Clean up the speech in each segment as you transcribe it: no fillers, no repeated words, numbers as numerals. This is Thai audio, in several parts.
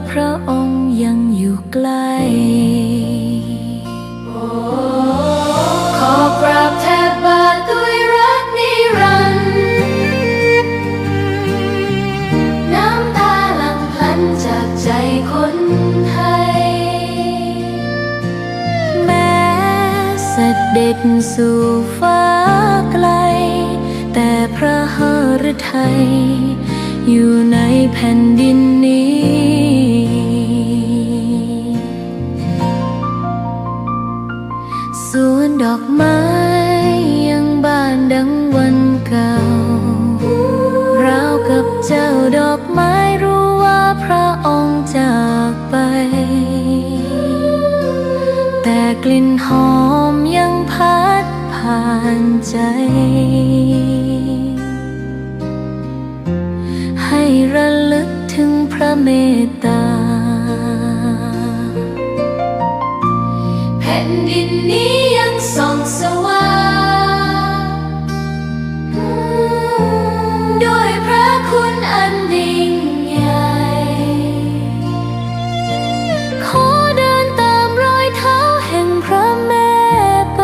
พระองค์ยังอยู่ใกล้ขอกราบแทบบาทด้วยรักนิรันดร์น้ำตาหลั่งพลันจากใจคนไทยแม้เสด็จสู่ฟ้าไกลแต่พระหฤทัยอยู่ในแผ่นดินนี้สวนดอกไม้ยังบานดังวันเก่าราวกับเจ้าดอกไม้รู้ว่าพระองค์จากไปแต่กลิ่นหอมยังพัดผ่านใจให้ระลึกถึงพระเมตตาแผ่นดินนี้ยังส่องสว่างด้วยพระคุณอันยิ่งใหญ่ขอเดินตามรอยเท้าแห่งพระแม่ไป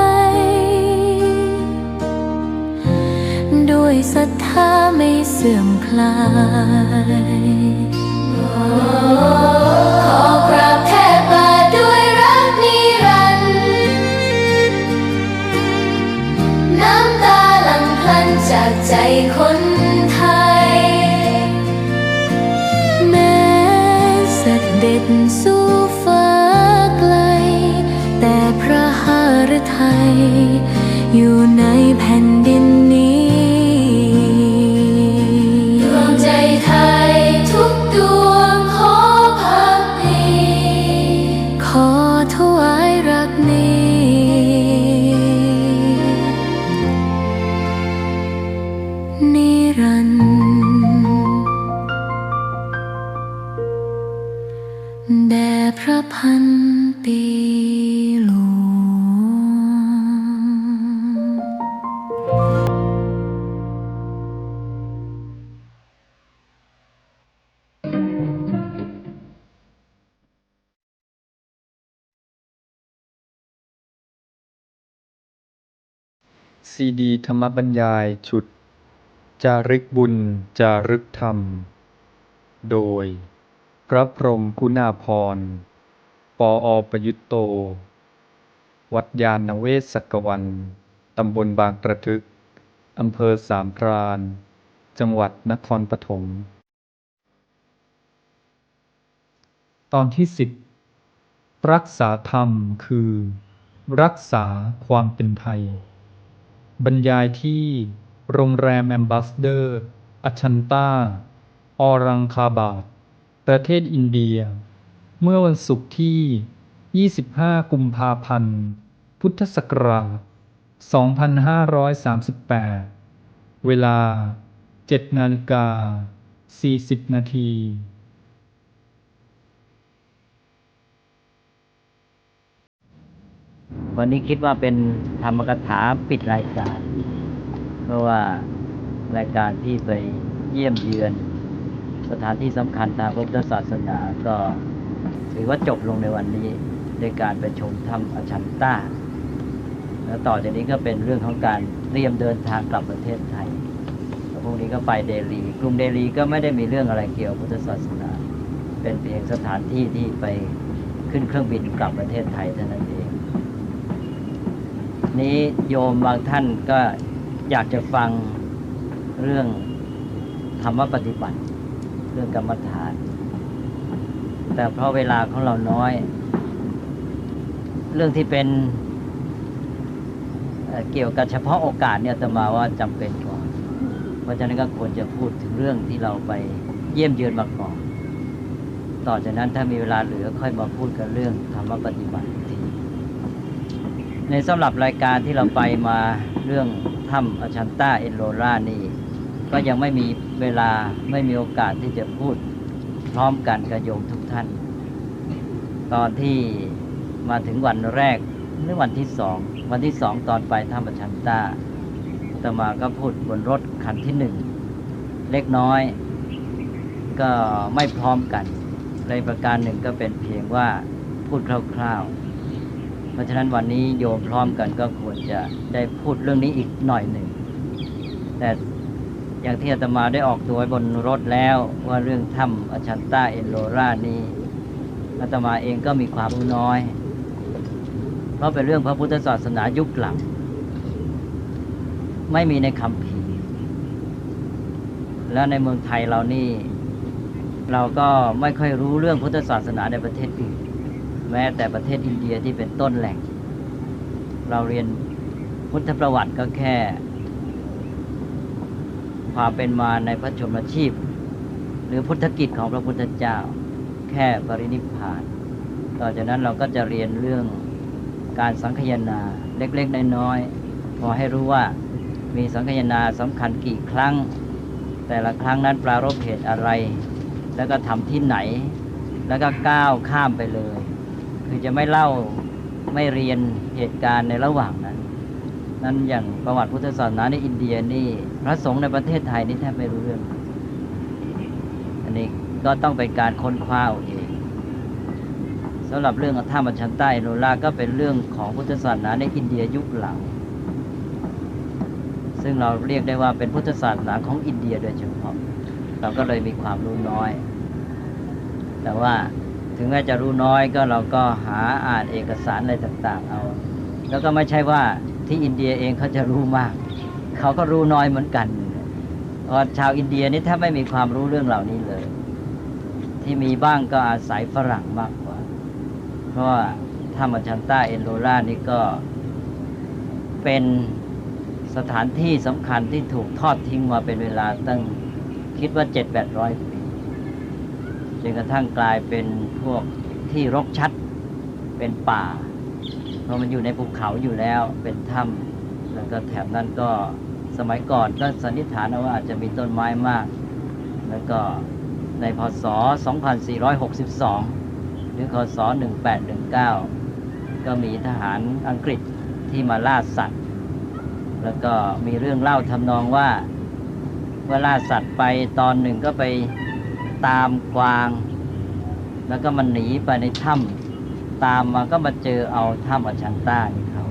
ด้วยศรัทธาไม่เสื่อมคลายขอกราบแทบบาทด้วยรักนิรันดร์น้ำตาหลั่งพลันจากใจคนไทยแม้เสด็จสู่ฟ้าไกลแต่พระหฤทัยอยู่ในแผ่นดินนี้ไทยทุกดวงขอพักดีขอถวายรักนี้นิรันดร์แด่พระพันปีหลวงซีดีธรรมบรรยายชุดจารึกบุญจารึกธรรมโดยพระพรหมคุณาภรณ์ปอประยุตโตวัดยานเวศกวันตำบลบางกระทึกอำเภอสามพรานจังหวัดนครปฐมตอนที่10รักษาธรรมคือรักษาความเป็นไทยบรรยายที่โรงแรมแอมบาสเดอร์อัชันตาออรังคาบาดประเทศอินเดียเมื่อวันศุกร์ที่ 25 กุมภาพันธ์ พุทธศักราช 2538 เวลา 7:40 นาทีวันนี้คิดว่าเป็นธรรมกถาปิดรายการเพราะว่ารายการที่ไปเยี่ยมเยือนสถานที่สำคัญทางพระพุทธศาสนาก็ถือว่าจบลงในวันนี้ด้วยการไปชมถ้ำอชันตาแล้วต่อจากนี้ก็เป็นเรื่องของการเตรียมเดินทางกลับประเทศไทยพรุ่งนี้ก็ไปเดลีกรุงเดลีก็ไม่ได้มีเรื่องอะไรเกี่ยวกับพุทธศาสนาเป็นเพียงสถานที่ที่ไปขึ้นเครื่องบินกลับประเทศไทยเท่านั้นเองนี้โยมบางท่านก็อยากจะฟังเรื่องธรรมปฏิบัติเรื่องกรรมฐานแต่เพราะเวลาของเราน้อยเรื่องที่เป็นเกี่ยวกับเฉพาะโอกาสเนี่ยอาตมาว่าจำเป็นกว่าเพราะฉะนั้นก็ควรจะพูดถึงเรื่องที่เราไปเยี่ยมเยือนมาก่อนต่อจากนั้นถ้ามีเวลาเหลือค่อยมาพูดกันเรื่องธรรมปฏิบัติทีในสำหรับรายการที่เราไปมาเรื่องถ้ำอชันตาเอลโลรานี่ก็ยังไม่มีเวลาไม่มีโอกาสที่จะพูดพร้อมกันกับโยมทุกท่านตอนที่มาถึงวันแรกหรือวันที่สองตอนไปถ้ำอชันตาอาตมาก็พูดบนรถคันที่1เล็กน้อยก็ไม่พร้อมกัน ในประการหนึ่งก็เป็นเพียงว่าพูดคร่าวๆเพราะฉะนั้นวันนี้โยมพร้อมกันก็ควรจะได้พูดเรื่องนี้อีกหน่อยหนึ่งแต่อย่างที่อาตมาได้ออกตัวไว้บนรถแล้วว่าเรื่องถ้ำอชันตาเอโลรานี้อาตมาเองก็มีความรู้น้อยเพราะเป็นเรื่องพระพุทธศาสนายุคหลังไม่มีในคัมภีร์แล้วในเมืองไทยเรานี่เราก็ไม่ค่อยรู้เรื่องพุทธศาสนาในประเทศอื่นแม้แต่ประเทศอินเดียที่เป็นต้นแหล่งเราเรียนพุทธประวัติก็แค่ความเป็นมาในพระชนมชีพหรือพุทธกิจของพระพุทธเจ้าแค่ปรินิพพานต่อจากนั้นเราก็จะเรียนเรื่องการสังคายนาเล็กๆน้อยๆพอให้รู้ว่ามีสังคายนาสำคัญกี่ครั้งแต่ละครั้งนั้นปรารภเหตุอะไรแล้วก็ทำที่ไหนแล้วก็ก้าวข้ามไปเลยคือจะไม่เล่าไม่เรียนเหตุการณ์ในระหว่างนั้นอย่างประวัติพุทธศาสนาในอินเดียนี่พระสงฆ์ในประเทศไทยนี่แทบไม่รู้เรื่องอันนี้ก็ต้องเป็นการค้นคว้าเองสำหรับเรื่องถ้ำอชันตาเอโลราก็เป็นเรื่องของพุทธศาสนาในอินเดียยุคหลังซึ่งเราเรียกได้ว่าเป็นพุทธศาสนาของอินเดียโดยเฉพาะเราก็เลยมีความรู้น้อยแต่ว่าถึงแม้จะรู้น้อยก็เราก็หาอ่านเอกสารอะไรต่างๆเอาแล้วก็ไม่ใช่ว่าที่อินเดียเองเขาจะรู้มากเขาก็รู้น้อยเหมือนกันเพราะชาวอินเดียนี่แทบไม่มีความรู้เรื่องเหล่านี้เลยที่มีบ้างก็อาศัยฝรั่งมากกว่าเพราะว่าถ้ำอชันตาเอโลรานี่ก็เป็นสถานที่สำคัญที่ถูกทอดทิ้งมาเป็นเวลาตั้งคิดว่า 700-800 ปีจนกระทั่งกลายเป็นพวกที่รกชัดเป็นป่าเพราะมันอยู่ในภูเขาอยู่แล้วเป็นถ้ำแล้วก็แถบนั้นก็สมัยก่อนก็สันนิษฐานว่าอาจจะมีต้นไม้มากแล้วก็ในพ.ศ. 2462หรือค.ศ. 1819ก็มีทหารอังกฤษที่มาล่าสัตว์แล้วก็มีเรื่องเล่าทำนองว่าเวลาสัตว์ไปตอนหนึ่งก็ไปตามกวางแล้วก็มันหนีไปในถ้ำตามมาก็มาเจอเอาถ้ำอชันตานี่เขา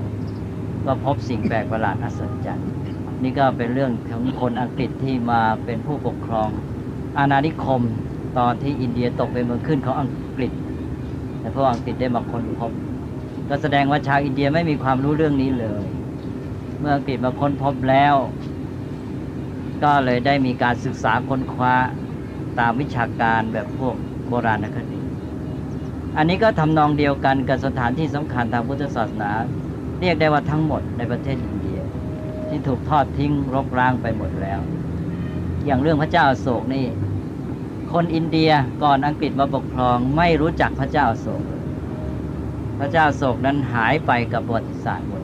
ก็พบสิ่งแปลกประหลาดอัศจรรย์นี่ก็เป็นเรื่องของคนอังกฤษที่มาเป็นผู้ปกครองอาณานิคมตอนที่อินเดียตกเป็นเมืองขึ้นของอังกฤษแต่พวกอังกฤษได้มาค้นพบก็แสดงว่าชาวอินเดียไม่มีความรู้เรื่องนี้เลยเมื่ออังกฤษมาค้นพบแล้วก็เลยได้มีการศึกษาค้นคว้าตามวิชาการแบบพวกโบราณคดีอันนี้ก็ทำนองเดียวกันกับสถานที่สำคัญทางพุทธศาสนาเรียกได้ว่าทั้งหมดในประเทศอินเดียที่ถูกทอดทิ้งรกร้างไปหมดแล้วอย่างเรื่องพระเจ้าอโศกนี่คนอินเดียก่อนอังกฤษมาปกครองไม่รู้จักพระเจ้าอโศกพระเจ้าอโศกนั้นหายไปกับประวัติศาสตร์หมด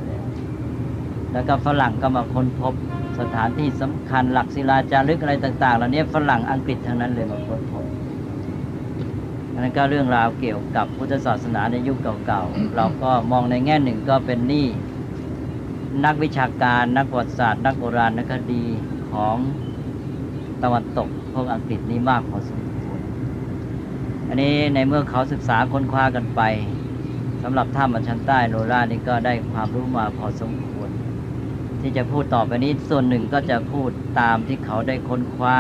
แล้วก็ฝรั่งก็มาค้นพบสถานที่สำคัญหลักศิลาจารึกอะไรต่างๆเหล่านี้ฝรั่งอังกฤษทั้งนั้นเลยมาค้นพบนั่นก็เรื่องราวเกี่ยวกับพุทธศาสนาในยุคเก่าๆเราก็มองในแง่หนึ่งก็เป็นนี่นักวิชาการนักประวัติศาสตร์นักโบราณคดีของตะวันตกพวกอังกฤษนี่มากพอสมควรอันนี้ในเมื่อเขาศึกษาค้นคว้ากันไปสำหรับถ้ำอชันตาเอโลรานี่ก็ได้ความรู้มาพอสมควรที่จะพูดต่อไปนี้ส่วนหนึ่งก็จะพูดตามที่เขาได้ค้นคว้า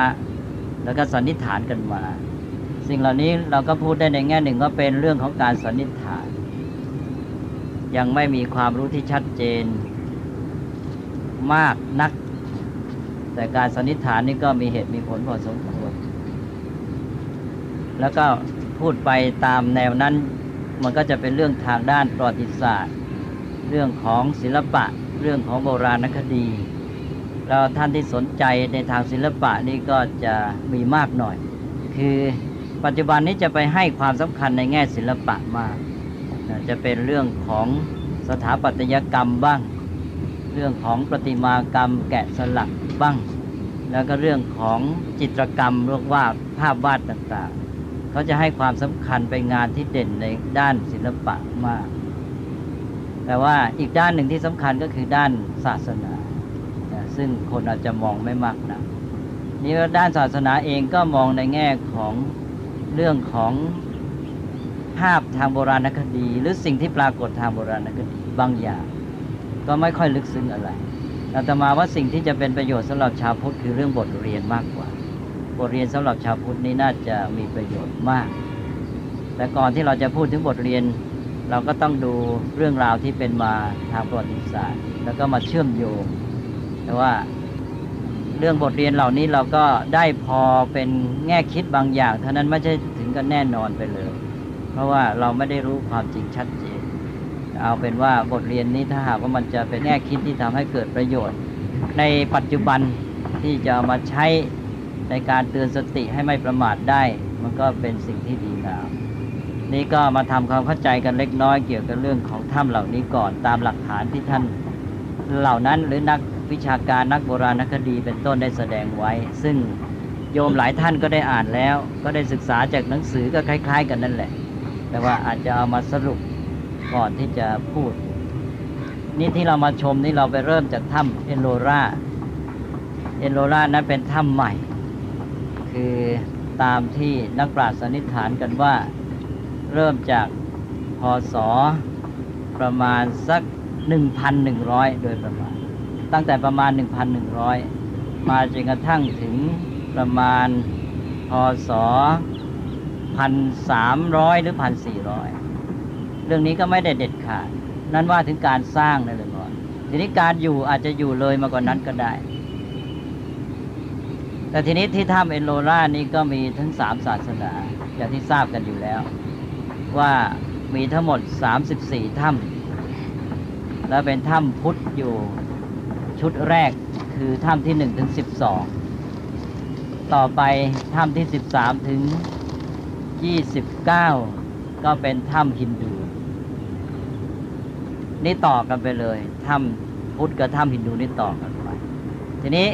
แล้วก็สันนิษฐานกันมาสิ่งเหล่านี้เราก็พูดได้ในแง่หนึ่งก็เป็นเรื่องของการสันนิษฐานยังไม่มีความรู้ที่ชัดเจนมากนักแต่การสันนิษฐานนี่ก็มีเหตุมีผลพอสมควรแล้วก็พูดไปตามแนวนั้นมันก็จะเป็นเรื่องทางด้านประวัติศาสตร์เรื่องของศิลปะเรื่องของโบราณคดีแล้วท่านที่สนใจในทางศิลปะนี่ก็จะมีมากหน่อยคือปัจจุบันนี้จะไปให้ความสำคัญในแง่ศิลปะมากจะเป็นเรื่องของสถาปัตยกรรมบ้างเรื่องของประติมากรรมแกะสลักบ้างแล้วก็เรื่องของจิตรกรรมเรียกว่าภาพวาดต่างๆเขาจะให้ความสำคัญไปงานที่เด่นในด้านศิลปะมากแต่ว่าอีกด้านหนึ่งที่สำคัญก็คือด้านศาสนาซึ่งคนอาจจะมองไม่มากนักนี่ด้านศาสนาเองก็มองในแง่ของเรื่องของ ภาพทางโบราณคดี หรือสิ่งที่ปรากฏทางโบราณคดีบางอย่างก็ไม่ค่อยลึกซึ้งอะไรอาตมาว่าสิ่งที่จะเป็นประโยชน์สำหรับชาวพุทธคือเรื่องบทเรียนมากกว่าบทเรียนสำหรับชาวพุทธนี้น่าจะมีประโยชน์มากแต่ก่อนที่เราจะพูดถึงบทเรียนเราก็ต้องดูเรื่องราวที่เป็นมาทางประวัติศาสตร์แล้วก็มาเชื่อมโยงแต่ว่าเรื่องบทเรียนเหล่านี้เราก็ได้พอเป็นแง่คิดบางอย่างเท่านั้นไม่ใช่ถึงกับแน่นอนไปเลยเพราะว่าเราไม่ได้รู้ความจริงชัดเจนเอาเป็นว่าบทเรียนนี้ถ้าหากว่ามันจะเป็นแง่คิดที่ทำให้เกิดประโยชน์ในปัจจุบันที่จะเอามาใช้ในการเตือนสติให้ไม่ประมาทได้มันก็เป็นสิ่งที่ดีงามนี่ก็มาทำความเข้าใจกันเล็กน้อยเกี่ยวกับเรื่องของถ้ำเหล่านี้ก่อนตามหลักฐานที่ท่านเหล่านั้นหรือนักวิชาการนักโบราณคดีเป็นต้นได้แสดงไว้ซึ่งโยมหลายท่านก็ได้อ่านแล้วก็ได้ศึกษาจากหนังสือก็คล้ายๆกันนั่นแหละแต่ว่าอาจจะเอามาสรุปก่อนที่จะพูดนี่ที่เรามาชมนี่เราไปเริ่มจากถ้ำเอโลรานั้นเป็นถ้ำใหม่คือตามที่นักปราชญ์สันนิษฐานกันว่าเริ่มจากพ.ศ.ประมาณสัก 1,100 โดยประมาณตั้งแต่ประมาณ 1,100 มาจนกระทั่งถึงประมาณพ.ศ. 1,300 หรือ 1,400 เรื่องนี้ก็ไม่ได้เด็ดขาดนั่นว่าถึงการสร้างนั่นเลยก่อนทีนี้การอยู่อาจจะอยู่เลยมากกว่านั้นก็ได้แต่ทีนี้ที่ถ้ำเอโลรานี่ก็มีทั้ง3ศาสนาอย่างที่ทราบกันอยู่แล้วว่ามีทั้งหมด34ถ้ำแล้วเป็นถ้ำพุทธอยู่ชุดแรกคือถ้ำที่1ถึง12ต่อไปถ้ำที่13ถึง29ก็เป็นถ้ำฮินดูนี่ต่อกันไปเลยถ้ำพุทธกับถ้ำฮินดูนี่ต่อกันไปทีนี้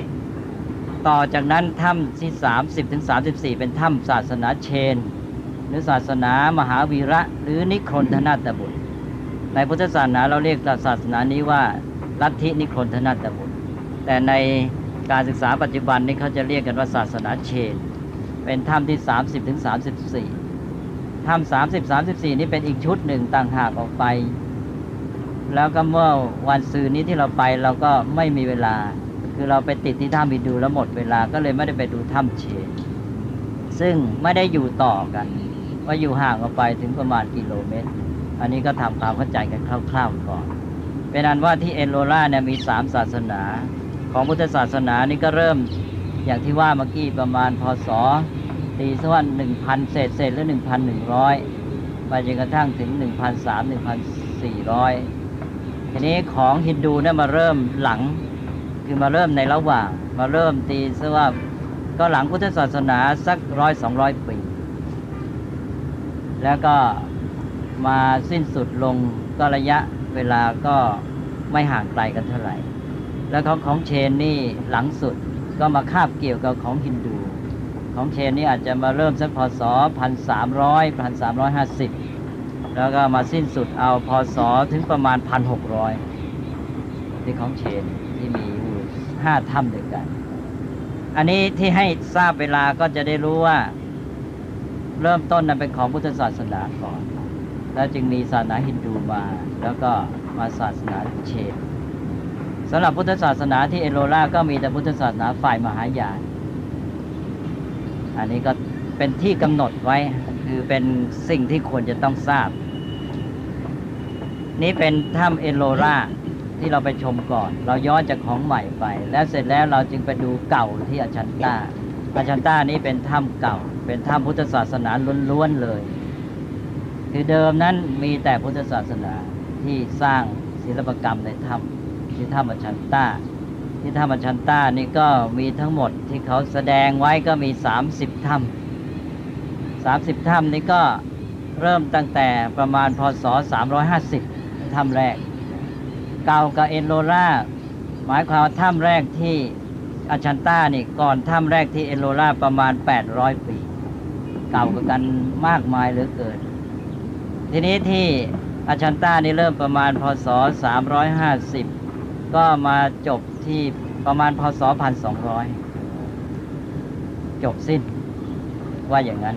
ต่อจากนั้นถ้ำที่30ถึง34เป็นถ้ำศาสนาเชนหรือศาสนามหาวีระหรือนิครนธนาตบุตรในพุทธศาสนาเราเรียกศาสนานี้ว่าลัทธินิครนธนาตบุตรแต่ในการศึกษาปัจจุบันนี้เขาจะเรียกกันว่าศาสนาเชนเป็นถ้ำที่30ถึง34ถ้ำ30 34นี้เป็นอีกชุดหนึ่งต่างหากออกไปแล้วก็เมื่อวันซืนนี้ที่เราไปเราก็ไม่มีเวลาคือเราไปติดที่ถ้ำฮินดูแล้วหมดเวลาก็เลยไม่ได้ไปดูถ้ำเชนซึ่งไม่ได้อยู่ต่อกันว่าอยู่ห่างออกไปถึงประมาณกิโลเมตรอันนี้ก็ทำความเข้าใจกันคร่าวๆก่อนเป็นอันว่าที่เอโลราเนี่ยมี3ศาสนาของพุทธศาสนานี่ก็เริ่มอย่างที่ว่าเมื่อกี้ประมาณพ.ศ. ตีสักว่า 1,000 เศษหรือ 1,100 ไปจนกระทั่งถึง 1,300 1,400 ทีนี้ของฮินดูเนี่ยมาเริ่มหลังคือมาเริ่มในระหว่างมาเริ่มตีสักว่าก็หลังพุทธศาสนาสัก100-200 ปีแล้วก็มาสิ้นสุดลงก็ระยะเวลาก็ไม่ห่างไกลกันเท่าไหร่แล้วของเชนนี่หลังสุดก็มาคาบเกี่ยวกับของฮินดูของเชนนี่อาจจะมาเริ่มสักพ.ศ. 1,300 1,350แล้วก็มาสิ้นสุดเอาพ.ศ. ถึงประมาณ 1,600 ที่ของเชนที่มีอยู่5ถ้ำด้วยกันอันนี้ที่ให้ทราบเวลาก็จะได้รู้ว่าเริ่มต้นนั้นเป็นของพุทธศาสนาก่อนแล้วจึงมีศาสนาฮินดูมาแล้วก็มาศาสนาเชนสำหรับพุทธศาสนาที่เอโลราก็มีแต่พุทธศาสนาฝ่ายมหายานอันนี้ก็เป็นที่กำหนดไว้คือเป็นสิ่งที่ควรจะต้องทราบนี่เป็นถ้ำเอโลราที่เราไปชมก่อนเราย้อนจากของใหม่ไปแล้วเสร็จแล้วเราจึงไปดูเก่าที่อาชันต้านี้เป็นถ้ำเก่าเป็นถ้ำพุทธศาสนาล้วนๆเลยคือเดิมนั้นมีแต่พุทธศาสนาที่สร้างศิลปกรรมในถ้ำที่ถ้ำอาชันต้าที่ถ้ำอาชันต้านี่ก็มีทั้งหมดที่เขาแสดงไว้ก็มี30ถ้ำนี่ก็เริ่มตั้งแต่ประมาณพ.ศ. 350ถ้ำแรกเก่ากับเอโลราหมายความว่าถ้ำแรกที่อาชันต้านี่ก่อนถ้ำแรกที่เอโลราประมาณ800 ปีเก่ากันมากมายเหลือเกินทีนี้ที่อาชันต้านี่เริ่มประมาณพ.ศ. 350ก็มาจบที่ประมาณพ.ศ. 1,200จบสิ้นว่าอย่างนั้น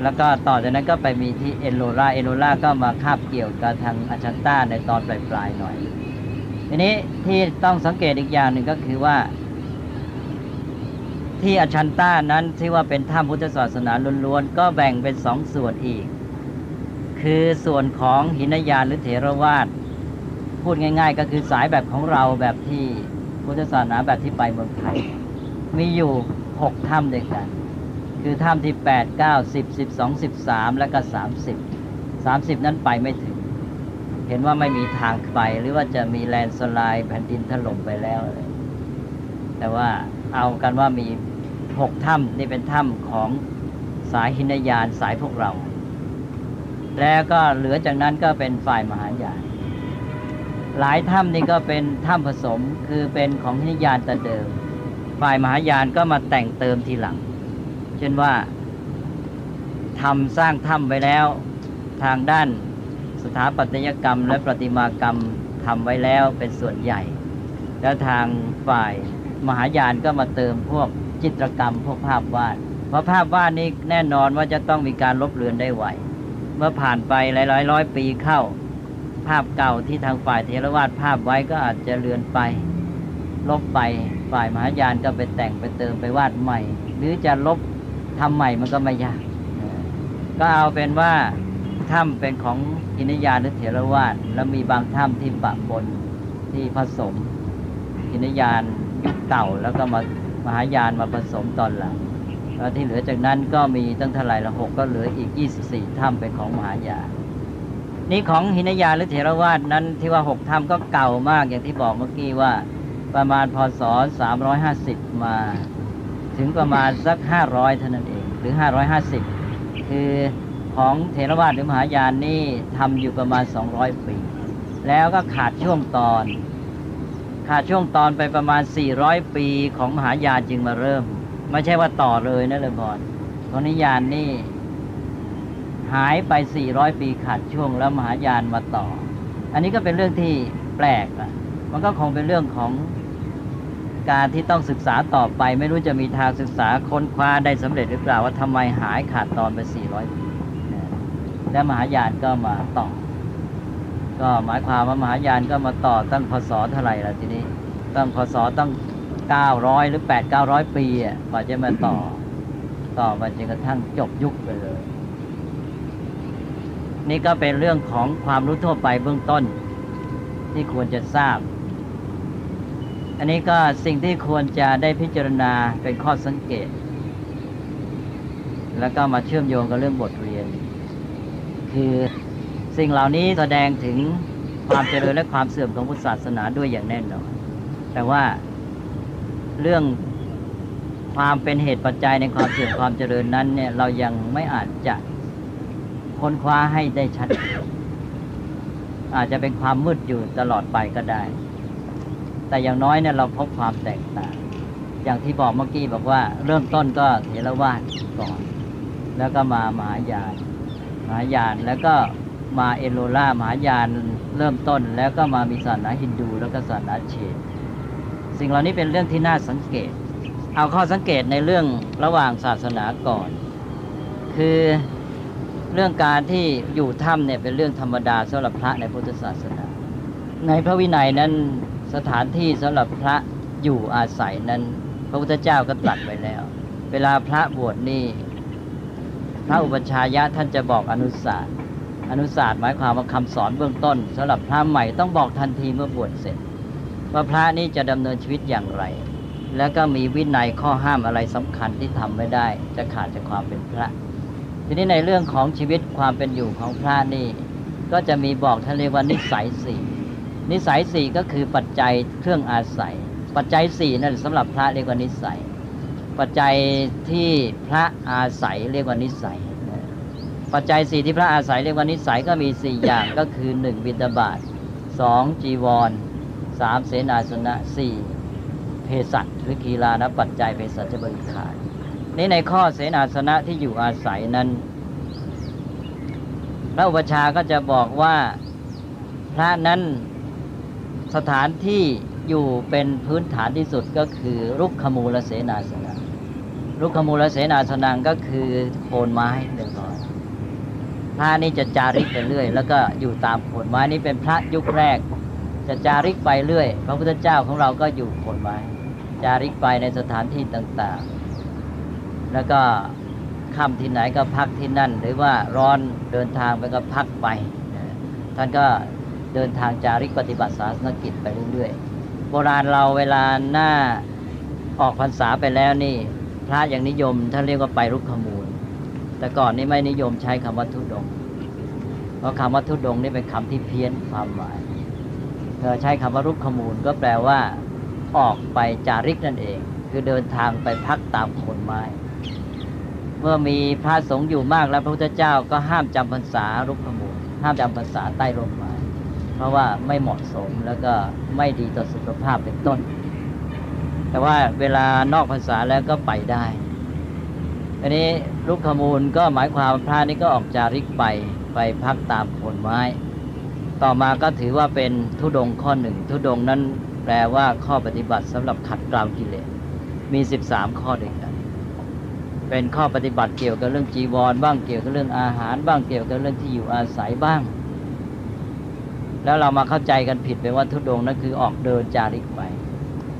แล้วก็ต่อจากนั้นก็ไปมีที่เอโลราก็มาคาบเกี่ยวกับทางอาชันต้าในตอนปลายๆหน่อยทีนี้ที่ต้องสังเกตอีกอย่างหนึ่งก็คือว่าที่อาชันต้านั้นที่ว่าเป็นถ้ำพุทธศาสนาล้วนๆก็แบ่งเป็นสองส่วนอีกคือส่วนของหินยานหรือเถรวาทพูดง่ายๆก็คือสายแบบของเราแบบที่พุทธศาสนาแบบที่ไปเมืองไทยมีอยู่6ถ้ำด้วยกันคือถ้ำที่8 9 10 12 13และก็30นั้นไปไม่ถึงเห็นว่าไม่มีทางไปหรือว่าจะมีแลนด์สไลด์แผ่นดินถล่มไปแล้วแต่ว่าเอากันว่ามี6ถ้ำนี่เป็นถ้ำของสายหินยานสายพวกเราแล้วก็เหลือจากนั้นก็เป็นฝ่ายมหายานหลายถ้ำนี่ก็เป็นถ้ำผสมคือเป็นของหินยานแต่เดิมฝ่ายมหายานก็มาแต่งเติมทีหลังเช่นว่าสร้างถ้ำไว้แล้วทางด้านสถาปัตยกรรมและประติมากรรมทำไว้แล้วเป็นส่วนใหญ่แล้วทางฝ่ายมหายานก็มาเติมพวกจิตรกรรมพวกภาพวาดเพราะภาพวาดนี้แน่นอนว่าจะต้องมีการลบเลือนได้ไวเมื่อผ่านไปหลายร้อยปีเข้าภาพเก่าที่ทางฝ่ายเถรวาทภาพไว้ก็อาจจะเลือนไปลบไปฝ่ายมหายานก็ไปแต่งไปเติมไปวาดใหม่หรือจะลบทำใหม่มันก็ไม่ยากก็เอาเป็นว่าถ้ำเป็นของหินยานหรือเถรวาทแล้วมีบางถ้ำที่ปะปนที่ผสมหินยานยุคเก่าแล้วก็มหายานมาผสมตอนหลังแล้วที่เหลือจากนั้นก็มีตั้งเท่าไหร่ละ6ก็เหลืออีก24ถ้ำเป็นของมหายานนี่ของหินยานหรือเถรวาทนั้นที่ว่า6ถ้ำก็เก่ามากอย่างที่บอกเมื่อกี้ว่าประมาณพ.ศ. 350มาถึงประมาณสัก500เท่านั้นเองหรือ550คือของเถรวาทหรือมหายานนี่ทำอยู่ประมาณ200ปีแล้วก็ขาดช่วงตอนไปประมาณ400ปีของมหายานจึงมาเริ่มไม่ใช่ว่าต่อเลยนะเลยพรของนิยานนี่หายไป400ปีขาดช่วงแล้วมหายานมาต่ออันนี้ก็เป็นเรื่องที่แปลกนะมันก็คงเป็นเรื่องของการที่ต้องศึกษาต่อไปไม่รู้จะมีทางศึกษาค้นคว้าได้สำเร็จหรือเปล่าว่าทำไมหายขาดตอนไป400ปีและมหายานก็มาต่อก็หมายความว่ามหายานก็มาต่อตั้งพ.ศ. เท่าไหร่ล่ะทีนี้ตั้งพ.ศ. ตั้ง900หรือ800-900 ปีกว่าจะมาต่อมาจนกระทั่งจบยุคไปเลยนี่ก็เป็นเรื่องของความรู้ทั่วไปเบื้องต้นที่ควรจะทราบอันนี้ก็สิ่งที่ควรจะได้พิจารณาเป็นข้อสังเกตแล้วก็มาเชื่อมโยงกับเรื่องบทเรียนคือสิ่งเหล่านี้แสดงถึงความเจริญและความเสื่อมของพุทธศาสนาด้วยอย่างแน่นอนแต่ว่าเรื่องความเป็นเหตุปัจจัยในความเสื่อมความเจริญนั้นเนี่ยเรายังไม่อาจจะค้นคว้าให้ได้ชัดอาจจะเป็นความมืดอยู่ตลอดไปก็ได้แต่อย่างน้อยเนี่ยเราพบความแตกต่างอย่างที่บอกเมื่อกี้บอกว่าเริ่มต้นก็เถรวาทก่อนแล้วก็มามหายานแล้วก็มาเอโลรามหายานเริ่มต้นแล้วก็มามีศาสนาฮินดูแล้วก็ศาสนาเชนสิ่งเหล่านี้เป็นเรื่องที่น่าสังเกตเอาข้อสังเกตในเรื่องระหว่างศาสนาก่อนคือเรื่องการที่อยู่ถ้ำเนี่ยเป็นเรื่องธรรมดาสำหรับพระในพุทธศาสนาในพระวินัยนั้นสถานที่สำหรับพระอยู่อาศัยนั้นพระพุทธเจ้าก็ตรัสไว้แล้วเวลาพระบวชนี่พระอุปัชฌายะท่านจะบอกอนุสาสหมายความว่าคำสอนเบื้องต้นสำหรับพระใหม่ต้องบอกทันทีเมื่อบวชเสร็จว่าพระนี้จะดำเนินชีวิตอย่างไรแล้วก็มีวินัยข้อห้ามอะไรสำคัญที่ทำไม่ได้จะขาดจากความเป็นพระทีนี้ในเรื่องของชีวิตความเป็นอยู่ของพระนี่ก็จะมีบอกท่านเรียกว่านิสัย4ก็คือปัจจัยเครื่องอาศัยปัจจัย4นั่นสำหรับพระเรียกว่านิสัยปัจจัยที่พระอาศัยเรียกว่านิสัยปัจจัย4ที่พระอาศัยเรียกว่านิสัยก็มี4อย่างก็คือ1บิณฑบาต2จีวร3เสนาสนะ4เภสัชหรือกีฬานปัจจัยเภสัชบริขารนี่ในข้อเสนาสนะที่อยู่อาศัยนั้นพระอุปัชฌาย์ก็จะบอกว่าพระนั้นสถานที่อยู่เป็นพื้นฐานที่สุดก็คือรุกขมูลเสนาสนะรุกขมูลเสนาสนังก็คือโคนไม้100 พระนี่จะจาริกไปเรื่อยแล้วก็อยู่ตามโคนไม้นี่เป็นพระยุคแรกจะจาริกไปเรื่อยพระพุทธเจ้าของเราก็อยู่โคนไม้จาริกไปในสถานที่ต่างๆแล้วก็ค่ำที่ไหนก็พักที่นั่นหรือว่าร้อนเดินทางไปก็พักไปท่านก็เดินทางจาริกปฏิบัติศาสนกิจไปเรื่อยๆโบราณเราเวลาหน้าออกพรรษาไปแล้วนี่พระอย่างนิยมท่านเรียกว่าไปรุกขมูลแต่ก่อนนี่ไม่นิยมใช้คำว่าธุดงค์เพราะคำว่าธุดงค์นี่เป็นคำที่เพี้ยนความหมายใช้คำว่ารุกขมูลก็แปลว่าออกไปจาริกนั่นเองคือเดินทางไปพักตามโคนไม้เมื่อมีพระสงฆ์อยู่มากแล้วพระพุทธเจ้าก็ห้ามจำพรรษารุกขมูลห้ามจำพรรษาใต้ร่มไม้เพราะว่าไม่เหมาะสมแล้วก็ไม่ดีต่อสุขภาพเป็นต้นแต่ว่าเวลานอกพรรษาแล้วก็ไปได้อันนี้รุกขมูลก็หมายความพระนี่ก็ออกจาริกไปพักตามโคนไม้ต่อมาก็ถือว่าเป็นธุดงค์ข้อหนึ่งธุดงค์นั้นแปลว่าข้อปฏิบัติสำหรับขัดเกลากิเลสมี13ข้อด้วยกันเป็นข้อปฏิบัติเกี่ยวกับเรื่องจีวรบ้างเกี่ยวกับเรื่องอาหารบ้างเกี่ยวกับเรื่องที่อยู่อาศัยบ้างแล้วเรามาเข้าใจกันผิดไปว่าธุดงค์นั้นคือออกเดินจาริกไป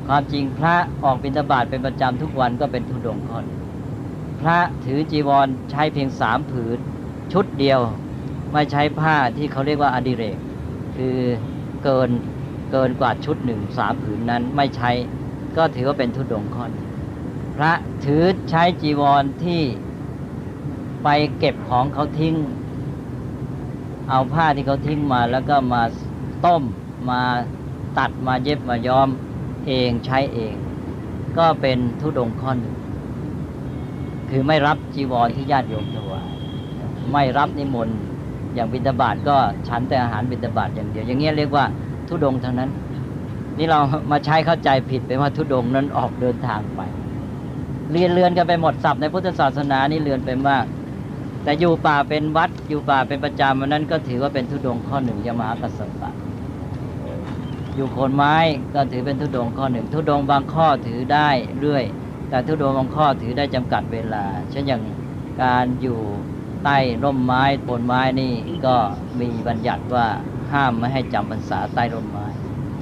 ความจริงพระออกบิณฑบาตเป็นประจำทุกวันก็เป็นธุดงค์ข้อหนึ่งพระถือจีวรใช้เพียง3 ผืนชุดเดียวไม่ใช้ผ้าที่เขาเรียกว่าอดิเรกคือเกินกว่าชุดหนึ่ง3 ผืนนั้นไม่ใช้ก็ถือว่าเป็นธุดงค์ข้อหนึ่งพระถือใช้จีวรที่ไปเก็บของเขาทิ้งเอาผ้าที่เขาทิ้งมาแล้วก็มาต้มมาตัดมาเย็บมาย้อมเองใช้เองก็เป็นธุดงค์ข้อหนึ่งคือไม่รับจีวรที่ญาติโยมถวายไม่รับนิมนต์อย่างบิณฑบาตก็ฉันแต่อาหารบิณฑบาตอย่างเดียวอย่างเงี้ยเรียกว่าธุดงค์ทั้งนั้นนี่เรามาใช้เข้าใจผิดไปว่าธุดงค์นั้นออกเดินทางไปเลือนกันไปหมดศัพท์ในพุทธศาสนานี่เลือนไปมากแต่อยู่ป่าเป็นวัดอยู่ป่าเป็นประจำวันนั้นก็ถือว่าเป็นธุดงค์ข้อหนึ่งยมหากัสสปะอยู่โคนไม้ก็ถือเป็นธุดงค์ข้อหนึ่งธุดงค์บางข้อถือได้เรื่อยแต่ธุดงค์บางข้อถือได้จำกัดเวลาเช่นอย่างการอยู่ใต้ร่มไม้โคนไม้นี่ก็มีบัญญัติว่าห้ามไม่ให้จำพรรษาใต้ร่มไม้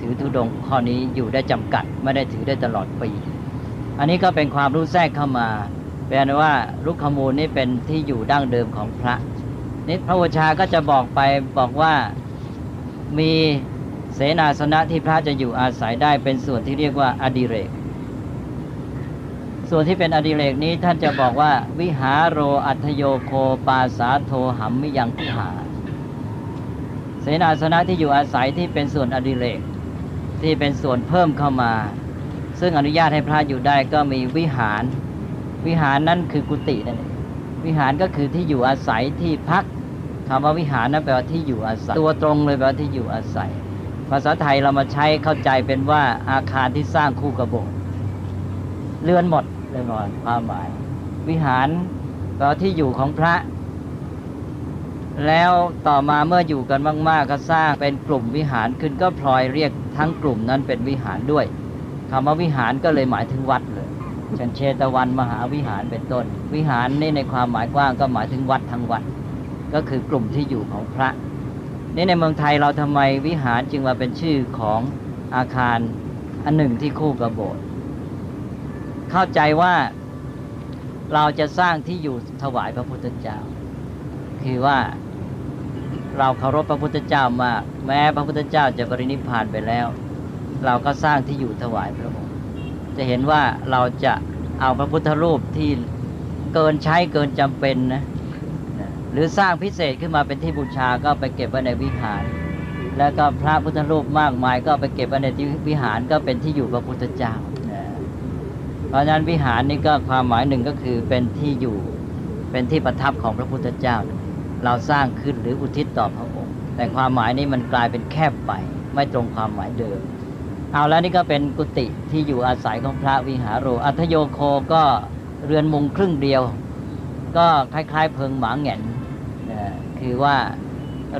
ถือธุดงค์ข้อนี้อยู่ได้จำกัดไม่ได้ถือได้ตลอดปีอันนี้ก็เป็นความรู้แทรกเข้ามาแปลว่ารุกขมูลนี่เป็นที่อยู่ดั้งเดิมของพระนี่พระอุชาก็จะบอกว่ามีเสนาสนะที่พระจะอยู่อาศัยได้เป็นส่วนที่เรียกว่าอดิเรกส่วนที่เป็นอดิเรกนี้ท่านจะบอกว่าวิหารโรอัทโยโคปาสาโทหัมมิยังคุหาเสนาสนะที่อยู่อาศัยที่เป็นส่วนอดิเรกที่เป็นส่วนเพิ่มเข้ามาซึ่งอนุญาตให้พระอยู่ได้ก็มีวิหารนั้นคือกุฏินั่นเองวิหารก็คือที่อยู่อาศัยที่พักคำว่าวิหารนั้นแปลว่าที่อยู่อาศัยตัวตรงเลยแปลว่าที่อยู่อาศัยภาษาไทยเรามาใช้เข้าใจเป็นว่าอาคารที่สร้างคู่กับโบสถ์เรือนหมดเลยหมดความหมายวิหารแปลว่าที่อยู่ของพระแล้วต่อมาเมื่ออยู่กันมากๆก็สร้างเป็นกลุ่มวิหารขึ้นก็พลอยเรียกทั้งกลุ่มนั้นเป็นวิหารด้วยคำว่าวิหารก็เลยหมายถึงวัดเลยเช่นเชตวันมหาวิหารเป็นต้นวิหารนี่ในความหมายกว้างก็หมายถึงวัดทั้งวัดก็คือกลุ่มที่อยู่ของพระนี่ในเมืองไทยเราทำไมวิหารจึงมาเป็นชื่อของอาคารอันหนึ่งที่คู่กับโบสถ์เข้าใจว่าเราจะสร้างที่อยู่ถวายพระพุทธเจ้าคือว่าเราเคารพพระพุทธเจ้ามากแม้พระพุทธเจ้าจะปรินิพพานไปแล้วเราก็สร้างที่อยู่ถวายพระองค์จะเห็นว่าเราจะเอาพระพุทธรูปที่เกินใช้เกินจำเป็นนะหรือสร้างพิเศษขึ้นมาเป็นที่บูชาก็ไปเก็บไว้ในวิหารแล้วก็พระพุทธรูปมากมายก็ไปเก็บไว้ในวิหารก็เป็นที่อยู่พระพุทธเจ้าเพราะฉะนั้นวิหารนี่ก็ความหมายหนึ่งก็คือเป็นที่อยู่เป็นที่ประทับของพระพุทธเจ้าเราสร้างขึ้นหรืออุทิศต่อพระองค์แต่ความหมายนี้มันกลายเป็นแคบไปไม่ตรงความหมายเดิมเอาแล้วนี่ก็เป็นกุฏิที่อยู่อาศัยของพระวิหารโรอัทโยโคก็เรือนมุงครึ่งเดียวก็คล้ายๆเพิงหมาแหง่นคือว่า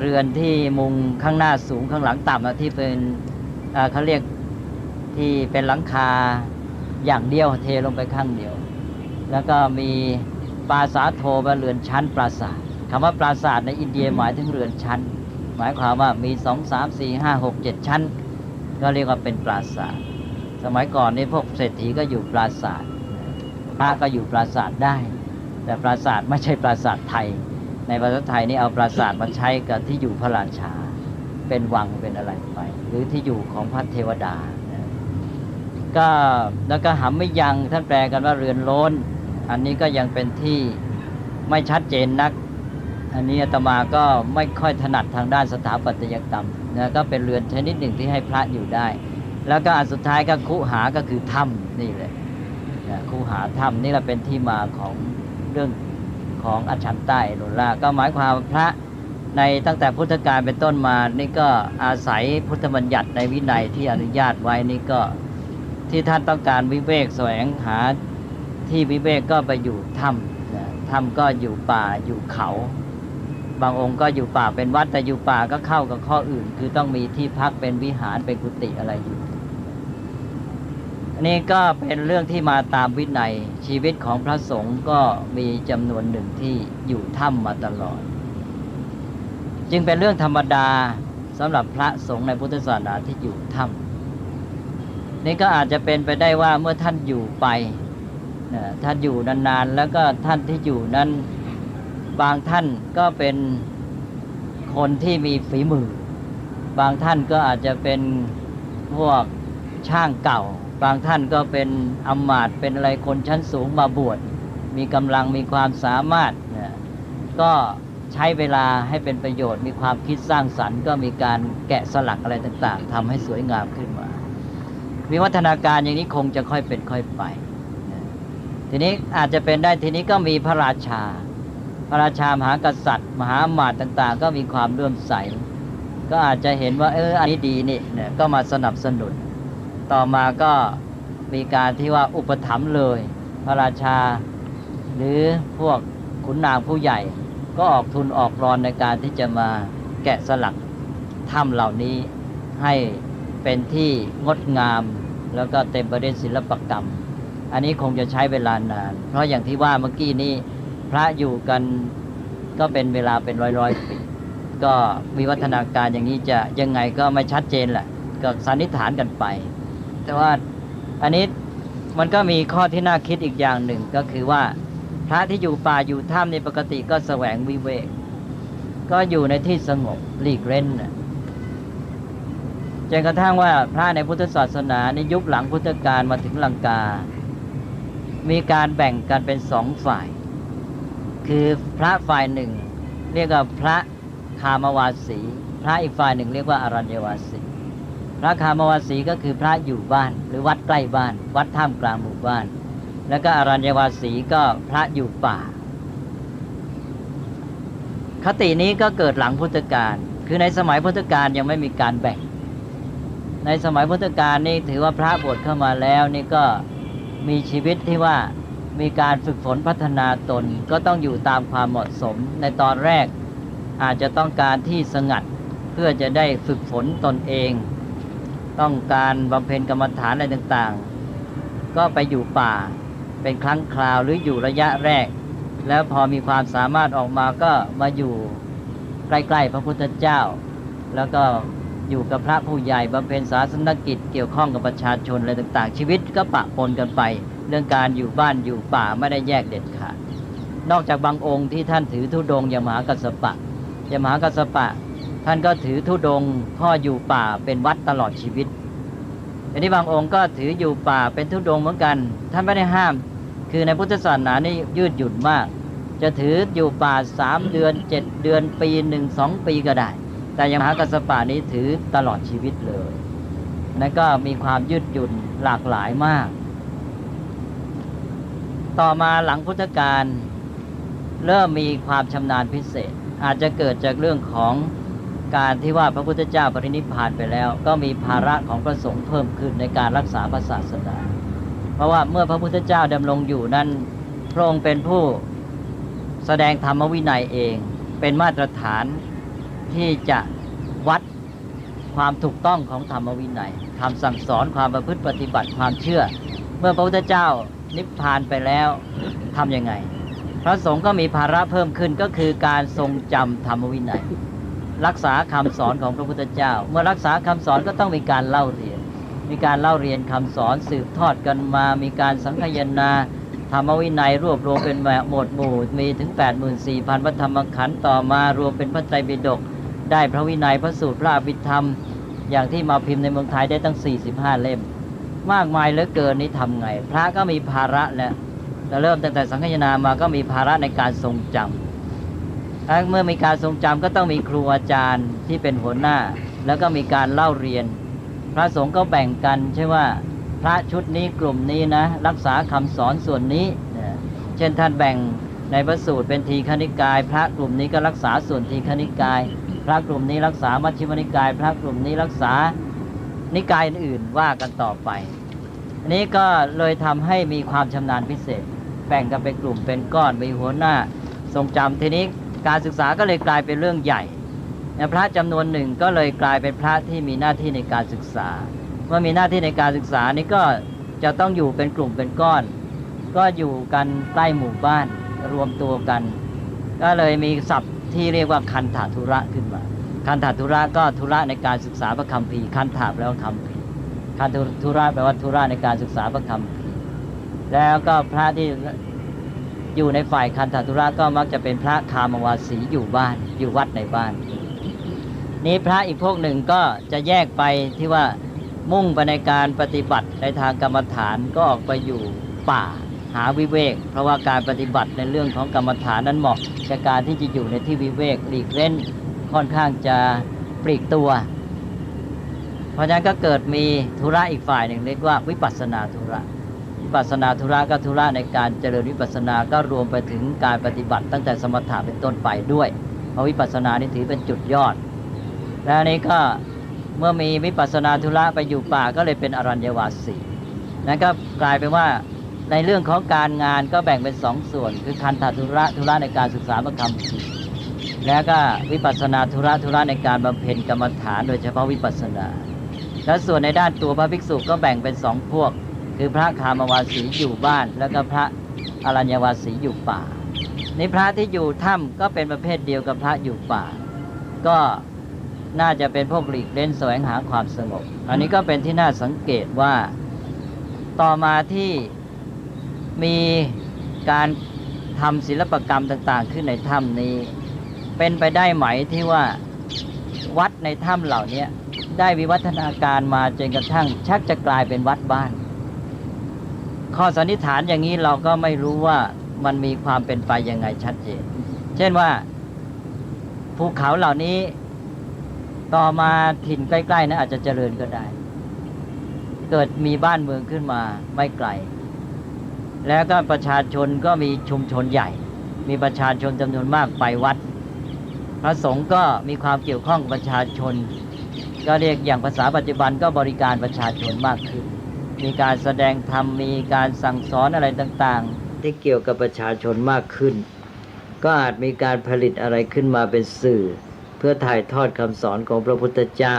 เรือนที่มุงข้างหน้าสูงข้างหลังต่ำที่เป็นเขาเรียกที่เป็นหลังคาอย่างเดียวเทลงไปข้างเดียวแล้วก็มีปราสาทโทเป็นเรือนชั้นปราสาทค ำว่าปราสาทในอินเดียหมายถึงเรือนชั้นหมายความว่ามี2 3 4 5 6 7ชั้นก็เรียกว่าเป็นปราสาทสมัยก่อนนี่พวกเศรษฐีก็อยู่ปราสาทพระก็อยู่ปราสาทได้แต่ปราสาทไม่ใช่ปราสาทไทยในประเทศไทยนี่เอาปราสาทมาใช้กับที่อยู่พระราชาเป็นวังเป็นอะไรไปหรือที่อยู่ของพระเทวดาก็แล้วก็หำไม่ยังท่านแปลกันว่าเรือนโล้นอันนี้ก็ยังเป็นที่ไม่ชัดเจนนักอันนี้อาตมาก็ไม่ค่อยถนัดทางด้านสถาปัตยกรรมนะก็เป็นเรือนชนิดหนึ่งที่ให้พระอยู่ได้แล้วก็อันสุดท้ายก็คุหาก็คือถ้ำนี่แหละคุหาถ้ำนี่แหละเป็นที่มาของเรื่องของอัจฉันใต้โนล่าก็หมายความพระในตั้งแต่พุทธกาลเป็นต้นมานี่ก็อาศัยพุทธบัญญัติในวินัยที่อนุญาตไว้นี่ก็ที่ท่านต้องการวิเวกแสวงหาที่วิเวกก็ไปอยู่ถ้ำถ้ำก็อยู่ป่าอยู่เขาบางองค์ก็อยู่ป่าเป็นวัดแต่อยู่ป่าก็เข้ากับข้ออื่นคือต้องมีที่พักเป็นวิหารเป็นกุฏิอะไรอยู่นี่ก็เป็นเรื่องที่มาตามวินัยชีวิตของพระสงฆ์ก็มีจำนวนหนึ่งที่อยู่ถ้ำมาตลอดจึงเป็นเรื่องธรรมดาสำหรับพระสงฆ์ในพุทธศาสนาที่อยู่ถ้ำนี่ก็อาจจะเป็นไปได้ว่าเมื่อท่านอยู่ไปท่านอยู่นานๆแล้วก็ท่านที่อยู่นั้นบางท่านก็เป็นคนที่มีฝีมือบางท่านก็อาจจะเป็นพวกช่างเก่าบางท่านก็เป็นอำมาตย์เป็นอะไรคนชั้นสูงมาบวชมีกำลังมีความสามารถก็ใช้เวลาให้เป็นประโยชน์มีความคิดสร้างสรรค์ก็มีการแกะสลักอะไรต่างๆทำให้สวยงามขึ้นมาวิวัฒนาการอย่างนี้คงจะค่อยเป็นค่อยไปทีนี้อาจจะเป็นได้ทีนี้ก็มีพระราชามหากษัตริย์มหาอมาตย์ต่างๆก็มีความเลื่อมใสก็อาจจะเห็นว่าอันนี้ดีนี่ก็มาสนับสนุนต่อมาก็มีการที่ว่าอุปถัมภ์เลยพระราชาหรือพวกขุนนางผู้ใหญ่ก็ออกทุนออกรอนในการที่จะมาแกะสลักถ้ำเหล่านี้ให้เป็นที่งดงามแล้วก็เต็มไปด้วยศิลปกรรมอันนี้คงจะใช้เวลานานเพราะอย่างที่ว่าเมื่อกี้นี้พระอยู่กันก็เป็นเวลาเป็นร้อยปีก็วิวัฒนาการอย่างนี้จะยังไงก็ไม่ชัดเจนแหละก็สันนิษฐานกันไปแต่ว่าอันนี้มันก็มีข้อที่น่าคิดอีกอย่างหนึ่งก็คือว่าพระที่อยู่ป่าอยู่ถ้ำในปกติก็แสวงวิเวกก็อยู่ในที่สงบหลีกเร้นจนกระทั่งว่าพระในพุทธศาสนาในยุคหลังพุทธกาลมาถึงลังกามีการแบ่งกันเป็น2 ฝ่ายคือพระฝ่ายหนึ่งเรียกว่าพระคามวาสีพระอีกฝ่ายหนึ่งเรียกว่าอรัญญวาสีพระคามวาสีก็คือพระอยู่บ้านหรือวัดใกล้บ้านวัดท่ามกลางหมู่บ้านแล้วก็อรัญญวาสีก็พระอยู่ป่าคตินี้ก็เกิดหลังพุทธกาลคือในสมัยพุทธกาลยังไม่มีการแบ่งในสมัยพุทธกาลนี่ถือว่าพระบวชเข้ามาแล้วนี่ก็มีชีวิตที่ว่ามีการฝึกฝนพัฒนาตนก็ต้องอยู่ตามความเหมาะสมในตอนแรกอาจจะต้องการที่สงัดเพื่อจะได้ฝึกฝนตนเองต้องการบำเพ็ญกรรมฐานอะไรต่างๆก็ไปอยู่ป่าเป็นครั้งคราวหรืออยู่ระยะแรกแล้วพอมีความสามารถออกมาก็มาอยู่ใกล้ๆพระพุทธเจ้าแล้วก็อยู่กับพระผู้ใหญ่บำเพ็ญศาสนกิจเกี่ยวข้องกับประชาชนอะไรต่างๆชีวิตก็ปะปนกันไปเรื่องการอยู่บ้านอยู่ป่าไม่ได้แยกเด็ดขาดนอกจากบางองค์ที่ท่านถือธุดงค์อย่างมหากัสสปะท่านก็ถือธุดงค์ข้ออยู่ป่าเป็นวัดตลอดชีวิตอันนี้บางองค์ก็ถืออยู่ป่าเป็นธุดงค์เหมือนกันท่านไม่ได้ห้ามคือในพุทธศาสนานี่ยืดหยุ่นมากจะถืออยู่ป่า3 เดือน7 เดือนปี1 2 ปีก็ได้แต่อย่างมหากัสสปะนี้ถือตลอดชีวิตเลยนั่นก็มีความยืดหยุ่นหลากหลายมากต่อมาหลังพุทธกาลเริ่มมีความชำนาญพิเศษอาจจะเกิดจากเรื่องของการที่ว่าพระพุทธเจ้าปรินิพพานไปแล้วก็มีภาระของพระสงฆ์เพิ่มขึ้นในการรักษาพระศาสนาเพราะว่าเมื่อพระพุทธเจ้าดำรงอยู่นั้นพระองค์เป็นผู้แสดงธรรมวินัยเองเป็นมาตรฐานที่จะวัดความถูกต้องของธรรมวินัยคำสั่งสอนความประพฤติปฏิบัติความเชื่อเมื่อพระพุทธเจ้านิพพานไปแล้วทำยังไง พระสงฆ์ก็มีภาระเพิ่มขึ้นก็คือการทรงจำธรรมวินัยรักษาคำสอนของพระพุทธเจ้าเมื่อรักษาคำสอนก็ต้องมีการเล่าเรียนคำสอนสืบทอดกันมามีการสังคายนาธรรมวินัยรวบรวมเป็นหมวดหมู่มีถึง 84,000 พระธรรมขันธ์ต่อมารวมเป็นพระไตรปิฎกได้พระวินัยพระสูตรพระอภิธรรมอย่างที่มาพิมพ์ในเมืองไทยได้ตั้ง45เล่มมากมายเหลือเกินนี้ทำไงพระก็มีภาระแล้วเริ่มตั้งแต่สังคายนามาก็มีภาระในการทรงจำและเมื่อมีการทรงจำก็ต้องมีครูอาจารย์ที่เป็นหัวหน้าแล้วก็มีการเล่าเรียนพระสงฆ์ก็แบ่งกันใช่ว่าพระชุดนี้กลุ่มนี้นะรักษาคำสอนส่วนนี้เช่นท่านแบ่งในพระสูตรเป็นทีฆนิกายพระกลุ่มนี้ก็รักษาส่วนทีฆนิกายพระกลุ่มนี้รักษามัชฌิมนิกายพระกลุ่มนี้รักษานิกายอื่นว่ากันต่อไปอันนี้ก็เลยทำให้มีความชำนาญพิเศษแบ่งกันเป็นกลุ่มเป็นก้อนมีหัวหน้าทรงจำทีนี้การศึกษาก็เลยกลายเป็นเรื่องใหญ่พระจำนวนหนึ่งก็เลยกลายเป็นพระที่มีหน้าที่ในการศึกษาเมื่อมีหน้าที่ในการศึกษานี้ก็จะต้องอยู่เป็นกลุ่มเป็นก้อนก็อยู่กันใกล้หมู่บ้านรวมตัวกันก็เลยมีศัพท์ที่เรียกว่าคันธทุระขึ้นมาคันธทุระก็ธุระในการศึกษาพระคัมภีร์คันธะแปลว่าคัมภีร์คันธุระแปลว่าธุระในการศึกษาพระคัมภีร์แล้วก็พระที่อยู่ในฝ่ายคันธทุระก็มักจะเป็นพระคามวาสีอยู่บ้านอยู่วัดในบ้านนี้พระอีกพวกหนึ่งก็จะแยกไปที่ว่ามุ่งไปในการปฏิบัติในทางกรรมฐานก็ออกไปอยู่ป่าหาวิเวกเพราะว่าการปฏิบัติในเรื่องของกรรมฐานนั้นเหมาะกับการที่จะอยู่ในที่วิเวกหลีกเล่นค่อนข้างจะปลีกตัวเพราะฉะนั้นก็เกิดมีธุระอีกฝ่ายหนึ่งเรียกว่าวิปัสสนาธุระวิปัสสนาธุระก็ธุระในการเจริญวิปัสสนาก็รวมไปถึงการปฏิบัติตั้งแต่สมถะเป็นต้นไปด้วยเพราะวิปัสสนานี่ถือเป็นจุดยอดแล้วนี้ก็เมื่อมีวิปัสสนาธุระไปอยู่ป่าก็เลยเป็นอรัญญวาสีนั่นก็กลายเป็นว่าในเรื่องของการงานก็แบ่งเป็น2ส่วนคือคันธธุระในการศึกษาพระคัมภีร์แล้วก็วิปัสสนาธุระในการบำเพ็ญกรรมฐานโดยเฉพาะวิปัสสนาและส่วนในด้านตัวพระภิกษุก็แบ่งเป็น2พวกคือพระคามวาสีอยู่บ้านแล้วก็พระอรัญญวาสีอยู่ป่าในพระที่อยู่ถ้ำก็เป็นประเภทเดียวกับพระอยู่ป่าก็น่าจะเป็นพวกหลีกเล่นแสวงหาความสงบอันนี้ก็เป็นที่น่าสังเกตว่าต่อมาที่มีการทำศิลปกรรมต่างๆขึ้นในถ้ำนี้เป็นไปได้ไหมที่ว่าวัดในถ้ำเหล่านี้ได้วิวัฒนาการมาจนกระทั่งชักจะกลายเป็นวัดบ้านข้อสันนิษฐานอย่างนี้เราก็ไม่รู้ว่ามันมีความเป็นไปยังไงชัดเจนเช่นว่าภูเขาเหล่านี้ต่อมาถิ่นใกล้ๆนั้นอาจจะเจริญก็ได้เกิดมีบ้านเมืองขึ้นมาไม่ไกลแล้วก็ประชาชนก็มีชุมชนใหญ่มีประชาชนจำนวนมากไปวัดพระสงฆ์ก็มีความเกี่ยวข้องกับประชาชนก็เรียกอย่างภาษาปัจจุบันก็บริการประชาชนมากขึ้นมีการแสดงธรรมมีการสั่งสอนอะไรต่างๆที่เกี่ยวกับประชาชนมากขึ้นก็อาจมีการผลิตอะไรขึ้นมาเป็นสื่อเพื่อถ่ายทอดคำสอนของพระพุทธเจ้า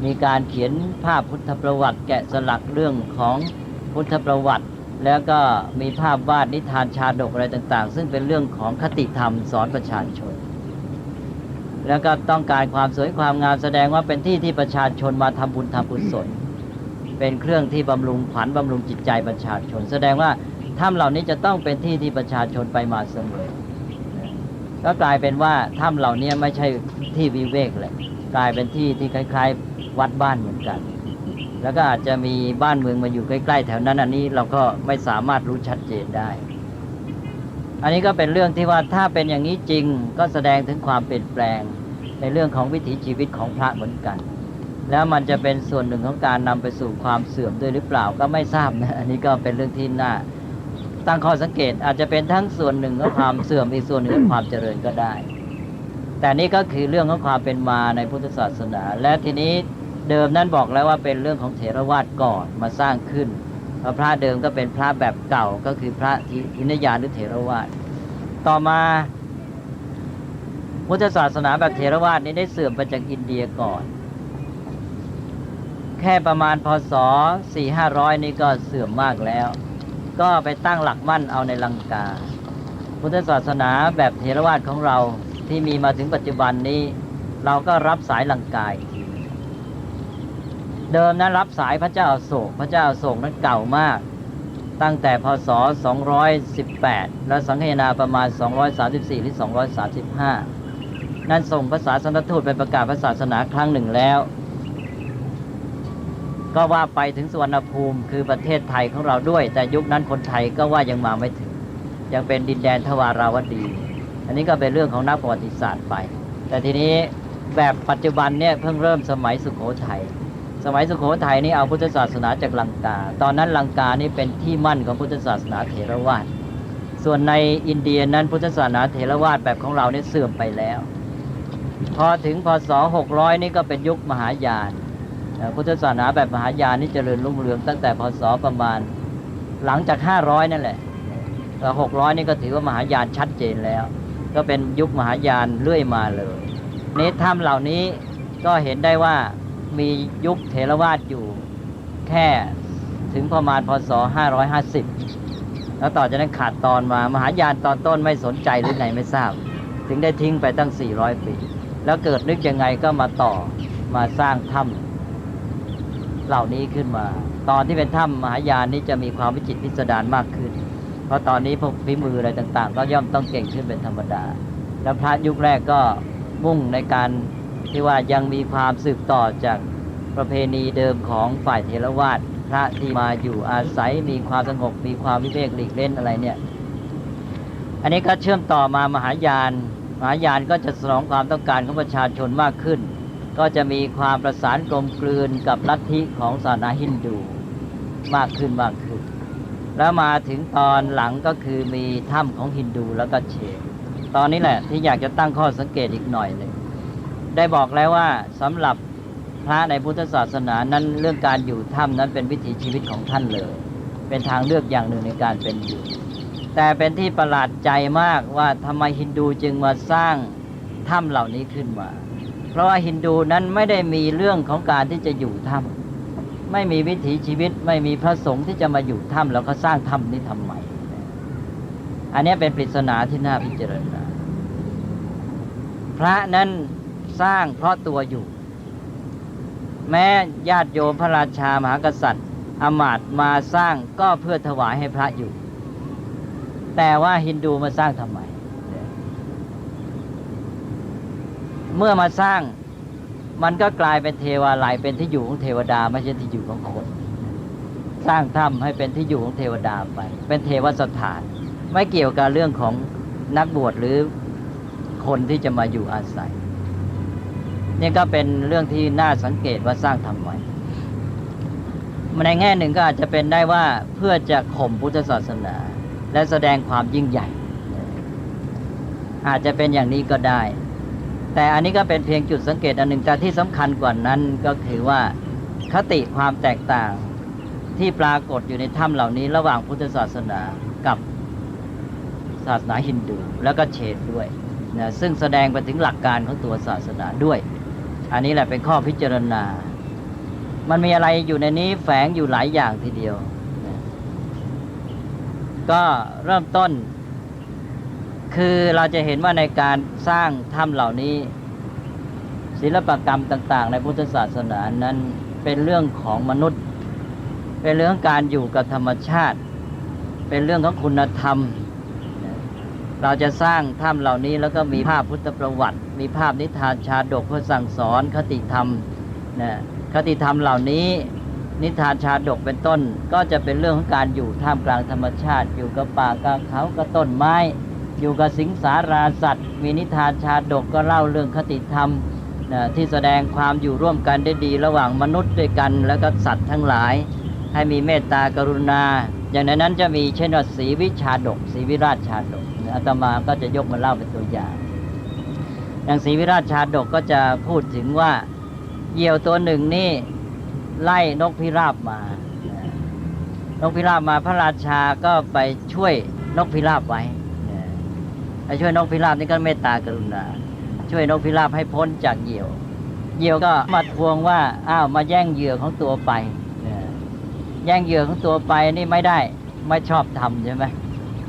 มีการเขียนภาพพุทธประวัติแกะสลักเรื่องของพุทธประวัติแล้วก็มีภาพวาดนิทานชาดกอะไรต่างๆซึ่งเป็นเรื่องของคติธรรมสอนประชาชนแล้วก็ต้องการความสวยความงามแสดงว่าเป็นที่ที่ประชาชนมาทำบุญทำกุศลเป็นเครื่องที่บำรุงขวัญบำรุงจิตใจประชาชนแสดงว่าถ้ำเหล่านี้จะต้องเป็นที่ที่ประชาชนไปมาเสมอก็กลายเป็นว่าถ้ำเหล่านี้ไม่ใช่ที่วิเวกเลยกลายเป็นที่ที่คล้ายๆวัดบ้านเหมือนกันแล้วก็อาจจะมีบ้านเมืองมาอยู่ใกล้ๆแถวนั้นอันนี้เราก็ไม่สามารถรู้ชัดเจนได้อันนี้ก็เป็นเรื่องที่ว่าถ้าเป็นอย่างนี้จริงก็แสดงถึงความเปลี่ยนแปลงในเรื่องของวิถีชีวิตของพระเหมือนกันแล้วมันจะเป็นส่วนหนึ่งของการนำไปสู่ความเสื่อมด้วยหรือเปล่าก็ไม่ทราบนะอันนี้ก็เป็นเรื่องที่น่าตั้งข้อสังเกตอาจจะเป็นทั้งส่วนหนึ่งของความเสื่อมอีกส่วนหนึ่งของความเจริญก็ได้แต่นี่ก็คือเรื่องของความเป็นมาในพุทธศาสนาและทีนี้เดิมนั้นบอกแล้วว่าเป็นเรื่องของเถรวาทก่อนมาสร้างขึ้นพระเดิมก็เป็นพระแบบเก่าก็คือพระหินยานหรือเถรวาทต่อมาพุทธศาสนาแบบเถรวาทนี้ได้เสื่อมไปจากอินเดียก่อนแค่ประมาณพศ 400-500 นี่ก็เสื่อมมากแล้วก็ไปตั้งหลักมั่นเอาในลังกา พุทธศาสนาแบบเถรวาทของเราที่มีมาถึงปัจจุบันนี้ เราก็รับสายลังกาอีกทีเดิมนั้นรับสายพระเจ้าอโศกพระเจ้าอโศกนั้นเก่ามากตั้งแต่พศ218และสังคายนาประมาณ234หรือ235นั้นส่งพระศาสนทูตไปประกาศพระศาสนาครั้งหนึ่งแล้วก็ว่าไปถึงสุวรรณภูมิคือประเทศไทยของเราด้วยแต่ยุคนั้นคนไทยก็ว่ายังมาไม่ถึงยังเป็นดินแดนทวาราวดีอันนี้ก็เป็นเรื่องของนักประวัติศาสตร์ไปแต่ทีนี้แบบปัจจุบันเนี่ยเพิ่งเริ่มสมัยสุโขทัยสมัยสุโขทัยนี่เอาพุทธศาสนาจากลังกาตอนนั้นลังกานี่เป็นที่มั่นของพุทธศาสนาเถรวาทส่วนในอินเดียนั้นพุทธศาสนาเถรวาทแบบของเราเนี่ยเสื่อมไปแล้วพอถึงพศ600นี่ก็เป็นยุคมหายานพุทธศาสนาแบบมหายานนี่เจริญรุ่งเรืองตั้งแต่พศประมาณหลังจาก500นั่นแหละแต่600นี่ก็ถือว่ามหายานชัดเจนแล้วก็เป็นยุคมหายานเรื่อยมาเลยนี้ถ้ำเหล่านี้ก็เห็นได้ว่ามียุคเถรวาทอยู่แค่ถึงประมาณพศ550แล้วต่อจากนั้นขาดตอนมามหายานตอนต้นไม่สนใจหรือไหนไม่ทราบถึงได้ทิ้งไปตั้ง400ปีแล้วเกิดนึกยังไงก็มาต่อมาสร้างถ้ำเหล่านี้ขึ้นมาตอนที่เป็นถ้ำมหายานนี้จะมีความวิจิตรพิสดารมากขึ้นเพราะตอนนี้พวกฝีมืออะไรต่างๆก็ย่อมต้องเก่งขึ้นเป็นธรรมดาแล้วพระยุคแรกก็มุ่งในการที่ว่ายังมีความสืบต่อจากประเพณีเดิมของฝ่ายเถรวาทพระที่มาอยู่อาศัยมีความสงบมีความวิเวกหลีกเล่นอะไรเนี่ยอันนี้ก็เชื่อมต่อมามหายานก็จะสนองความต้องการของประชาชนมากขึ้นก็จะมีความประสานกลมกลืนกับลัทธิของศาสนาฮินดูมากขึ้นแล้วมาถึงตอนหลังก็คือมีถ้ำของฮินดูแล้วก็เชนตอนนี้แหละที่อยากจะตั้งข้อสังเกตอีกหน่อยหนึ่งได้บอกแล้วว่าสำหรับพระในพุทธศาสนานั้นเรื่องการอยู่ถ้ำนั้นเป็นวิถีชีวิตของท่านเลยเป็นทางเลือกอย่างหนึ่งในการเป็นอยู่แต่เป็นที่ประหลาดใจมากว่าทำไมฮินดูจึงมาสร้างถ้ำเหล่านี้ขึ้นมาเพราะว่าฮินดูนั้นไม่ได้มีเรื่องของการที่จะอยู่ถ้ำไม่มีวิถีชีวิตไม่มีพระสงฆ์ที่จะมาอยู่ถ้ำแล้วก็สร้างถ้ำนี้ทำไมอันนี้เป็นปริศนาที่น่าพิจารณาพระนั้นสร้างเพราะตัวอยู่แม้ญาติโยมพระราชามหากษัตริย์อมาตย์มาสร้างก็เพื่อถวายให้พระอยู่แต่ว่าฮินดูมาสร้างทำไมเมื่อมาสร้างมันก็กลายเป็นเทวาลัยเป็นที่อยู่ของเทวดาไม่ใช่ที่อยู่ของคนสร้างถ้ำให้เป็นที่อยู่ของเทวดาไปเป็นเทวสถานไม่เกี่ยวกับเรื่องของนักบวชหรือคนที่จะมาอยู่อาศัยนี่ก็เป็นเรื่องที่น่าสังเกตว่าสร้างทำไมในแง่หนึ่งก็อาจจะเป็นได้ว่าเพื่อจะข่มพุทธศาสนาและแสดงความยิ่งใหญ่อาจจะเป็นอย่างนี้ก็ได้แต่อันนี้ก็เป็นเพียงจุดสังเกตอันหนึ่งแต่ที่สำคัญกว่านั้นก็คือว่าคติความแตกต่างที่ปรากฏอยู่ในถ้ำเหล่านี้ระหว่างพุทธศาสนากับศาสนาฮินดูแล้วก็เชนด้วยนะซึ่งแสดงไปถึงหลักการของตัวศาสนาด้วยอันนี้แหละเป็นข้อพิจารณามันมีอะไรอยู่ในนี้แฝงอยู่หลายอย่างทีเดียวนะก็เริ่มต้นคือเราจะเห็นว่าในการสร้างถ้ำเหล่านี้ศิลปกรรมต่างๆในพุทธศาสนานั้นเป็นเรื่องของมนุษย์เป็นเรื่องการอยู่กับธรรมชาติเป็นเรื่องของคุณธรรมเราจะสร้างถ้ำเหล่านี้แล้วก็มีภาพพุทธประวัติมีภาพนิทานชาดกเพื่อสั่งสอนคติธรรมนะคติธรรมเหล่านี้นิทานชาดกเป็นต้นก็จะเป็นเรื่องของการอยู่ท่ามกลางธรรมชาติอยู่กับป่ากับเขากับต้นไม้อยู่กับสิงสาราสัตว์มีนิทานชาดกก็เล่าเรื่องคติธรรมที่แสดงความอยู่ร่วมกันได้ดีระหว่างมนุษย์ด้วยกันแล้วก็สัตว์ทั้งหลายให้มีเมตตากรุณาอย่างนั้นจะมีเช่นว่าศรีวิชาดกศรีวิราชชาดกอาตมาก็จะยกมาเล่าเป็นตัวอย่างอย่างศรีวิราชชาดกก็จะพูดถึงว่าเหยี่ยวตัวหนึ่งนี่ไล่นกพิราบมานกพิราบมาพระราชาก็ไปช่วยนกพิราบไว้ไปช่วยนกพิราบนี่ก็เมตตากรุณาช่วยนกพิราบให้พ้นจากเหยี่ยวก็มาทวงว่าอ้าวมาแย่งเหยื่อของตัวไปแย่งเหยื่อของตัวไปนี่ไม่ได้ไม่ชอบทำใช่ไหม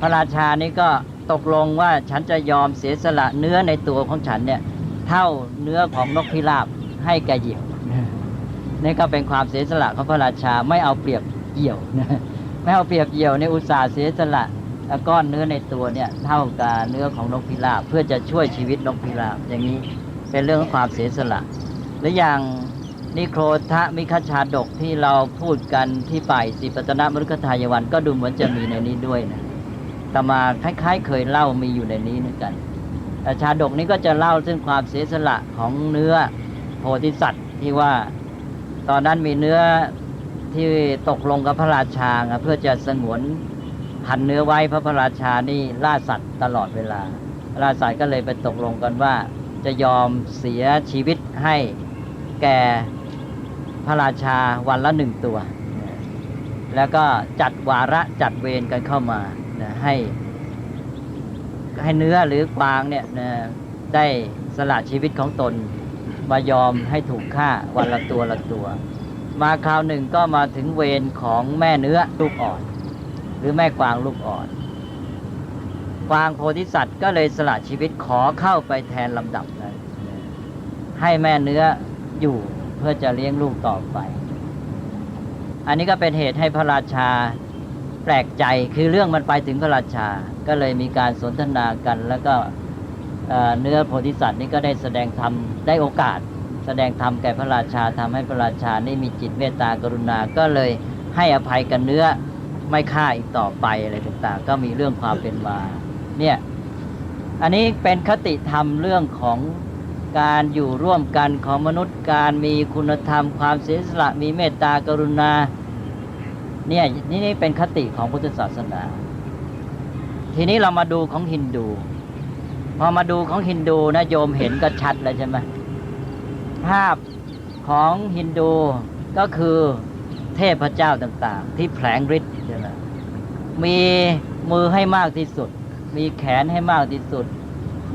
พระราชานี่ก็ ตกลงว่าฉันจะยอมเสียสละเนื้อในตัวของฉันเนี่ยเท่าเนื้อของนกพิราบให้แก่เหยี่ยวนี่ก็เป็นความเสียสละของพระราชาไม่เอาเปรียบเหยี่ยวนะไม่เอาเปรียบเหยี่ยวในอุตสาห์เสียสละก้อนเนื้อในตัวเนี่ยเท่ากับเนื้อของนกพิราบเพื่อจะช่วยชีวิตนกพิราบอย่างนี้เป็นเรื่องของความเสียสละหรืออย่างนิโครธมิคชาดกที่เราพูดกันที่ป่ายสิปัตตนมฤคทายวันก็ดูเหมือนจะมีในนี้ด้วยนะแต่มาคล้ายๆเคยเล่ามีอยู่ในนี้เหมือนกันชาดกนี้ก็จะเล่าซึ่งความเสียสละของเนื้อโพธิสัตว์ที่ว่าตอนนั้นมีเนื้อที่ตกลงกับพระราชาเพื่อจะสงวนพันเนื้อไว้เพราะพระราชานี่ล่าสัตว์ตลอดเวลาพระราชาก็เลยไปตกลงกันว่าจะยอมเสียชีวิตให้แก่พระราชาวันละ1 ตัวแล้วก็จัดวาระจัดเวรกันเข้ามาให้เนื้อหรือกวางเนี่ยได้สละชีวิตของตนมายอมให้ถูกฆ่าวันละตัวละตัวมาคราวหนึ่งก็มาถึงเวรของแม่เนื้อลูกอ่อนหรือแม่กวางลูกอ่อนกวางโพธิสัตว์ก็เลยสละชีวิตขอเข้าไปแทนลำดับนั้นให้แม่เนื้ออยู่เพื่อจะเลี้ยงลูกต่อไปอันนี้ก็เป็นเหตุให้พระราชาแปลกใจคือเรื่องมันไปถึงพระราชาก็เลยมีการสนทนากันแล้วก็เนื้อโพธิสัตว์นี้ก็ได้แสดงธรรมได้โอกาสแสดงธรรมแก่พระราชาทำให้พระราชานี่มีจิตเมตตากรุณาก็เลยให้อภัยกันเนื้อไม่ฆ่าอีกต่อไปอะไรต่างๆก็มีเรื่องความเป็นมาเนี่ยอันนี้เป็นคติธรรมเรื่องของการอยู่ร่วมกันของมนุษย์การมีคุณธรรมความเสียสละมีเมตตากรุณาเนี่ยนี่เป็นคติของพุทธศาสนาทีนี้เรามาดูของฮินดูพอมาดูของฮินดูนะโยมเห็นก็ชัดแล้วใช่ไหมภาพของฮินดูก็คือเทพเจ้าต่างๆที่แผลงฤทธิ์ใช่ไหมมีมือให้มากที่สุดมีแขนให้มากที่สุด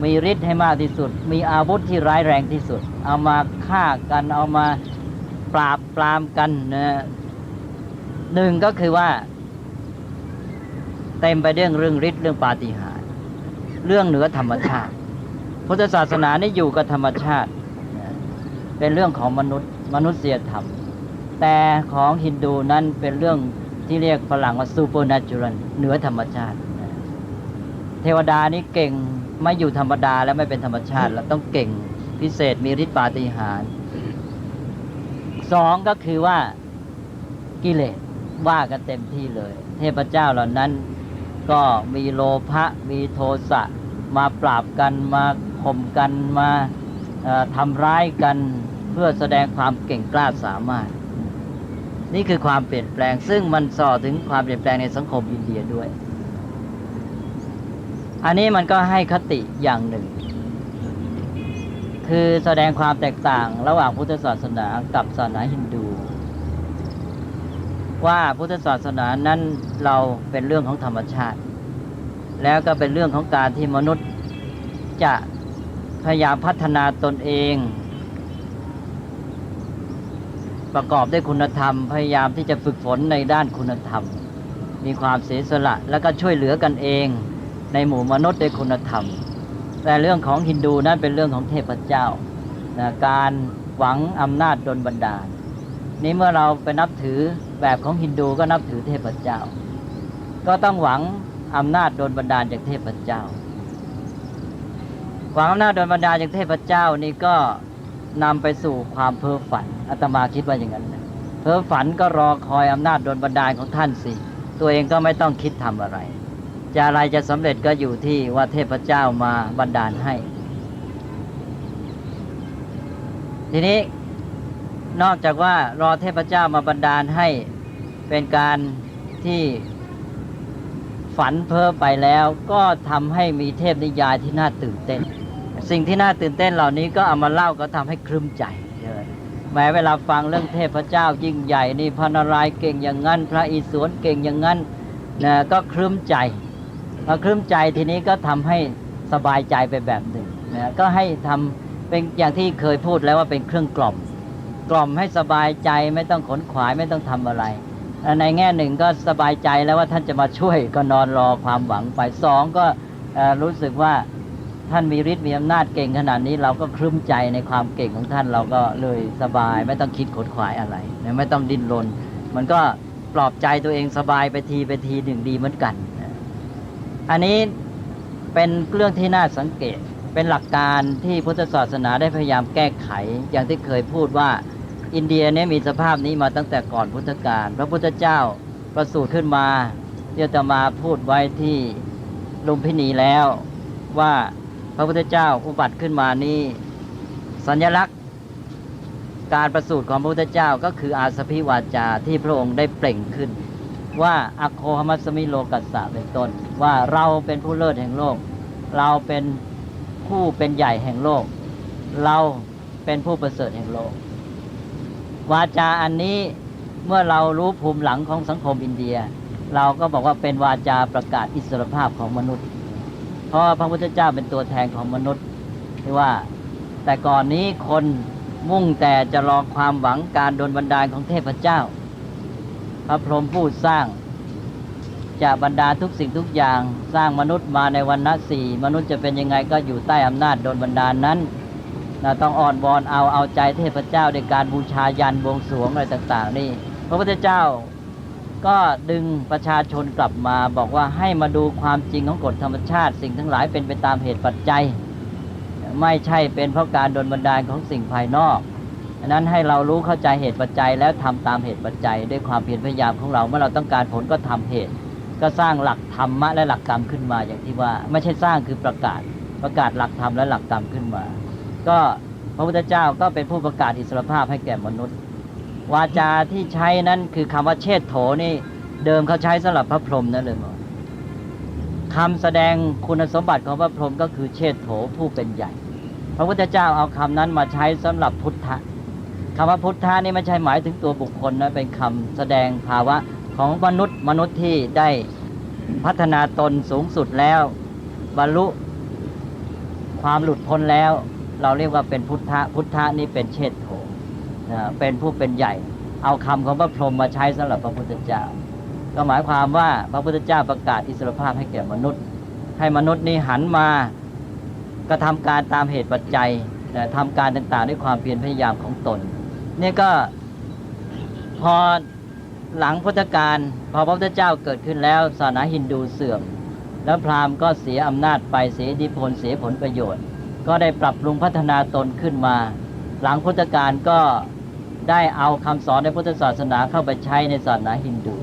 มีฤทธิ์ให้มากที่สุดมีอาวุธที่ร้ายแรงที่สุดเอามาฆ่ากันเอามาปราบปรามกันนะหนึ่งก็คือว่าเต็มไปด้วยเรื่องฤทธิ์เรื่องปาฏิหาริย์เรื่องเหนือธรรมชาติพุทธศาสนานี่อยู่กับธรรมชาติเป็นเรื่องของมนุษยธรรมแต่ของฮินดูนั้นเป็นเรื่องที่เรียกฝรั่งว่า supernatural เหนือธรรมชาติเทวดานี่เก่งไม่อยู่ธรรมดาแล้วไม่เป็นธรรมชาติแล้วต้องเก่งพิเศษมีฤทธิ์ปาฏิหาริย์สองก็คือว่ากิเลสว่ากันเต็มที่เลยเทพเจ้าเหล่านั้นก็มีโลภะมีโทสะมาปราบกันมาข่มกันมาทำร้ายกันเพื่อแสดงความเก่งกล้าสามารถนี่คือความเปลี่ยนแปลงซึ่งมันส่อถึงความเปลี่ยนแปลงในสังคมอินเดียด้วยอันนี้มันก็ให้คติอย่างหนึ่งคือแสดงความแตกต่างระหว่างพุทธศาสนากับศาสนาฮินดูว่าพุทธศาสนานั้นเราเป็นเรื่องของธรรมชาติแล้วก็เป็นเรื่องของการที่มนุษย์จะพยายามพัฒนาตนเองประกอบด้วยคุณธรรมพยายามที่จะฝึกฝนในด้านคุณธรรมมีความเสียสละแล้วก็ช่วยเหลือกันเองในหมู่มนุษย์ด้วยคุณธรรมแต่เรื่องของฮินดูนั้นเป็นเรื่องของเทพเจ้าการหวังอำนาจดลบันดาลนี้เมื่อเราไปนับถือแบบของฮินดูก็นับถือเทพเจ้าก็ต้องหวังอำนาจดลบันดาลจากเทพเจ้าหวังอำนาจดลบันดาลจากเทพเจ้านี่ก็นำไปสู่ความเพ้อฝันอาตมาคิดว่าอย่างนั้นนะเพ้อฝันก็รอคอยอำนาจดลบันดาลของท่านสิตัวเองก็ไม่ต้องคิดทำอะไรจะอะไรจะสำเร็จก็อยู่ที่ว่าเทพเจ้ามาบันดาลให้ทีนี้นอกจากว่ารอเทพเจ้ามาบันดาลให้เป็นการที่ฝันเพ้อไปแล้วก็ทำให้มีเทพนิยายที่น่าตื่นเต้นสิ่งที่น่าตื่นเต้นเหล่านี้ก็เอามาเล่าก็ทำให้ครึ้มใจแม้เวลาฟังเรื่องเทพเจ้ายิ่งใหญ่นี่พระนารายณ์เก่งอย่างนั้นพระอิศวรเก่งอย่างนั้นนะก็ครึ้มใจพอครึ้มใจทีนี้ก็ทำให้สบายใจไปแบบหนึ่งนะก็ให้ทำเป็นอย่างที่เคยพูดแล้วว่าเป็นเครื่องกล่อมให้สบายใจไม่ต้องขนขวายไม่ต้องทำอะไรในแง่หนึ่งก็สบายใจแล้วว่าท่านจะมาช่วยก็นอนรอความหวังไปสองก็ รู้สึกว่าท่านมีฤทธิ์มีอำนาจเก่งขนาดนี้เราก็คลุ้มใจในความเก่งของท่านเราก็เลยสบายไม่ต้องคิดขดขวายอะไรไม่ต้องดิ้นรนมันก็ปลอบใจตัวเองสบายไปทีหนึ่งดีเหมือนกันอันนี้เป็นเรื่องที่น่าสังเกตเป็นหลักการที่พุทธศาสนาได้พยายามแก้ไขอย่างที่เคยพูดว่าอินเดียเนี่ยมีสภาพนี้มาตั้งแต่ก่อนพุทธกาลพระพุทธเจ้าประสูติขึ้นมาที่จะมาพูดไว้ที่ลุมพินีแล้วว่าพระพุทธเจ้าอุบัติขึ้นมานี่สัญลักษณ์การประสูติของพระพุทธเจ้าก็คืออาสพิวาจาที่พระองค์ได้เปล่งขึ้นว่าอโคหมัสมิโลกัสสะเป็นต้นว่าเราเป็นผู้เลิศแห่งโลกเราเป็นผู้เป็นใหญ่แห่งโลกเราเป็นผู้ประเสริฐแห่งโลกวาจาอันนี้เมื่อเรารู้ภูมิหลังของสังคมอินเดียเราก็บอกว่าเป็นวาจาประกาศอิสรภาพของมนุษย์เพราะพระพุทธเจ้าเป็นตัวแทนของมนุษย์ที่ว่าแต่ก่อนนี้คนมุ่งแต่จะรอความหวังการดลบันดาลของเทพเจ้าพระพรหมผู้สร้างจะบรรดาทุกสิ่งทุกอย่างสร้างมนุษย์มาในวรรณะสี่มนุษย์จะเป็นยังไงก็อยู่ใต้อำนาจดลบันดาลนั้นเราต้องอ่อนวอนเอาใจเทพเจ้าในการบูชายันบวงสรวงอะไรต่างๆนี่พระพุทธเจ้าก็ดึงประชาชนกลับมาบอกว่าให้มาดูความจริงของกฎธรรมชาติสิ่งทั้งหลายเป็นไปตามเหตุปัจจัยไม่ใช่เป็นเพราะการดลบันดาลของสิ่งภายนอกฉะนั้นให้เรารู้เข้าใจเหตุปัจจัยแล้วทำตามเหตุปัจจัยด้วยความเพียรพยายามของเราเมื่อเราต้องการผลก็ทำเหตุก็สร้างหลักธรรมะและหลักกรรมขึ้นมาอย่างที่ว่าไม่ใช่สร้างคือประกาศหลักธรรมและหลักกรรมขึ้นมาก็พระพุทธเจ้าก็เป็นผู้ประกาศอิสรภาพให้แก่มนุษย์วาจาที่ใช้นั้นคือคำว่าเชษโถนี่เดิมเขาใช้สำหรับพระพรหมนั่นเลยมั้งคำแสดงคุณสมบัติของพระพรหมก็คือเชษโถผู้เป็นใหญ่พระพุทธเจ้าเอาคำนั้นมาใช้สำหรับพุทธะคำว่าพุทธะนี่ไม่ใช่หมายถึงตัวบุคคลนะเป็นคำแสดงภาวะของมนุษย์ที่ได้พัฒนาตนสูงสุดแล้วบรรลุความหลุดพ้นแล้วเราเรียกว่าเป็นพุทธะนี่เป็นเชษโถเป็นผู้เป็นใหญ่เอาคำของพระพรหมมาใช้สำหรับพระพุทธเจ้าก็หมายความว่าพระพุทธเจ้าประกาศอิสรภาพให้แก่มนุษย์ให้มนุษย์นี้หันมากระทำการตามเหตุปัจจัยทำการต่างๆด้วยความเพียรพยายามของตนนี่ก็พอหลังพุทธกาลพอพระพุทธเจ้าเกิดขึ้นแล้วศาสนาฮินดูเสื่อมแล้วพราหมณ์ก็เสียอำนาจไปเสียอิทธิพลเสียผลประโยชน์ก็ได้ปรับปรุงพัฒนาตนขึ้นมาหลังพุทธกาลก็ได้เอาคำสอนในพุทธศาสนาเข้าไปใช้ในศาสนาฮินดู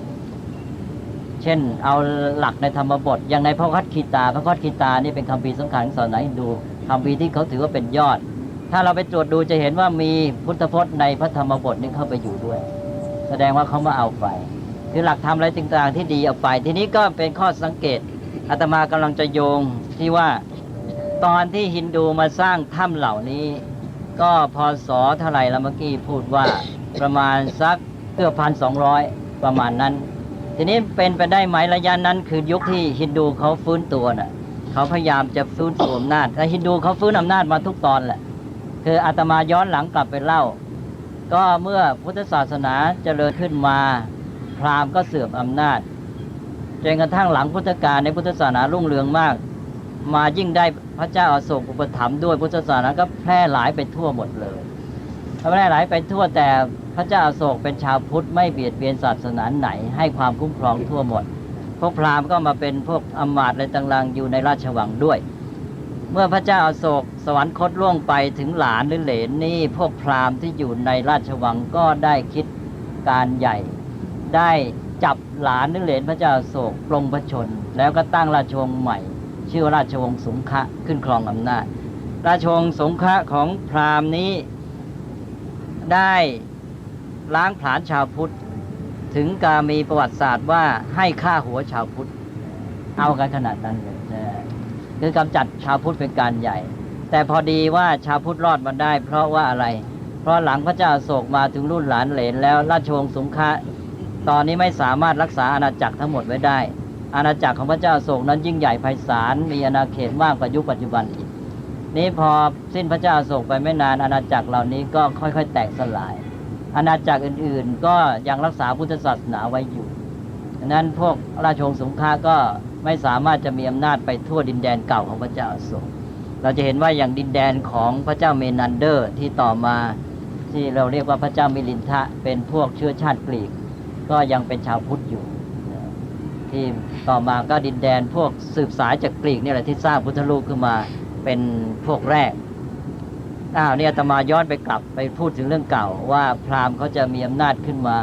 เช่นเอาหลักในธรรมบทอย่างในพระคัตคีตานี่เป็นคัมภีร์สำคัญของศาสนาฮินดูคัมภีร์ที่เขาถือว่าเป็นยอดถ้าเราไปตรวจดูจะเห็นว่ามีพุทธพจน์ในพระธรรมบทนี้เข้าไปอยู่ด้วยแสดงว่าเขามาเอาไปคือหลักธรรมอะไรต่างๆที่ดีเอาไปทีนี้ก็เป็นข้อสังเกตอาตมากำลังจะโยงที่ว่าตอนที่ฮินดูมาสร้างถ้ำเหล่านี้ก็พศเท่าไหร่แล้วเมื่อกี้พูดว่าประมาณสักเกือบ1,200ประมาณนั้นทีนี้เป็นไปได้ไหมระยะนั้นคือยุคที่ฮินดูเขาฟื้นตัวน่ะเขาพยายามจะฟื้นตัวอำนาจแต่ฮินดูเขาฟื้นอำนาจมาทุกตอนแหละคืออาตมาย้อนหลังกลับไปเล่าก็เมื่อพุทธศาสนาเจริญขึ้นมาพราหมณ์ก็เสื่อมอำนาจจนกระทั่งหลังพุทธกาลในพุทธศาสนารุ่งเรืองมากมายิ่งได้พระเจ้าอโศกอุปถัมภ์ด้วยพุทธศาสนาก็แพร่หลายไปทั่วหมดเลยแพร่หลายไปทั่วแต่พระเจ้าอโศกเป็นชาวพุทธไม่เบียดเบียนศาสนาไหนให้ความคุ้มครองทั่วหมดพวกพราหมณ์ก็มาเป็นพวกอมาตย์อะไรต่างๆอยู่ในราชวังด้วยเมื่อพระเจ้าอโศกสวรรคตล่วงไปถึงหลานหรือเหลนนี่พวกพราหมณ์ที่อยู่ในราชวังก็ได้คิดการใหญ่ได้จับหลานหรือเหลนพระเจ้าอโศกปลงพระชนแล้วก็ตั้งราชวงศ์ใหม่ชื่อว่าราชวงศ์สุงคะขึ้นครองอำนาจราชวงศ์สุงคะของพราหมณ์นี้ได้ล้างผลาญชาวพุทธถึงกับมีประวัติศาสตร์ว่าให้ฆ่าหัวชาวพุทธเอากันขนาดนั้นเลยคือกำจัดชาวพุทธเป็นการใหญ่แต่พอดีว่าชาวพุทธรอดมาได้เพราะว่าอะไรเพราะหลังพระเจ้าอโศกมาถึงรุ่นหลานเหลนแล้วราชวงศ์สุงคะตอนนี้ไม่สามารถรักษาอาณาจักรทั้งหมดไว้ได้อาณาจักรของพระเจ้าอโศกนั้นยิ่งใหญ่ไพศาลมีอาณาเขตมากกว่ายุคปัจจุบันอีกนี้พอสิ้นพระเจ้าอโศกไปไม่นานอาณาจักรเหล่านี้ก็ค่อยๆแตกสลายอาณาจักรอื่นๆก็ยังรักษาพุทธศาสนาไว้อยู่ดังนั้นพวกราชวงศ์สุงคะก็ ไม่สามารถจะมีอำนาจไปทั่วดินแดนเก่าของพระเจ้าอโศกเราจะเห็นว่าอย่างดินแดนของพระเจ้าเมนันเดอร์ที่ต่อมาที่เราเรียกว่าพระเจ้ามิลินทะเป็นพวกเชื้อชาติกรีกก็ยังเป็นชาวพุทธอยู่ที่ต่อมาก็ดินแดนพวกสืบสายจากกรีกนี่แหละที่สร้างพุทธรูปขึ้นมาเป็นพวกแรกเนี่ยอาตมาย้อนไปกลับไปพูดถึงเรื่องเก่าว่าพราหมณ์เขาจะมีอำนาจขึ้นมา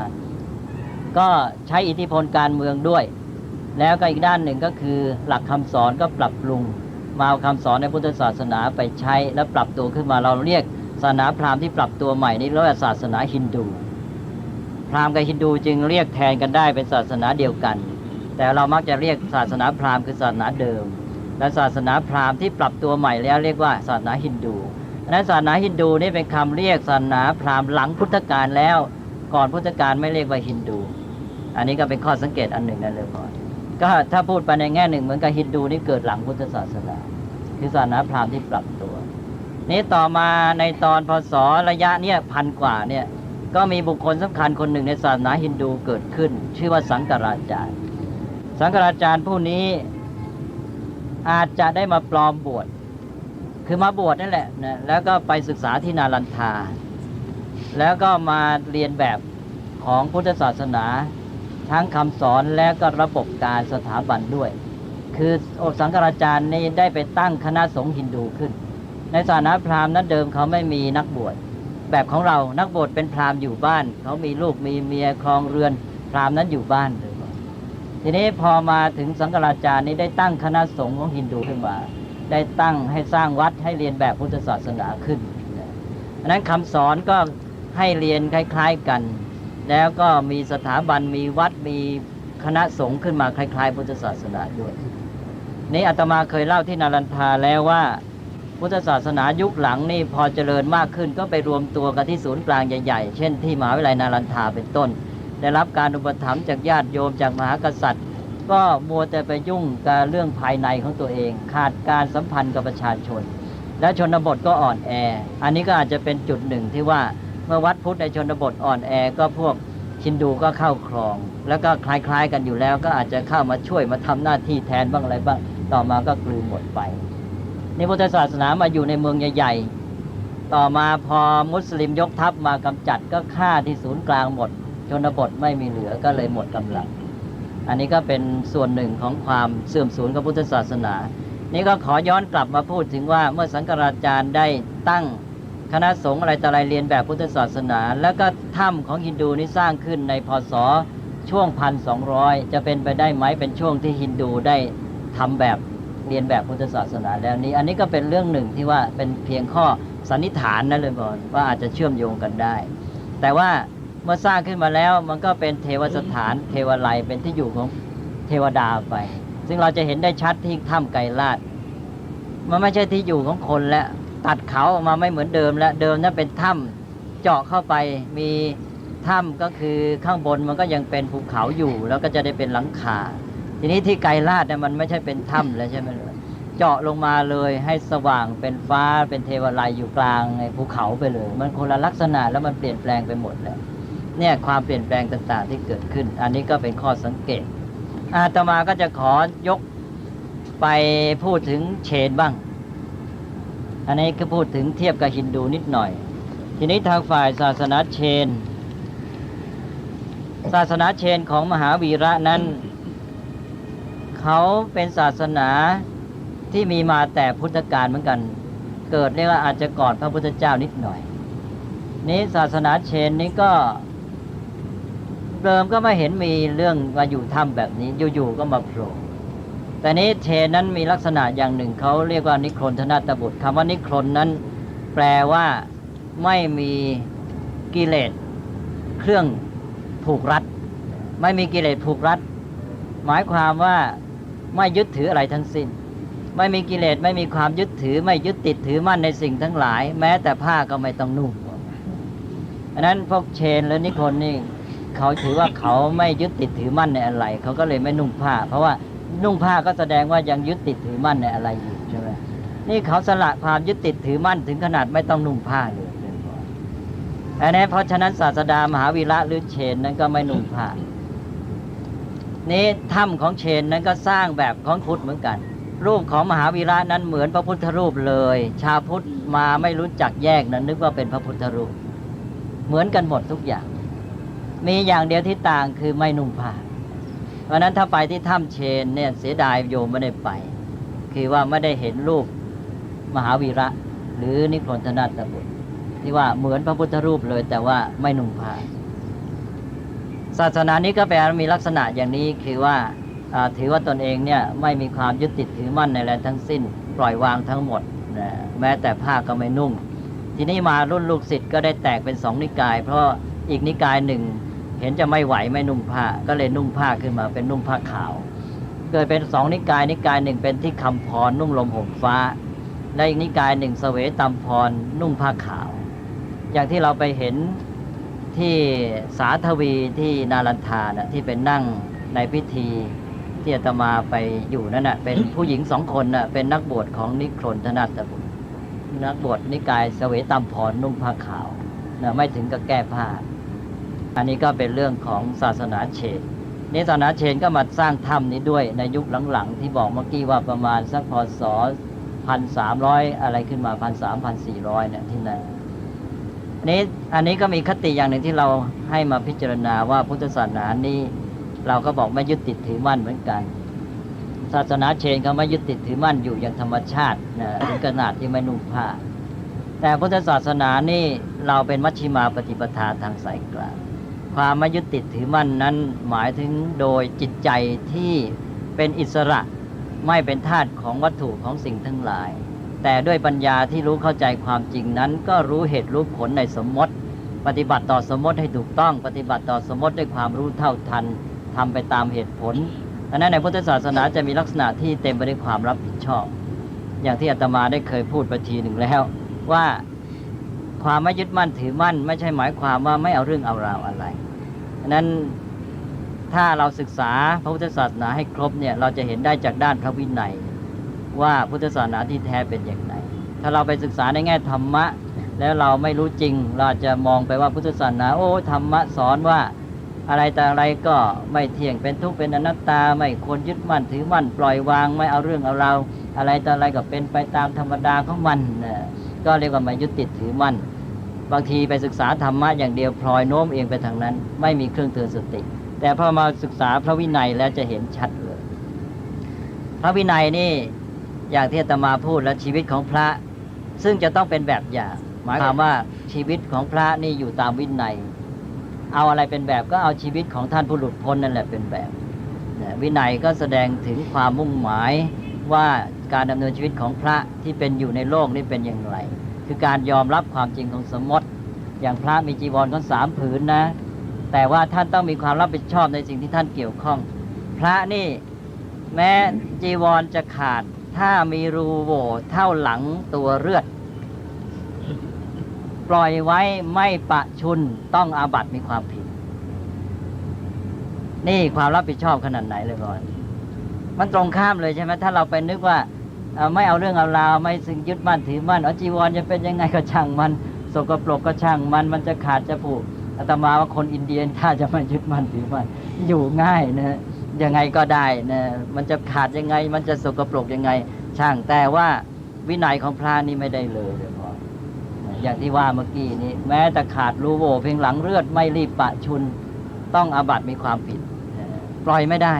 ก็ใช้อิทธิพลการเมืองด้วยแล้วก็อีกด้านหนึ่งก็คือหลักคำสอนก็ปรับปรุงมาเอาคำสอนในพุทธศาสนาไปใช้และปรับตัวขึ้นมาเราเรียกศาสนาพราหมณ์ที่ปรับตัวใหม่นี้เรียกว่าศาสนาฮินดูพราหมณ์กับฮินดูจึงเรียกแทนกันได้เป็นศาสนาเดียวกันแต่เรามักจะเรียกศาสนาพราหมณ์คือศาสนาเดิมและศาสนาพราหมณ์ที่ปรับตัวใหม่แล้วเรียกว่าศาสนาฮินดูนั้นศาสนาฮินดูนี่เป็นคำเรียกศาสนาพราหมณ์หลังพุทธกาลแล้วก่อนพุทธกาลไม่เรียกว่าฮินดูอันนี้ก็เป็นข้อสังเกตอันหนึ่งนั่นเลยก่อนก็ถ้าพูดไปในแง่หนึ่งเหมือนกับฮินดูนี่เกิดหลังพุทธศาสนาคือศาสนาพราหมณ์ที่ปรับตัวนี้ต่อมาในตอนพศระยะเนี่ย1,000 กว่าเนี่ยก็มีบุคคลสำคัญคนหนึ่งในศาสนาฮินดูเกิดขึ้นชื่อว่าสังฆราชาสังฆราชาผู้นี้อาจจะได้มาปลอมบวชคือมาบวชนั่นแหละนะแล้วก็ไปศึกษาที่นาลันทาแล้วก็มาเรียนแบบของพุทธศาสนาทั้งคำสอนและก็ระบบการสถาบันด้วยคือสังฆราชานี่ได้ไปตั้งคณะสงฆ์ฮินดูขึ้นในศาสนาพราหมณ์นั้นเดิมเขาไม่มีนักบวชแบบของเรานักบวชเป็นพราหมณ์อยู่บ้านเขามีลูกมีเมียครองเรือนพราหมณ์นั้นอยู่บ้านเลยทีนี้พอมาถึงสังฆราชานี้ได้ตั้งคณะสงฆ์ของฮินดูขึ้นมาได้ตั้งให้สร้างวัดให้เรียนแบบพุทธศาสนาขึ้นอันนั้นคำสอนก็ให้เรียนคล้ายๆกันแล้วก็มีสถาบันมีวัดมีคณะสงฆ์ขึ้นมาคล้ายๆพุทธศาสนาด้วยนี้อาตมาเคยเล่าที่นารันทาแล้วว่าพุทธศาสนายุคหลังนี่พอเจริญมากขึ้นก็ไปรวมตัวกันที่ศูนย์กลางใหญ่ๆเช่นที่มหาวิทยาลัยนารันทาเป็นต้นได้รับการอุปถัมภ์จากญาติโยมจากมหากษัตริย์ก็มัวแต่ไปยุ่งกับเรื่องภายในของตัวเองขาดการสัมพันธ์กับประชาชนและชนบทก็อ่อนแออันนี้ก็อาจจะเป็นจุดหนึ่งที่ว่าเมื่อวัดพุทธในชนบทอ่อนแอก็พวกฮินดูก็เข้าครองแล้วก็คล้ายๆกันอยู่แล้วก็อาจจะเข้ามาช่วยมาทำหน้าที่แทนบ้างอะไรบ้างต่อมาก็กลืนหมดไปนี่พุทธศาสนามาอยู่ในเมืองใหญ่ๆต่อมาพอมุสลิมยกทัพมากำจัดก็ฆ่าที่ศูนย์กลางหมดชนบทไม่มีเหลือก็เลยหมดกำลังอันนี้ก็เป็นส่วนหนึ่งของความเสื่อมสูญของพุทธศาสนานี่ก็ขอย้อนกลับมาพูดถึงว่าเมื่อสังฆราชาได้ตั้งคณะสงฆ์อะไรต่ออะไรเรียนแบบพุทธศาสนาแล้วก็ถ้ำของฮินดูนี่สร้างขึ้นในพ.ศ. ช่วง 1,200 จะเป็นไปได้ไหมเป็นช่วงที่ฮินดูได้ทำแบบเรียนแบบพุทธศาสนาแล้วนี้อันนี้ก็เป็นเรื่องหนึ่งที่ว่าเป็นเพียงข้อสันนิษฐานนะเลยบอกว่าอาจจะเชื่อมโยงกันได้แต่ว่าเมื่อสร้างขึ้นมาแล้วมันก็เป็นเทวสถานเทวไลยเป็นที่อยู่ของเทวดาไปซึ่งเราจะเห็นได้ชัดที่ถ้ำไกรลาดมันไม่ใช่ที่อยู่ของคนแล้วตัดเขาออกมาไม่เหมือนเดิมแล้วเดิมนั้นเป็นถ้ำเจาะเข้าไปมีถ้ำก็คือข้างบนมันก็ยังเป็นภูเขาอยู่แล้วก็จะได้เป็นหลังคาทีนี้ที่ไกรลาดเนี่ยมันไม่ใช่เป็นถ้ำแล้วใช่ไหมเลยเจาะลงมาเลยให้สว่างเป็นฟ้าเป็นเทวไลยอยู่กลางในภูเขาไปเลยมันคนละลักษณะแล้วมันเปลี่ยนแปลงไปหมดแล้วเนี่ยความเปลี่ยนแปลงต่างๆที่เกิดขึ้นอันนี้ก็เป็นข้อสังเกตอาตมาก็จะขอยกไปพูดถึงเชนบ้างอันนี้คือพูดถึงเทียบกับฮินดูนิดหน่อยทีนี้ทางฝ่ายศาสนาเชนของมหาวีระนั้นเขาเป็นศาสนาที่มีมาแต่พุทธกาลเหมือนกันเกิดเรียกว่าอาจจะก่อนพระพุทธเจ้านิดหน่อยนี้ศาสนาเชนนี้ก็เดิมก็ไม่เห็นมีเรื่องมาอยู่ถ้ำแบบนี้อยู่ๆก็มาโผล่แต่นี้เชนนั้นมีลักษณะอย่างหนึ่งเขาเรียกว่านิครนธนาตบุตรคำว่านิครนนั้นแปลว่าไม่มีกิเลสเครื่องผูกรัดไม่มีกิเลสผูกรัดหมายความว่าไม่ยึดถืออะไรทั้งสิ้นไม่มีกิเลสไม่มีความยึดถือไม่ยึดติดถือมั่นในสิ่งทั้งหลายแม้แต่ผ้าก็ไม่ต้องนุ่งอันนั้นพวกเชนหรือนิครนนี่เขาถือว่าเขาไม่ยึดติดถือมั่นในอะไรเขาก็เลยไม่นุ่งผ้าเพราะว่านุ่งผ้าก็แสดงว่ายังยึดติดถือมั่นในอะไรอยู่ใช่ไหมนี่เขาสละความยึดติดถือมั่นถึงขนาดไม่ต้องนุ่งผ้าเลยอันนี้เพราะฉะนั้นศาสดามหาวีระหรือเชนนั้นก็ไม่นุ่งผ้า นี้ถ้ำของเชนนั้นก็สร้างแบบของพุทธเหมือนกัน รูปของมหาวีระนั้นเหมือนพระพุทธรูปเลย ชาวพุทธมาไม่รู้จักแยกนั้นนึกว่าเป็นพระพุทธรูปเหมือนกันหมดทุกอย่างมีอย่างเดียวที่ต่างคือไม่นุ่งผ้าเพราะนั้นถ้าไปที่ถ้ำเชนเนี่ยเสียดายโยมไม่ได้ไปคือว่าไม่ได้เห็นรูปมหาวีระหรือนิครนธนาถบุตรที่ว่าเหมือนพระพุทธรูปเลยแต่ว่าไม่นุ่งผ้าศาสนานี้ก็แปลมีลักษณะอย่างนี้คือว่าถือว่าตนเองเนี่ยไม่มีความยึดติดถือมั่นในอะไรทั้งสิ้นปล่อยวางทั้งหมดนะแม้แต่ผ้าก็ไม่นุ่งทีนี้มารุ่นลูกศิษย์ก็ได้แตกเป็น2 นิกายเพราะอีกนิกายหนึ่งเห็นจะไม่ไหวไม่นุ่งผ้าก็เลยนุ่งผ้าขึ้นมาเป็นนุ่งผ้าขาวเกิดเป็น2 นิกายนิกายหนึ่งเป็นที่คำพรนุ่งลมห่มฟ้าและอีกนิกายหนึ่งเสวยตำพรนุ่งผ้าขาวอย่างที่เราไปเห็นที่สาทวีที่นาลันทานะที่เป็นนั่งในพิธีที่อาตมาไปอยู่นั่นนะเป็นผู้หญิง2 คนนะเป็นนักบวชของนิครนธนาถบุตรนักบวชนิกายเสวยตำพรนุ่งผ้าขาวนะไม่ถึงกับแก้ผ้าอันนี้ก็เป็นเรื่องของศาสนาเชนศาสนาเชนก็มาสร้างถ้ำนี้ด้วยในยุคหลังๆที่บอกเมื่อกี้ว่าประมาณสักพ.ศ. 1,300อะไรขึ้นมา 1,300-1,400 เนี่ยที่นั่นอันนี้ก็มีคติอย่างหนึ่งที่เราให้มาพิจารณาว่าพุทธศาสนานี้เราก็บอกไม่ยึดติดถือมั่นเหมือนกันศาสนาเชนเขาไม่ยึดติดถือมั่นอยู่อย่างธรรมชาตินะถึงขนาดที่ไม่นุ่งผ้าแต่พุทธศาสนานี่เราเป็นมัชฌิมาปฏิปทาทางสายกลางความไม่ยึดติดถือมั่นนั้นหมายถึงโดยจิตใจที่เป็นอิสระไม่เป็นทาสของวัตถุของสิ่งทั้งหลายแต่ด้วยปัญญาที่รู้เข้าใจความจริงนั้นก็รู้เหตุรู้ผลในสมมติปฏิบัติต่อสมมติให้ถูกต้องปฏิบัติต่อสมมติด้วยความรู้เท่าทันทำไปตามเหตุผลดังนั้นในพุทธศาสนาจะมีลักษณะที่เต็มไปด้วยความรับผิดชอบอย่างที่อาตมาได้เคยพูดไปทีหนึ่งแล้วว่าความไม่ยึดมั่นถือมั่นไม่ใช่หมายความว่าไม่เอาเรื่องเอาราวอะไรดังนั้นถ้าเราศึกษาพระพุทธศาสนาให้ครบเนี่ยเราจะเห็นได้จากด้านพระวินัยว่าพุทธศาสนาที่แท้เป็นอย่างไรถ้าเราไปศึกษาในแง่ธรรมะแล้วเราไม่รู้จริงเราจะมองไปว่าพุทธศาสนาธรรมะสอนว่าอะไรแต่อะไรก็ไม่เที่ยงเป็นทุกข์เป็นอนัตตาไม่ควรยึดมั่นถือมั่นปล่อยวางไม่เอาเรื่องเอาราวอะไรแต่อะไรก็เป็นไปตามธรรมดาของมันก็เรียกว่าไม่ยึดติดถือมั่นบางทีไปศึกษาธรรมะอย่างเดียวพลอยโน้มเองไปทางนั้นไม่มีเครื่องเตือนสติแต่พอมาศึกษาพระวินัยแล้วจะเห็นชัดเลยพระวินัยนี่อย่างที่อาตมาพูดและชีวิตของพระซึ่งจะต้องเป็นแบบอย่างหมายความว่าชีวิตของพระนี่อยู่ตามวินัยเอาอะไรเป็นแบบก็เอาชีวิตของท่านผู้หลุดพ้นนั่นแหละเป็นแบบวินัยก็แสดงถึงความมุ่งหมายว่าการดำเนินชีวิตของพระที่เป็นอยู่ในโลกนี่เป็นอย่างไรคือการยอมรับความจริงของสมมติอย่างพระมีจีวรก็3 ผืนนะแต่ว่าท่านต้องมีความรับผิดชอบในสิ่งที่ท่านเกี่ยวข้องพระนี่แม้จีวรจะขาดถ้ามีรูโหว่เท่าหลังตัวเลือดปล่อยไว้ไม่ปะชุนต้องอาบัติมีความผิดนี่ความรับผิดชอบขนาดไหนเลยก่อนมันตรงข้ามเลยใช่ไหมถ้าเราไปนึกว่าไม่เอาเรื่องเอาราวไม่ซึ่งยึดมั่นถือมั่นจีวรจะเป็นยังไงก็ช่างมันสกปรกก็ช่างมันจะขาดจะผุอาตมาว่าคนอินเดียถ้าจะไม่ยึดมั่นถือมั่นอยู่ง่ายนะยังไงก็ได้นะมันจะขาดยังไงมันจะสกปรกยังไงช่างแต่ว่าวินัยของพระนี่ไม่ได้เลยพออย่างที่ว่าเมื่อกี้นี้แม้แต่ขาดรูโหว่เพียงหลังเลือดไม่รีบปะชุนต้องอาบัติมีความผิดปล่อยไม่ได้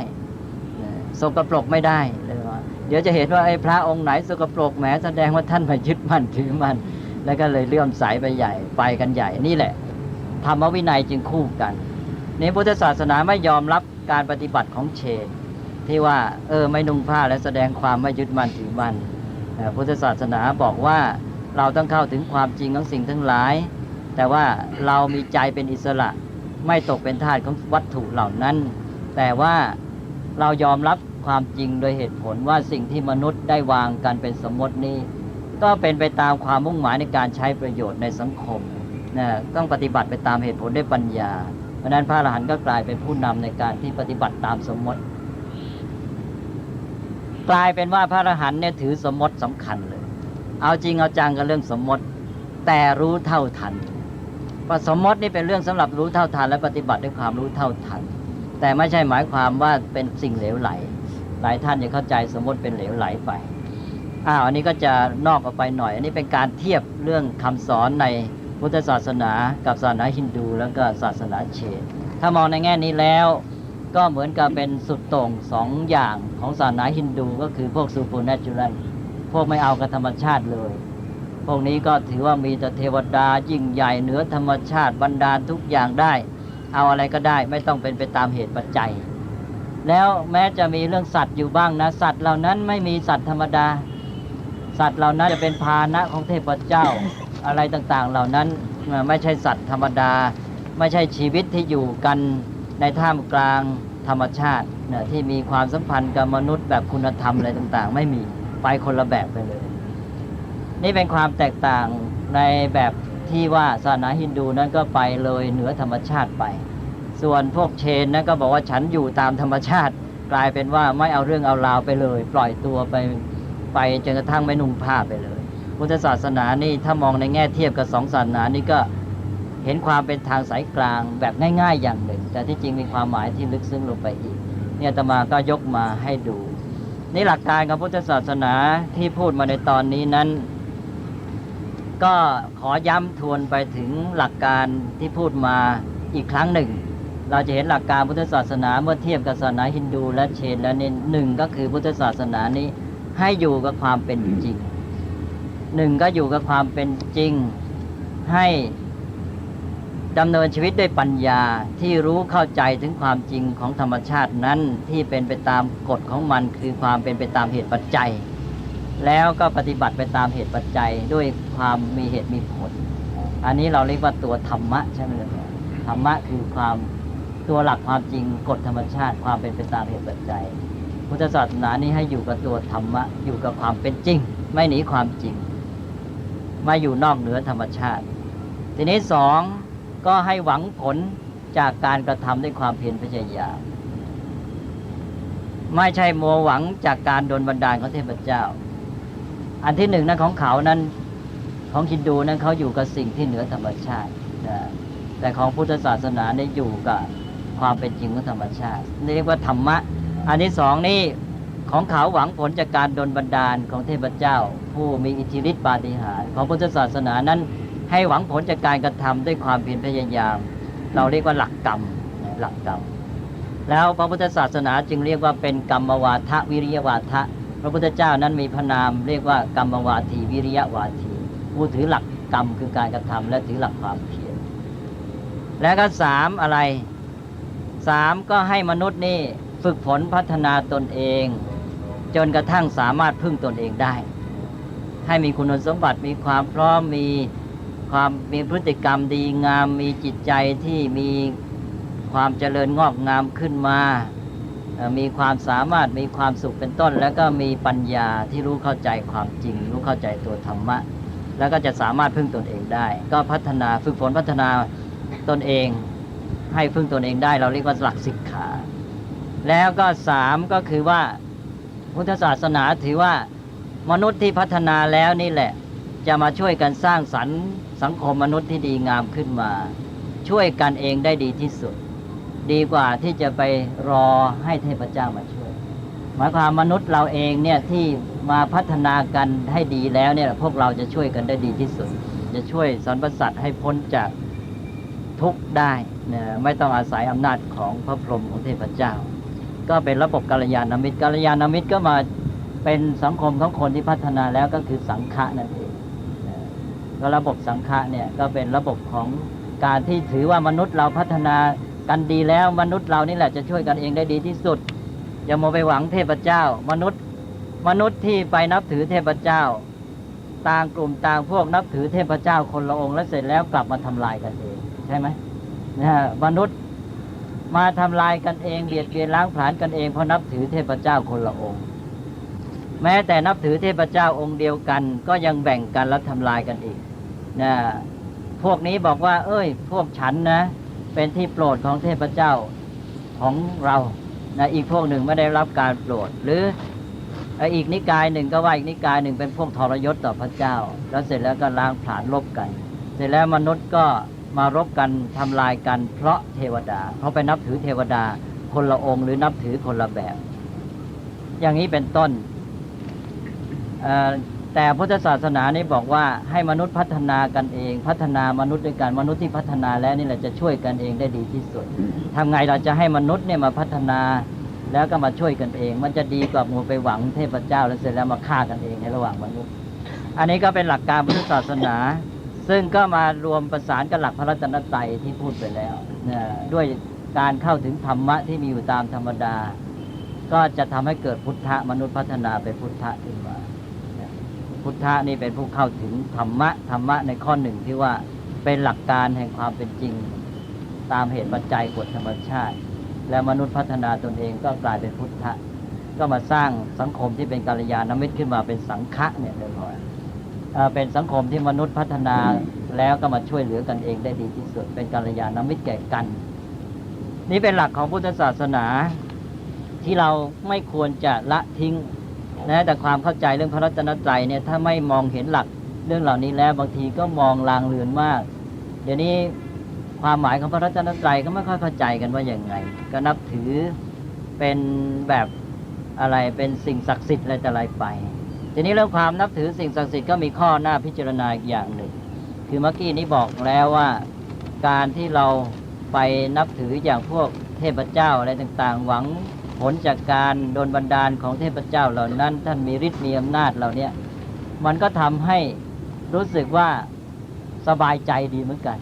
สกปรกไม่ได้เลยว่าเดี๋ยวจะเห็นว่าไอ้พระองค์ไหนสกปรกแหมแสดงว่าท่านไม่ยึดมั่นถือมั่นแล้วก็เลยเลื่อมใสไปใหญ่ไปกันใหญ่นี่แหละธรรมวินัยจึงคู่กันในพุทธศาสนาไม่ยอมรับการปฏิบัติของเชนที่ว่าไม่นุ่งผ้าและแสดงความไม่ยึดมั่นถือมั่นพุทธศาสนาบอกว่าเราต้องเข้าถึงความจริงของสิ่งทั้งหลายแต่ว่าเรามีใจเป็นอิสระไม่ตกเป็นทาสของวัตถุเหล่านั้นแต่ว่าเรายอมรับความจริงโดยเหตุผลว่าสิ่งที่มนุษย์ได้วางกันเป็นสมมตินี้ก็เป็นไปตามความมุ่งหมายในการใช้ประโยชน์ในสังคมต้องปฏิบัติไปตามเหตุผลด้วยปัญญาเพราะนั้นพระอรหันต์ก็กลายเป็นผู้นำในการที่ปฏิบัติตามสมมติกลายเป็นว่าพระอรหันต์เนี่ยถือสมมติสำคัญเลยเอาจริงเอาจังกับเรื่องสมมติแต่รู้เท่าทันเพราะสมมตินี่เป็นเรื่องสำหรับรู้เท่าทันและปฏิบัติด้วยความรู้เท่าทัน แต่ไม่ใช่หมายความว่าเป็นสิ่งเหลวไหลหลายท่านจะเข้าใจสมมติเป็นเหลวไหลไปอันนี้ก็จะนอกออกไปหน่อยอันนี้เป็นการเทียบเรื่องคำสอนในพุทธศาสนากับศาสนาฮินดูแล้วก็ศาสนาเชนถ้ามองในแง่นี้แล้วก็เหมือนกับเป็นสุดโต่งสองอย่างของศาสนาฮินดูก็คือพวกซูเปอร์เนเชอรัลพวกไม่เอากับธรรมชาติเลยพวกนี้ก็ถือว่ามีแต่เทวดายิ่งใหญ่เหนือธรรมชาติบันดาลทุกอย่างได้เอาอะไรก็ได้ไม่ต้องเป็นไปตามเหตุปัจจัยแล้วแม้จะมีเรื่องสัตว์อยู่บ้างนะสัตว์เหล่านั้นไม่มีสัตว์ธรรมดาสัตว์เหล่านั้นจะเป็นพาหนะของเทพเจ้าอะไรต่างๆเหล่านั้นไม่ใช่สัตว์ธรรมดาไม่ใช่ชีวิตที่อยู่กันในท่ามกลางธรรมชาติที่มีความสัมพันธ์กับมนุษย์แบบคุณธรรมอะไรต่างๆไม่มีไปคนละแบบไปเลยนี่เป็นความแตกต่างในแบบที่ว่าศาสนาฮินดูนั้นก็ไปเลยเหนือธรรมชาติไปส่วนพวกเชนนั้นก็บอกว่าฉันอยู่ตามธรรมชาติกลายเป็นว่าไม่เอาเรื่องเอาราวไปเลยปล่อยตัวไปจนกระทั่งไม่นุ่งผ้าไปเลยพุทธศาสนานี่ถ้ามองในแง่เทียบกับสองศาสนานี่ก็เห็นความเป็นทางสายกลางแบบง่ายๆอย่างหนึ่งแต่ที่จริงมีความหมายที่ลึกซึ้งลงไปอีกเนี่ยอาตมาก็ยกมาให้ดูนี่หลักการของพุทธศาสนาที่พูดมาในตอนนี้นั้นก็ขอย้ำทวนไปถึงหลักการที่พูดมาอีกครั้งหนึ่งเราจะเห็นหลักการพุทธศาสนาเมื่อเทียบกับศาสนาฮินดูและเชนแล้วนี่หนึ่งก็คือพุทธศาสนานี้ให้อยู่กับความเป็นจริงหนึ่งก็อยู่กับความเป็นจริงให้ดำเนินชีวิตด้วยปัญญาที่รู้เข้าใจถึงความจริงของธรรมชาตินั้นที่เป็นไปตามกฎของมันคือความเป็นไปตามเหตุปัจจัยแล้วก็ปฏิบัติไปตามเหตุปัจจัยด้วยความมีเหตุมีผลอันนี้เราเรียกว่าตัวธรรมะใช่ไหมล่ะธรรมะคือความตัวหลักความจริงกฎธรรมชาติความเป็นไปตามเหตุปัจจัยพุทธศาสนานี้ให้อยู่กับตัวธรรมะอยู่กับความเป็นจริงไม่หนีความจริงไม่อยู่นอกเหนือธรรมชาติทีนี้สองก็ให้หวังผลจากการกระทำด้วยความเพียรพยายามไม่ใช่มัวหวังจากการโดนบันดาลของเทพเจ้าอันที่หนึ่งนั้นของเขานั้นของฮินดูนั้นเขาอยู่กับสิ่งที่เหนือธรรมชาติแต่ของพุทธศาสนาเนี่ยอยู่กับความเป็นจริงของธรรมชาติเรียกว่าธรรมะอันที่สองนี่ของเขาหวังผลจากการโดนบันดาลของเทพเจ้าผู้มีอิทธิฤทธิปาฏิหาริย์ของพุทธศาสนานั้นให้หวังผลจากการกระทำด้วยความเพียรพยายามเราเรียกว่าหลักกรรมแล้วพระพุทธศาสนาจึงเรียกว่าเป็นกรรมวาทะวิริยวาทะพระพุทธเจ้านั้นมีพระนามเรียกว่ากรรมวาทีวิริยวาทีผู้ถือหลักกรรมคือการกระทำและถือหลักความเพียรแล้วก็สามอะไรสามก็ให้มนุษย์นี่ฝึกฝนพัฒนาตนเองจนกระทั่งสามารถพึ่งตนเองได้ให้มีคุณสมบัติมีความพร้อมมีพฤติกรรมดีงามมีจิตใจที่มีความเจริญงอกงามขึ้นมามีความสามารถมีความสุขเป็นต้นแล้วก็มีปัญญาที่รู้เข้าใจความจริงรู้เข้าใจตัวธรรมะแล้วก็จะสามารถพึ่งตนเองได้ก็พัฒนาฝึกฝนพัฒนาตนเองให้พึ่งตนเองได้เราเรียกว่าหลักสิกขาแล้วก็สามก็คือว่าพุทธศาสนาถือว่ามนุษย์ที่พัฒนาแล้วนี่แหละจะมาช่วยกันสร้างสรรค์สังคมมนุษย์ที่ดีงามขึ้นมาช่วยกันเองได้ดีที่สุดดีกว่าที่จะไปรอให้เทพเจ้ามาช่วยหมายความมนุษย์เราเองเนี่ยที่มาพัฒนากันให้ดีแล้วเนี่ยพวกเราจะช่วยกันได้ดีที่สุดจะช่วยสรรพสัตว์ให้พ้นจากทุกข์ได้นะไม่ต้องอาศัยอำนาจของพระพรหมของเทพเจ้าก็เป็นระบบกัลยาณมิตรกัลยาณมิตรก็มาเป็นสังคมของคนที่พัฒนาแล้วก็คือสังฆะนั่นเองก็ระบบสังฆะเนี่ยก็เป็นระบบของการที่ถือว่ามนุษย์เราพัฒนากันดีแล้วมนุษย์เรานี่แหละจะช่วยกันเองได้ดีที่สุดอย่ามัวไปหวังเทพเจ้ามนุษย์ที่ไปนับถือเทพเจ้าต่างกลุ่มต่างพวกนับถือเทพเจ้าคนละองค์แล้วเสร็จแล้วกลับมาทำลายกันเองใช่ไหมมนุษย์มาทำลายกันเองเบียดเบียนล้างผลาญกันเองเพราะนับถือเทพเจ้าคนละองค์แม้แต่นับถือเทพเจ้าองค์เดียวกันก็ยังแบ่งกันและทำลายกันอีกพวกนี้บอกว่าพวกฉันนะเป็นที่โปรดของเทพเจ้าของเราอีกพวกหนึ่งไม่ได้รับการโปรดหรืออีกนิกายหนึ่งก็ว่าอีกนิกายหนึ่งเป็นพวกทรยศต่อพระเจ้าแล้วเสร็จแล้วก็ล้างผลาญลบกันเสร็จแล้วมนุษย์ก็มารบกันทำลายกันเพราะเทวดาเพราะไปนับถือเทวดา คนละองค์หรือนับถือคนละแบบ อย่างนี้เป็นต้นแต่พุทธศาสนานี่บอกว่าให้มนุษย์พัฒนากันเองพัฒนามนุษย์ด้วยกันมนุษย์ที่พัฒนาแล้วนี่แหละจะช่วยกันเองได้ดีที่สุดทำไงเราจะให้มนุษย์เนี่ยมาพัฒนาแล้วก็มาช่วยกันเองมันจะดีกว่ามัวไปหวังเทพเจ้าแล้วเสร็จแล้วมาฆ่ากันเองในระหว่างมนุษย์อันนี้ก็เป็นหลักการพุทธศาสนาซึ่งก็มารวมประสานกับหลักพระรัตนตรัยที่พูดไปแล้วด้วยการเข้าถึงธรรมะที่มีอยู่ตามธรรมดาก็จะทำให้เกิดพุทธะมนุษย์พัฒนาเป็นพุทธะขึ้นมาพุทธะนี่เป็นผู้เข้าถึงธรรมะในข้อหนึ่งที่ว่าเป็นหลักการแห่งความเป็นจริงตามเหตุปัจจัยกฎธรรมชาติแล้วมนุษย์พัฒนาตนเองก็กลายเป็นพุทธะก็มาสร้างสังคมที่เป็นกัลยาณมิตรขึ้นมาเป็นสังฆะเนี่ยเลยเป็นสังคมที่มนุษย์พัฒนาแล้วก็มาช่วยเหลือกันเองได้ดีที่สุดเป็นกัลยาณมิตรแก่กันนี่เป็นหลักของพุทธศาสนาที่เราไม่ควรจะละทิ้งนะแต่ความเข้าใจเรื่องพระรัตนตรัยเนี่ยถ้าไม่มองเห็นหลักเรื่องเหล่านี้แล้วบางทีก็มองลางเลือนมากเดี๋ยวนี้ความหมายของพระรัตนตรัยก็ไม่ค่อยเข้าใจกันว่าอย่างไงก็นับถือเป็นแบบอะไรเป็นสิ่งศักดิ์สิทธิ์อะไรแต่อะไรไปทีนี้เรื่องความนับถือสิ่งศักดิ์สิทธิ์ก็มีข้อหน้าพิจารณาอีกอย่างหนึ่งคือเมื่อกี้นี้บอกแล้วว่าการที่เราไปนับถืออย่างพวกเทพเจ้าอะไรต่างๆหวังผลจากการโดนบันดาลของเทพเจ้าเหล่านั้นท่านมีฤทธิ์มีอำนาจเหล่านี้มันก็ทำให้รู้สึกว่าสบายใจดีเหมือนกัน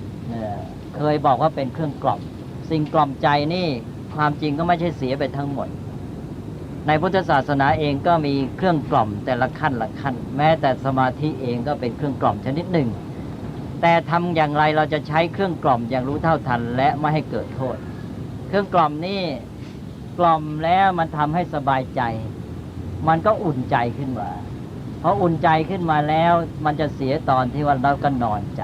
เคยบอกว่าเป็นเครื่องกล่อมสิ่งกล่อมใจนี่ความจริงก็ไม่ใช่เสียไปทั้งหมดในพุทธศาสนาเองก็มีเครื่องกล่อมแต่ละขั้นละขั้นแม้แต่สมาธิเองก็เป็นเครื่องกล่อมชนิดหนึ่งแต่ทำอย่างไรเราจะใช้เครื่องกล่อมอย่างรู้เท่าทันและไม่ให้เกิดโทษเครื่องกล่อมนี่กล่อมแล้วมันทำให้สบายใจมันก็อุ่นใจขึ้นมาพออุ่นใจขึ้นมาแล้วมันจะเสียตอนที่ว่าเราก็นอนใจ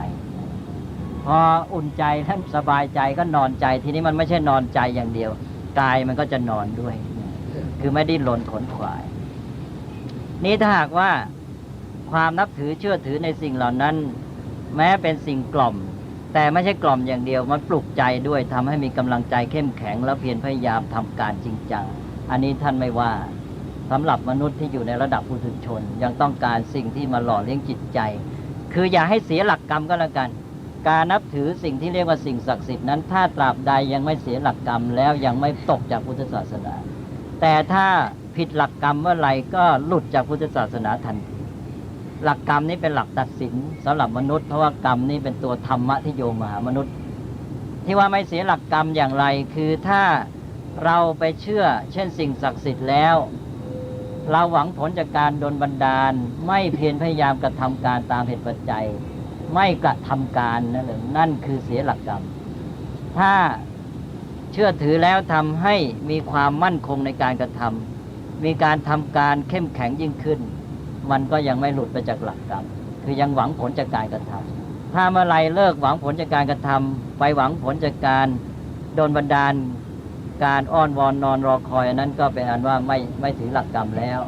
พออุ่นใจแล้วสบายใจก็นอนใจทีนี้มันไม่ใช่นอนใจอย่างเดียวกายมันก็จะนอนด้วยคือไม่ดิ้นรนขนขวายนี้ถ้าหากว่าความนับถือเชื่อถือในสิ่งเหล่านั้นแม้เป็นสิ่งกล่อมแต่ไม่ใช่กล่อมอย่างเดียวมันปลุกใจด้วยทำให้มีกำลังใจเข้มแข็งแล้วเพียรพยายามทำการจริงจังอันนี้ท่านไม่ว่าสำหรับมนุษย์ที่อยู่ในระดับปุถุชนยังต้องการสิ่งที่มาหล่อเลี้ยงจิตใจคืออย่าให้เสียหลักกรรมก็แล้วกันการนับถือสิ่งที่เรียกว่าสิ่งศักดิ์สิทธิ์นั้นถ้าตราบใดยังไม่เสียหลักกรรมแล้วยังไม่ตกจากพุทธศาสนาแต่ถ้าผิดหลักกรรมเมื่อไหร่ก็หลุดจากพุทธศาสนาทันทีหลักกรรมนี้เป็นหลักตัดสินสำหรับมนุษย์เพราะว่ากรรมนี้เป็นตัวธรรมะที่โยงมาหามนุษย์ที่ว่าไม่เสียหลักกรรมอย่างไรคือถ้าเราไปเชื่อเช่นสิ่งศักดิ์สิทธิ์แล้วเราหวังผลจากการดลบันดาลไม่เพียรพยายามกระทำการตามเหตุปัจจัยไม่กระทำการนั่นคือเสียหลักกรรมถ้าเชื่อถือแล้วทำให้มีความมั่นคงในการกระทำมีการทำการเข้มแข็งยิ่งขึ้นมันก็ยังไม่หลุดไปจากหลักกรรมคือยังหวังผลจากการกระทำถ้าเมื่อไรเลิกหวังผลจากการกระทำไปหวังผลจากการโดนบันดาลการอ้อนวอนนอนรอคอยนั้นก็เป็นอันว่าไม่ถือหลักกรรมแล้ว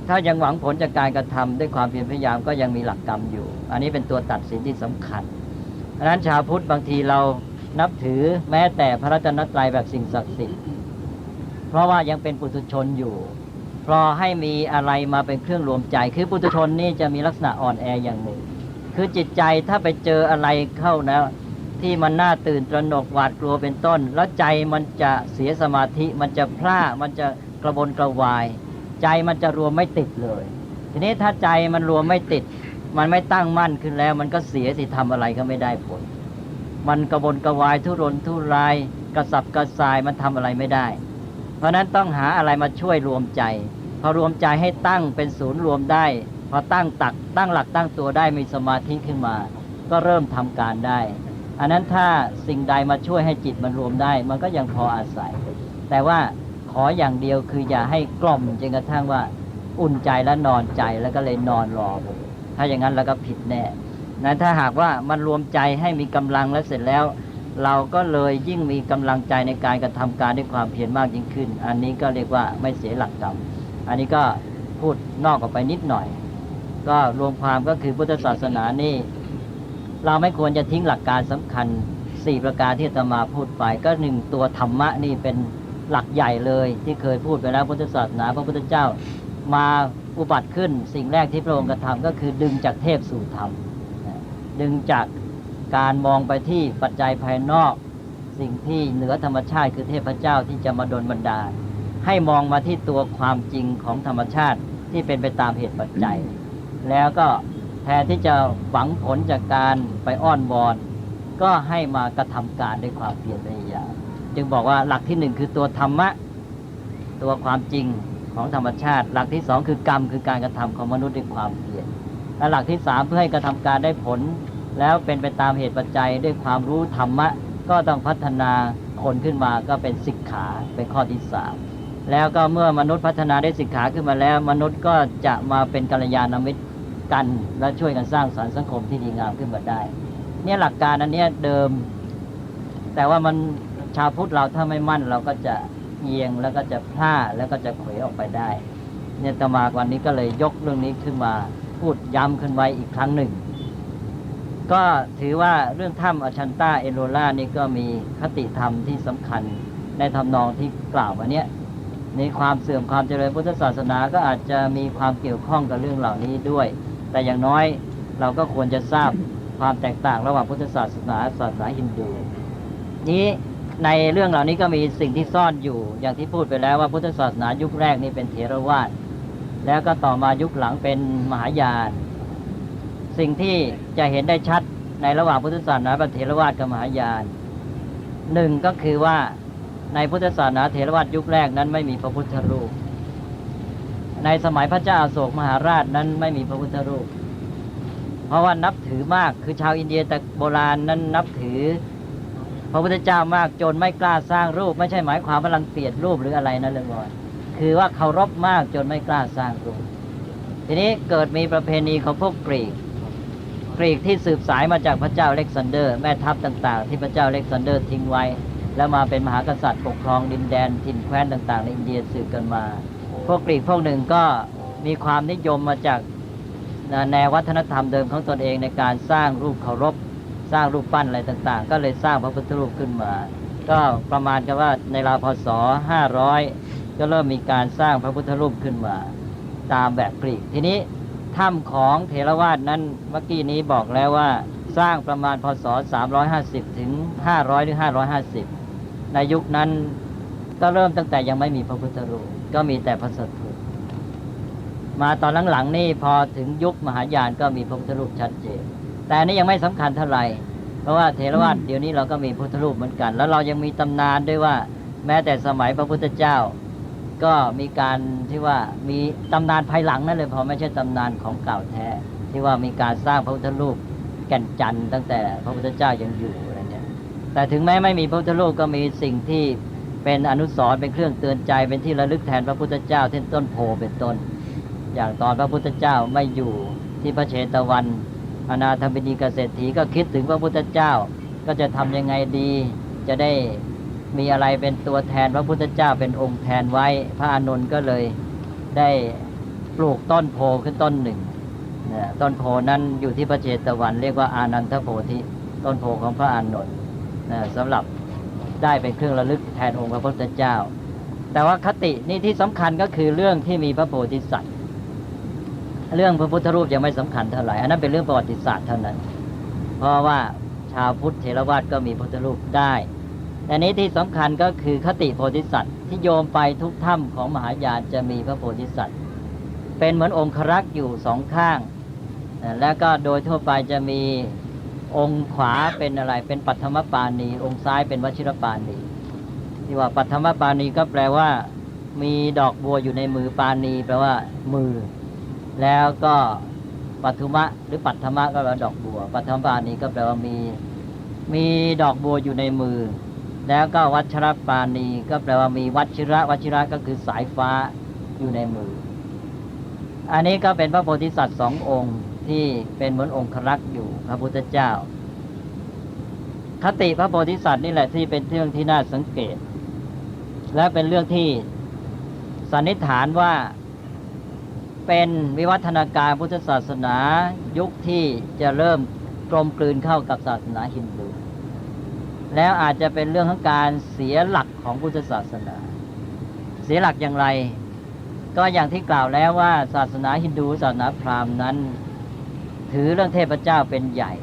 ถ้ายังหวังผลจากการกระทำด้วยความเพียรพยายามก็ยังมีหลักกรรมอยู่อันนี้เป็นตัวตัดสินที่สำคัญเพราะฉะนั้นชาวพุทธบางทีเรานับถือแม้แต่พระรัตนตรัยแบบสิ่งศักดิ์สิทธิ์เพราะว่ายังเป็นปุถุชนอยู่เพราะให้มีอะไรมาเป็นเครื่องรวมใจคือปุถุชนนี่จะมีลักษณะอ่อนแออย่างหนึ่งคือจิตใจถ้าไปเจออะไรเข้านะที่มันน่าตื่นตระหนกหวาดกลัวเป็นต้นแล้วใจมันจะเสียสมาธิมันจะพร่ามันจะกระวนกระวายใจมันจะรวมไม่ติดเลยทีนี้ถ้าใจมันรวมไม่ติดมันไม่ตั้งมั่นขึ้นแล้วมันก็เสียสิทำอะไรก็ไม่ได้ผลมันกระวนกระวายทุรนทุรายกระสับกระส่ายมันทำอะไรไม่ได้เพราะนั้นต้องหาอะไรมาช่วยรวมใจพอรวมใจให้ตั้งเป็นศูนย์รวมได้พอตั้งหลักตั้งตัวได้มีสมาธิขึ้นมาก็เริ่มทำการได้อันนั้นถ้าสิ่งใดมาช่วยให้จิตมันรวมได้มันก็ยังพออาศัยแต่ว่าขออย่างเดียวคืออย่าให้กล่อมจนกระทั่งว่าอุ่นใจแล้วนอนใจแล้วก็เลยนอนรอถ้าอย่างนั้นแล้วก็ผิดแน่นั้นถ้าหากว่ามันรวมใจให้มีกำลังแล้วเสร็จแล้วเราก็เลยยิ่งมีกำลังใจในการกระทำการด้วยความเพียรมากยิ่งขึ้นอันนี้ก็เรียกว่าไม่เสียหลักกรรมอันนี้ก็พูดนอกออกไปนิดหน่อยก็รวมความก็คือพุทธศาสนานี่เราไม่ควรจะทิ้งหลักการสำคัญ4ประการที่อาตมาพูดไปก็1ตัวธรรมะนี่เป็น หลักใหญ่เลยที่เคยพูดไปแล้วพุทธศาสนาพระพุทธเจ้ามาอุบัติขึ้นสิ่งแรกที่พระองค์กระทำก็คือดึงจากเทพสู่ธรรมดึงจากการมองไปที่ปัจจัยภายนอกสิ่งที่เหนือธรรมชาติคือเทพเจ้าที่จะมาดลบันดาลให้มองมาที่ตัวความจริงของธรรมชาติที่เป็นไปตามเหตุปัจจัยแล้วก็แทนที่จะหวังผลจากการไปอ้อนวอนก็ให้มากระทำการด้วยความเพียรพยายามจึงบอกว่าหลักที่หนึ่งคือตัวธรรมะตัวความจริงของธรรมชาติหลักที่สองคือกรรมคือการกระทำของมนุษย์ด้วยความเพียรและหลักที่สามเพื่อให้กระทำการได้ผลแล้วเป็นไปตามเหตุปัจจัยด้วยความรู้ธรรมะก็ต้องพัฒนาคนขึ้นมาก็เป็นสิกขาเป็นข้อที่สามแล้วก็เมื่อมนุษย์พัฒนาได้สิกขาขึ้นมาแล้วมนุษย์ก็จะมาเป็นกัลยาณมิตรกันและช่วยกันสร้างสรรค์สังคมที่ดีงามขึ้นมาได้เนี่ยหลักการอันนี้เดิมแต่ว่ามันชาวพุทธเราถ้าไม่มั่นเราก็จะเอียงแล้วก็จะพลาดแล้วก็จะเขวออกไปได้เนี่ยอาตมาวันนี้ก็เลยยกเรื่องนี้ขึ้นมาพูดย้ำขึ้นไว้อีกครั้งหนึ่งก็ถือว่าเรื่องถ้ำอชันตาเอโลล่านี่ก็มีคติธรรมที่สำคัญในทำนองที่กล่าวมาเนี้ยในความเสื่อมความเจริญพุทธศาสนาก็อาจจะมีความเกี่ยวข้องกับเรื่องเหล่านี้ด้วยแต่อย่างน้อยเราก็ควรจะทราบความแตกต่างระหว่างพุทธศาสนาศาสนาฮินดูนี้ในเรื่องเหล่านี้ก็มีสิ่งที่ซ่อนอยู่อย่างที่พูดไปแล้วว่าพุทธศาสนายุคแรกนี่เป็นเถรวาทแล้วก็ต่อมายุคหลังเป็นมหายานสิ่งที่จะเห็นได้ชัดในระหว่างพุทธศาสนาเป็นเถรวาทกับมหายานหนึ่งก็คือว่าในพุทธศาสนาเถรวาทยุคแรกนั้นไม่มีพระพุทธรูปในสมัยพระเจ้าอโศกมหาราชนั้นไม่มีพระพุทธรูปเพราะว่านับถือมากคือชาวอินเดียแต่โบราณนั้นนับถือพระพุทธเจ้ามากจนไม่กล้าสร้างรูปไม่ใช่หมายความว่ารังเกียจรูปหรืออะไรนะเรื่องว่าคือว่าเคารพมากจนไม่กล้าสร้างรูปทีนี้เกิดมีประเพณีของพวกกรีกที่สืบสายมาจากพระเจ้าอเล็กซานเดอร์แม่ทัพต่างๆที่พระเจ้าอเล็กซานเดอร์ทิ้งไว้แล้วมาเป็นมหากษัตริย์ปกครองดินแดนถิ่นแคว้นต่างๆในอินเดียสืบกันมาพวกกรีกพวกหนึ่งก็มีความนิยมมาจากแนววัฒนธรรมเดิมของตนเองในการสร้างรูปเคารพสร้างรูปปั้นอะไรต่างๆก็เลยสร้างพระพุทธรูปขึ้นมาก็ประมาณกันว่าในราวพ.ศ. 500ก็เริ่มมีการสร้างพระพุทธรูปขึ้นมาตามแบบกรีกทีนี้ถ้ำของเถรวาทนั้นเมื่อกี้นี้บอกแล้วว่าสร้างประมาณพ.ศ. 350ถึง500หรือ550ในยุคนั้นก็เริ่มตั้งแต่ยังไม่มีพระพุทธรูปก็มีแต่พระสถูปมาตอนหลังๆนี่พอถึงยุคมหายานก็มีพระพุทธรูปชัดเจนแต่อันนี้ยังไม่สำคัญเท่าไหร่เพราะว่าเถรวาทเดี๋ยวนี้เราก็มีพุทธรูปเหมือนกันแล้วเรายังมีตำนานด้วยว่าแม้แต่สมัยพระพุทธเจ้าก็มีการที่ว่ามีตำนานภายหลังนั่นเลยพอไม่ใช่ตำนานของเก่าแท้ที่ว่ามีการสร้างพระพุทธรูปแก่นจันทร์ตั้งแต่พระพุทธเจ้ายังอยู่อะไรเนี่ยแต่ถึงแม้ไม่มีพระพุทธรูปก็มีสิ่งที่เป็นอนุสรณ์เป็นเครื่องเตือนใจเป็นที่ระลึกแทนพระพุทธเจ้าเช่นต้นโพเป็นต้นอย่างตอนพระพุทธเจ้าไม่อยู่ที่พระเชตวันอนาถบิณฑิกเศรษฐีก็คิดถึงพระพุทธเจ้าก็จะทำยังไงดีจะได้มีอะไรเป็นตัวแทนพระพุทธเจ้าเป็นองค์แทนไว้พระอานนท์ก็เลยได้ปลูกต้นโพขึ้นต้นหนึ่งต้นโพนั้นอยู่ที่พระเชตวันเรียกว่าอานันทโพธิต้นโพของพระอานนท์สำหรับได้เป็นเครื่องระลึกแทนองค์พระพุทธเจ้าแต่ว่าคตินี่ที่สำคัญก็คือเรื่องที่มีพระโพธิสัตว์เรื่องพระพุทธรูปยังไม่สำคัญเท่าไหร่อันนั้นเป็นเรื่องประวัติศาสตร์เท่านั้นเพราะว่าชาวพุทธเถรวาทก็มีพระพุทธรูปได้แต่นี้ที่สำคัญก็คือคติโพธิสัตว์ที่โยมไปทุกถ้ำของมหายานจะมีพระโพธิสัตว์เป็นเหมือนองครักษ์อยู่สองข้างแล้วก็โดยทั่วไปจะมีองค์ขวาเป็นอะไรเป็นปัทมปาณีองค์ซ้ายเป็นวชิรปาณีที่ว่าปัทมปาณีก็แปลว่ามีดอกบัวอยู่ในมือปาณีแปลว่ามือแล้วก็ปัทุมะหรือปัทมะก็แปลว่าดอกบัวปัทมปาณีก็แปลว่ามีดอกบัวอยู่ในมือแล้วก็วัชรปาณีก็แปลว่ามีวัชิระก็คือสายฟ้าอยู่ในมืออันนี้ก็เป็นพระโพธิสัตว์สององค์ที่เป็นเหมือนองครักษ์อยู่พระพุทธเจ้าคติพระโพธิสัตว์นี่แหละที่เป็นเรื่องที่น่าสังเกตและเป็นเรื่องที่สันนิษฐานว่าเป็นวิวัฒนาการพุทธศาสนายุคที่จะเริ่มกลมกลืนเข้ากับศาสนาฮินดูแล้วอาจจะเป็นเรื่องของการเสียหลักของพุทธศาสนา สียหลักอย่างไรก็อย่างที่กล่าวแล้วว่าศาสนาฮินดูศาสนาพราหมณ์นั้นถือเรื่องเทพเจ้าเป็นใหญ่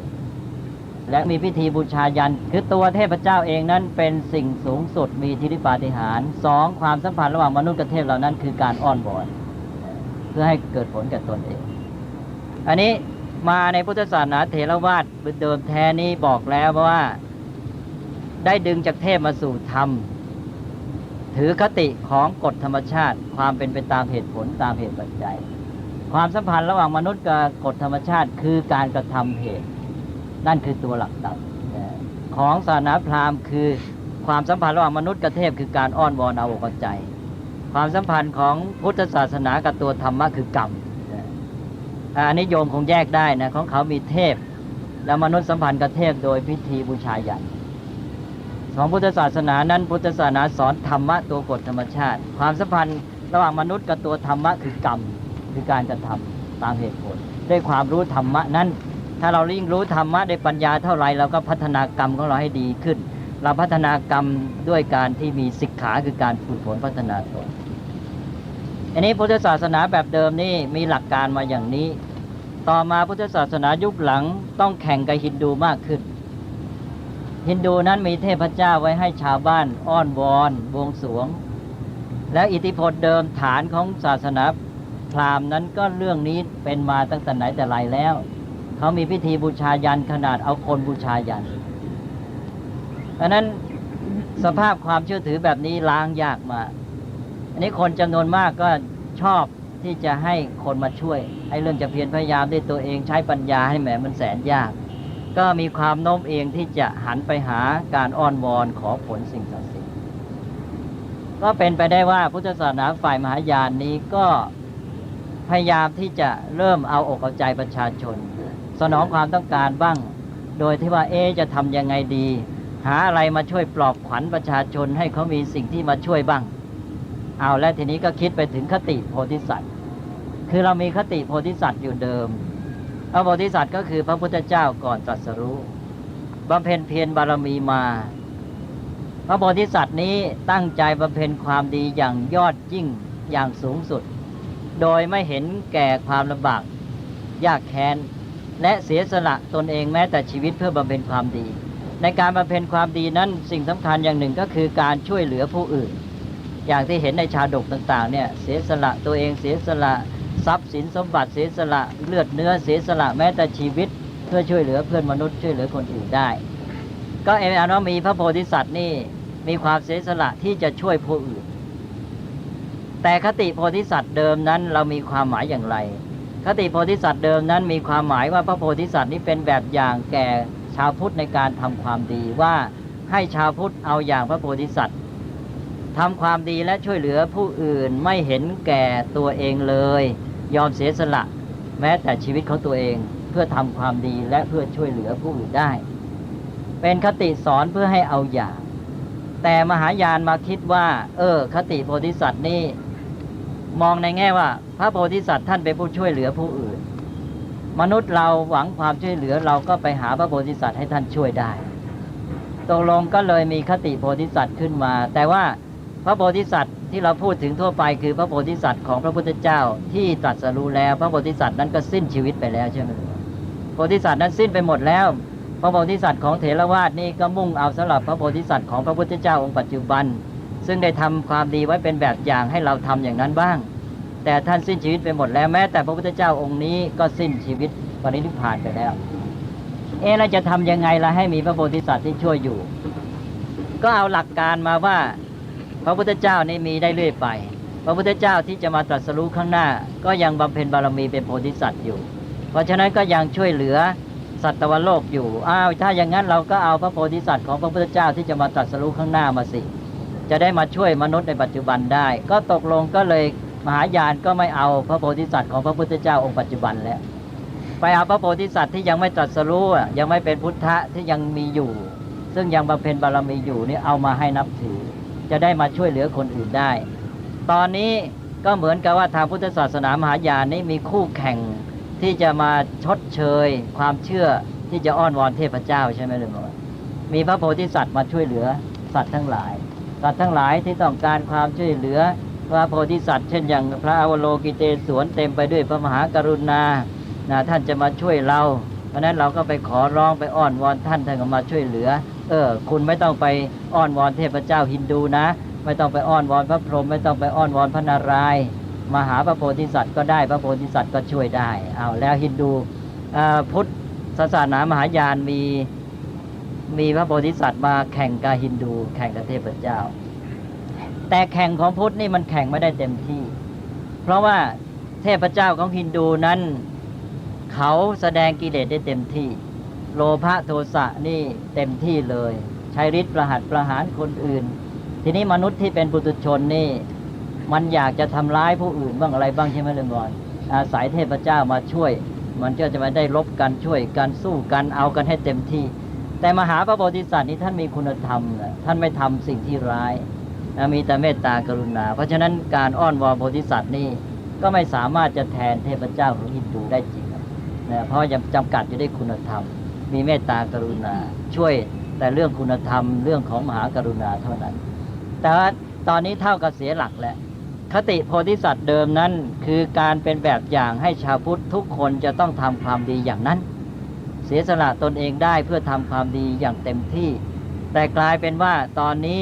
และมีพิธีบูชายันคือตัวเทพเจ้าเองนั้นเป็นสิ่งสูงสุดมีอิทธิปาฏิหาริย์สองความสัมพันธ์ระหว่างมนุษย์กับเทพเหล่านั้นคือการอ้อนวอนเพื่อให้เกิดผลกับตนเองอันนี้มาในพุทธศาสนาเถรวาทเดิมแท้นี้บอกแล้วว่าได้ดึงจากเทพมาสู่ธรรมถือคติของกฎธรรมชาติความเป็นไปตามเหตุผลตามเหตุปัจจัยความสัมพันธ์ระหว่างมนุษย์กับกฎธรรมชาติคือการกระทำเหตุนั่นคือตัวหลักธรรมของศาสนาพราหมณ์คือความสัมพันธ์ระหว่างมนุษย์กับเทพคือการอ้อนวอนเอาอกเอาใจความสัมพันธ์ของพุทธศาสนากับตัวธรรมะคือกรรมอันนี้โยมคงแยกได้นะของเขามีเทพแล้วมนุษย์สัมพันธ์กับเทพโดยพิธีบูชายันของพุทธศาสนานั้นพุทธศาสนาสอนธรรมะตัวกฎธรรมชาติความสัมพันธ์ระหว่างมนุษย์กับตัวธรรมะคือกรรมคือการกระทำตามเหตุผลด้วยความรู้ธรรมะนั้นถ้าเรายิ่งรู้ธรรมะด้วยปัญญาเท่าไรเราก็พัฒนากรรมของเราให้ดีขึ้นเราพัฒนากรรมด้วยการที่มีสิกขาคือการฝึกฝนพัฒนาตนอันนี้พุทธศาสนาแบบเดิมนี่มีหลักการมาอย่างนี้ต่อมาพุทธศาสนายุคหลังต้องแข่งกับฮินดูมากขึ้นฮินดูนั้นมีเทพเจ้าไว้ให้ชาวบ้านอ้อนวอนบวงสรวงและอิทธิพลเดิมฐานของศาสนาพราหมณ์นั้นก็เรื่องนี้เป็นมาตั้งแต่ไหนแต่ไรแล้วเขามีพิธีบูชายันขนาดเอาคนบูชายันเพราะนั้นสภาพความเชื่อถือแบบนี้ล้างยากมากอันนี้คนจำนวนมากก็ชอบที่จะให้คนมาช่วยให้เรื่องจะเพียรพยายามด้วยตัวเองใช้ปัญญาให้แหมมันแสนยากก็มีความโน้มเองที่จะหันไปหาการอ้อนวอนขอผลสิ่งศักดิ์สิทธิ์ก็เป็นไปได้ว่าพุทธศาสนาฝ่ายมหายานนี้ก็พยายามที่จะเริ่มเอาอกเอาใจประชาชนสนองความต้องการบ้างโดยที่ว่าจะทำยังไงดีหาอะไรมาช่วยปลอบขวัญประชาชนให้เขามีสิ่งที่มาช่วยบ้างเอาและทีนี้ก็คิดไปถึงคติโพธิสัตว์คือเรามีคติโพธิสัตว์อยู่เดิมพระโพธิสัตว์ก็คือพระพุทธเจ้าก่อนตรัสรู้บำเพ็ญเพียรบารมีมาพระโพธิสัตว์นี้ตั้งใจบำเพ็ญความดีอย่างยอดยิ่งอย่างสูงสุดโดยไม่เห็นแก่ความลำบากยากแค้นและเสียสละตนเองแม้แต่ชีวิตเพื่อบำเพ็ญความดีในการบำเพ็ญความดีนั้นสิ่งสำคัญอย่างหนึ่งก็คือการช่วยเหลือผู้อื่นอย่างที่เห็นในชาดกต่างๆเนี่ยเสียสละตัวเองเสียสละทรัพย์สินสมบัติเสียสละเลือดเนื้อเสียสละแม้แต่ชีวิตเพื่อช่วยเหลือเพื่อนมนุษย์ช่วยเหลือคนอื่นได้ก็อันว่ามีพระโพธิสัตว์นี่มีความเสียสละที่จะช่วยผู้อื่นแต่คติโพธิสัตว์เดิมนั้นเรามีความหมายอย่างไรคติโพธิสัตว์เดิมนั้นมีความหมายว่าพระโพธิสัตว์นี้เป็นแบบอย่างแก่ชาวพุทธในการทำความดีว่าให้ชาวพุทธเอาอย่างพระโพธิสัตว์ทำความดีและช่วยเหลือผู้อื่นไม่เห็นแก่ตัวเองเลยยอมเสียสละแม้แต่ชีวิตของตัวเองเพื่อทำความดีและเพื่อช่วยเหลือผู้อื่นได้เป็นคติสอนเพื่อให้เอาอย่างแต่มหายานมาคิดว่าคติโพธิสัตว์นี่มองในแง่ว่าพระโพธิสัตว์ท่านเป็นผู้ช่วยเหลือผู้อื่นมนุษย์เราหวังความช่วยเหลือเราก็ไปหาพระโพธิสัตว์ให้ท่านช่วยได้ตกลงก็เลยมีคติโพธิสัตว์ขึ้นมาแต่ว่าพระโพธิสัตว์ที่เราพูดถึงทั่วไปคือพระโพธิสัตว์ของพระพุทธเจ้าที่ตรัสรู้แล้วพระโพธิสัตว์นั้นก็สิ้นชีวิตไปแล้วใช่ไหมโพธิสัตว์นั้นสิ้นไปหมดแล้วพระโพธิสัตว์ของเถรวาทนี่ก็มุ่งเอาสำหรับพระโพธิสัตว์ของพระพุทธเจ้าองค์ปัจจุบันซึ่งได้ทำความดีไว้เป็นแบบอย่างให้เราทำอย่างนั้นบ้างแต่ท่านสิ้นชีวิตไปหมดแล้วแม้แต่พระพุทธเจ้าองค์นี้ก็สิ้นชีวิตปรินิพพานไปแล้วเราจะทำยังไงล่ะให้มีพระโพธิสัตว์ที่ช่วยอยู่ก็เอาหลักการมาว่าพระพุทธเจ้านี่มีได้เรื่อยไปพระพุทธเจ้าที่จะมาตรัสรู้ข้างหน้าก็ยังบำเพ็ญบารมีเป็นโพธิสัตว์อยู่เพราะฉะนั้นก็ยังช่วยเหลือสัตวโลกอยู่ถ้าอย่างนั้นเราก็เอาพระโพธิสัตว์ของพระพุทธเจ้าที่จะมาตรัสรู้ข้างหน้ามาสิจะได้มาช่วยมนุษย์ในปัจจุบันได้ก็ตกลงก็เลยมหายานก็ไม่เอาพระโพธิสัตว์ของพระพุทธเจ้าองค์ปัจจุบันแล้วไปเอาพระโพธิสัตว์ที่ยังไม่ตรัสรู้ยังไม่เป็นพุทธะที่ยังมีอยู่ซึ่งยังบำเพ็ญบารมีอยู่นี่เอามาให้นับถือจะได้มาช่วยเหลือคนอื่นได้ตอนนี้ก็เหมือนกับว่าทางพุทธศาสนามหายานนี้มีคู่แข่งที่จะมาชดเชยความเชื่อที่จะอ้อนวอนเทพเจ้าใช่ไหมเลยมีพระโพธิสัตว์มาช่วยเหลือสัตว์ทั้งหลายที่ต้องการความช่วยเหลือ พระโพธิสัตว์เช่นอย่างพระอวโลกิเตศวรเต็มไปด้วยพระมหากรุณาท่านจะมาช่วยเราเพราะนั้นเราก็ไปขอร้องไปอ้อนวอนท่านก็มาช่วยเหลือคุณไม่ต้องไปอ้อนวอนเทพเจ้าฮินดูนะไม่ต้องไปอ้อนวอนพระพรหมไม่ต้องไปอ้อนวอนพระนารายณ์มาหาพระโพธิสัตว์ก็ได้พระโพธิสัตว์ก็ช่วยได้เอาแล้วฮินดูพุทธศาสนามหายานมีพระโพธิสัตว์มาแข่งกับฮินดูแข่งกับเทพเจ้าแต่แข่งของพุทธนี่มันแข่งไม่ได้เต็มที่เพราะว่าเทพเจ้าของฮินดูนั้นเขาแสดงกิเลสได้เต็มที่โลภะโทสะนี่เต็มที่เลยใช้ฤทธิ์ประหัตประหารคนอื่นทีนี้มนุษย์ที่เป็นปุถุชนนี่มันอยากจะทำร้ายผู้อื่นบ้างอะไรบ้างใช่ไหมเรื่องก่อนอาศัยเทพเจ้ามาช่วยมันก็จะมาได้ลบกันช่วยกันสู้กันเอากันให้เต็มที่แต่มหาพระโพธิสัตว์นี้ท่านมีคุณธรรมท่านไม่ทำสิ่งที่ร้ายมีแต่เมตตากรุณาเพราะฉะนั้นการอ้อนวอนโพธิสัตว์นี่ก็ไม่สามารถจะแทนเทพเจ้าของฮินดูได้จริงเพราะยังจำกัดอยู่ด้วยคุณธรรมมีเมตตากรุณาช่วยแต่เรื่องคุณธรรมเรื่องของมหากรุณาเท่านั้นแต่ว่าตอนนี้เท่ากับเสียหลักแล้วคติโพธิสัตว์เดิมนั้นคือการเป็นแบบอย่างให้ชาวพุทธทุกคนจะต้องทำความดีอย่างนั้นเสียสละตนเองได้เพื่อทำความดีอย่างเต็มที่แต่กลายเป็นว่าตอนนี้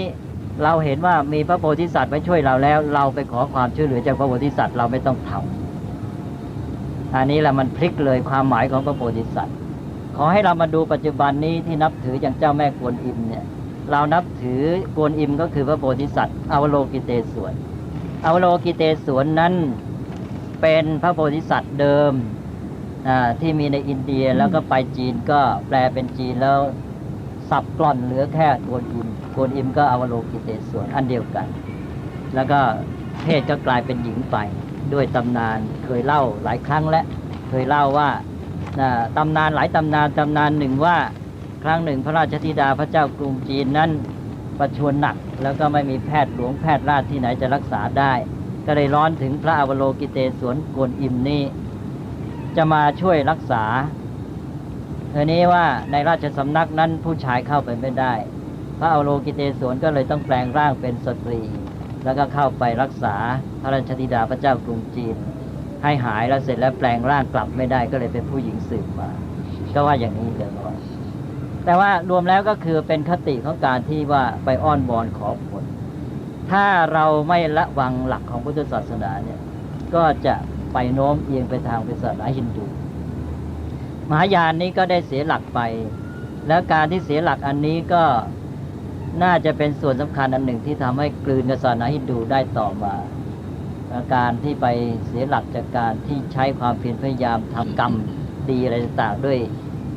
เราเห็นว่ามีพระโพธิสัตว์ไปช่วยเราแล้วเราไปขอความช่วยเหลือจากพระโพธิสัตว์เราไม่ต้องทำอันนี้แหละมันพลิกเลยความหมายของพระโพธิสัตว์ขอให้เรามาดูปัจจุบันนี้ที่นับถืออย่างเจ้าแม่กวนอิมเนี่ยเรานับถือกวนอิมก็คือพระโพธิสัตว์อวโลกิเตศวรอวโลกิเตศวรนั้นเป็นพระโพธิสัตว์เดิมที่มีในอินเดียแล้วก็ไปจีนก็แปลเป็นจีนแล้วสับกล่อนเหลือแค่กวนอิมก็อวโลกิเตศวรอันเดียวกันแล้วก็เพศก็กลายเป็นหญิงไปด้วยตำนานเคยเล่าหลายครั้งและเคยเล่าว่าตำนานหลายตำนานหนึ่งว่าครั้งหนึ่งพระราชธิดาพระเจ้ากรุงจีนนั้นประชวรหนักแล้วก็ไม่มีแพทย์หลวงแพทย์ราชที่ไหนจะรักษาได้ก็เลยร้อนถึงพระอวโลกิเตศวรกวนอิมนี่จะมาช่วยรักษาทีนี้ว่าในราชสำนักนั้นผู้ชายเข้าไปไม่ได้พระอวโลกิเตศวรก็เลยต้องแปลงร่างเป็นสตรีแล้วก็เข้าไปรักษาพระราชธิดาพระเจ้ากรุงจีนให้หายแล้วเสร็จแล้วแปลงร่างกลับไม่ได้ก็เลยเป็นผู้หญิงสืบมาก็ว่าอย่างนี้เลยว่าแต่ว่ารวมแล้วก็คือเป็นคติของการที่ว่าไปอ้อนวอนขอผลถ้าเราไม่ละวังหลักของพุทธศาสนาเนี่ยก็จะไปโน้มเอียงไปทางศาสนาฮินดูมหายานนี้ก็ได้เสียหลักไปแล้วการที่เสียหลักอันนี้ก็น่าจะเป็นส่วนสำคัญอันหนึ่งที่ทำให้กลืนกับศาสนาฮินดูได้ต่อมาการที่ไปเสียหลักจากการที่ใช้ความเพียรพยายามทำกรรมดีอะไรต่างๆด้วย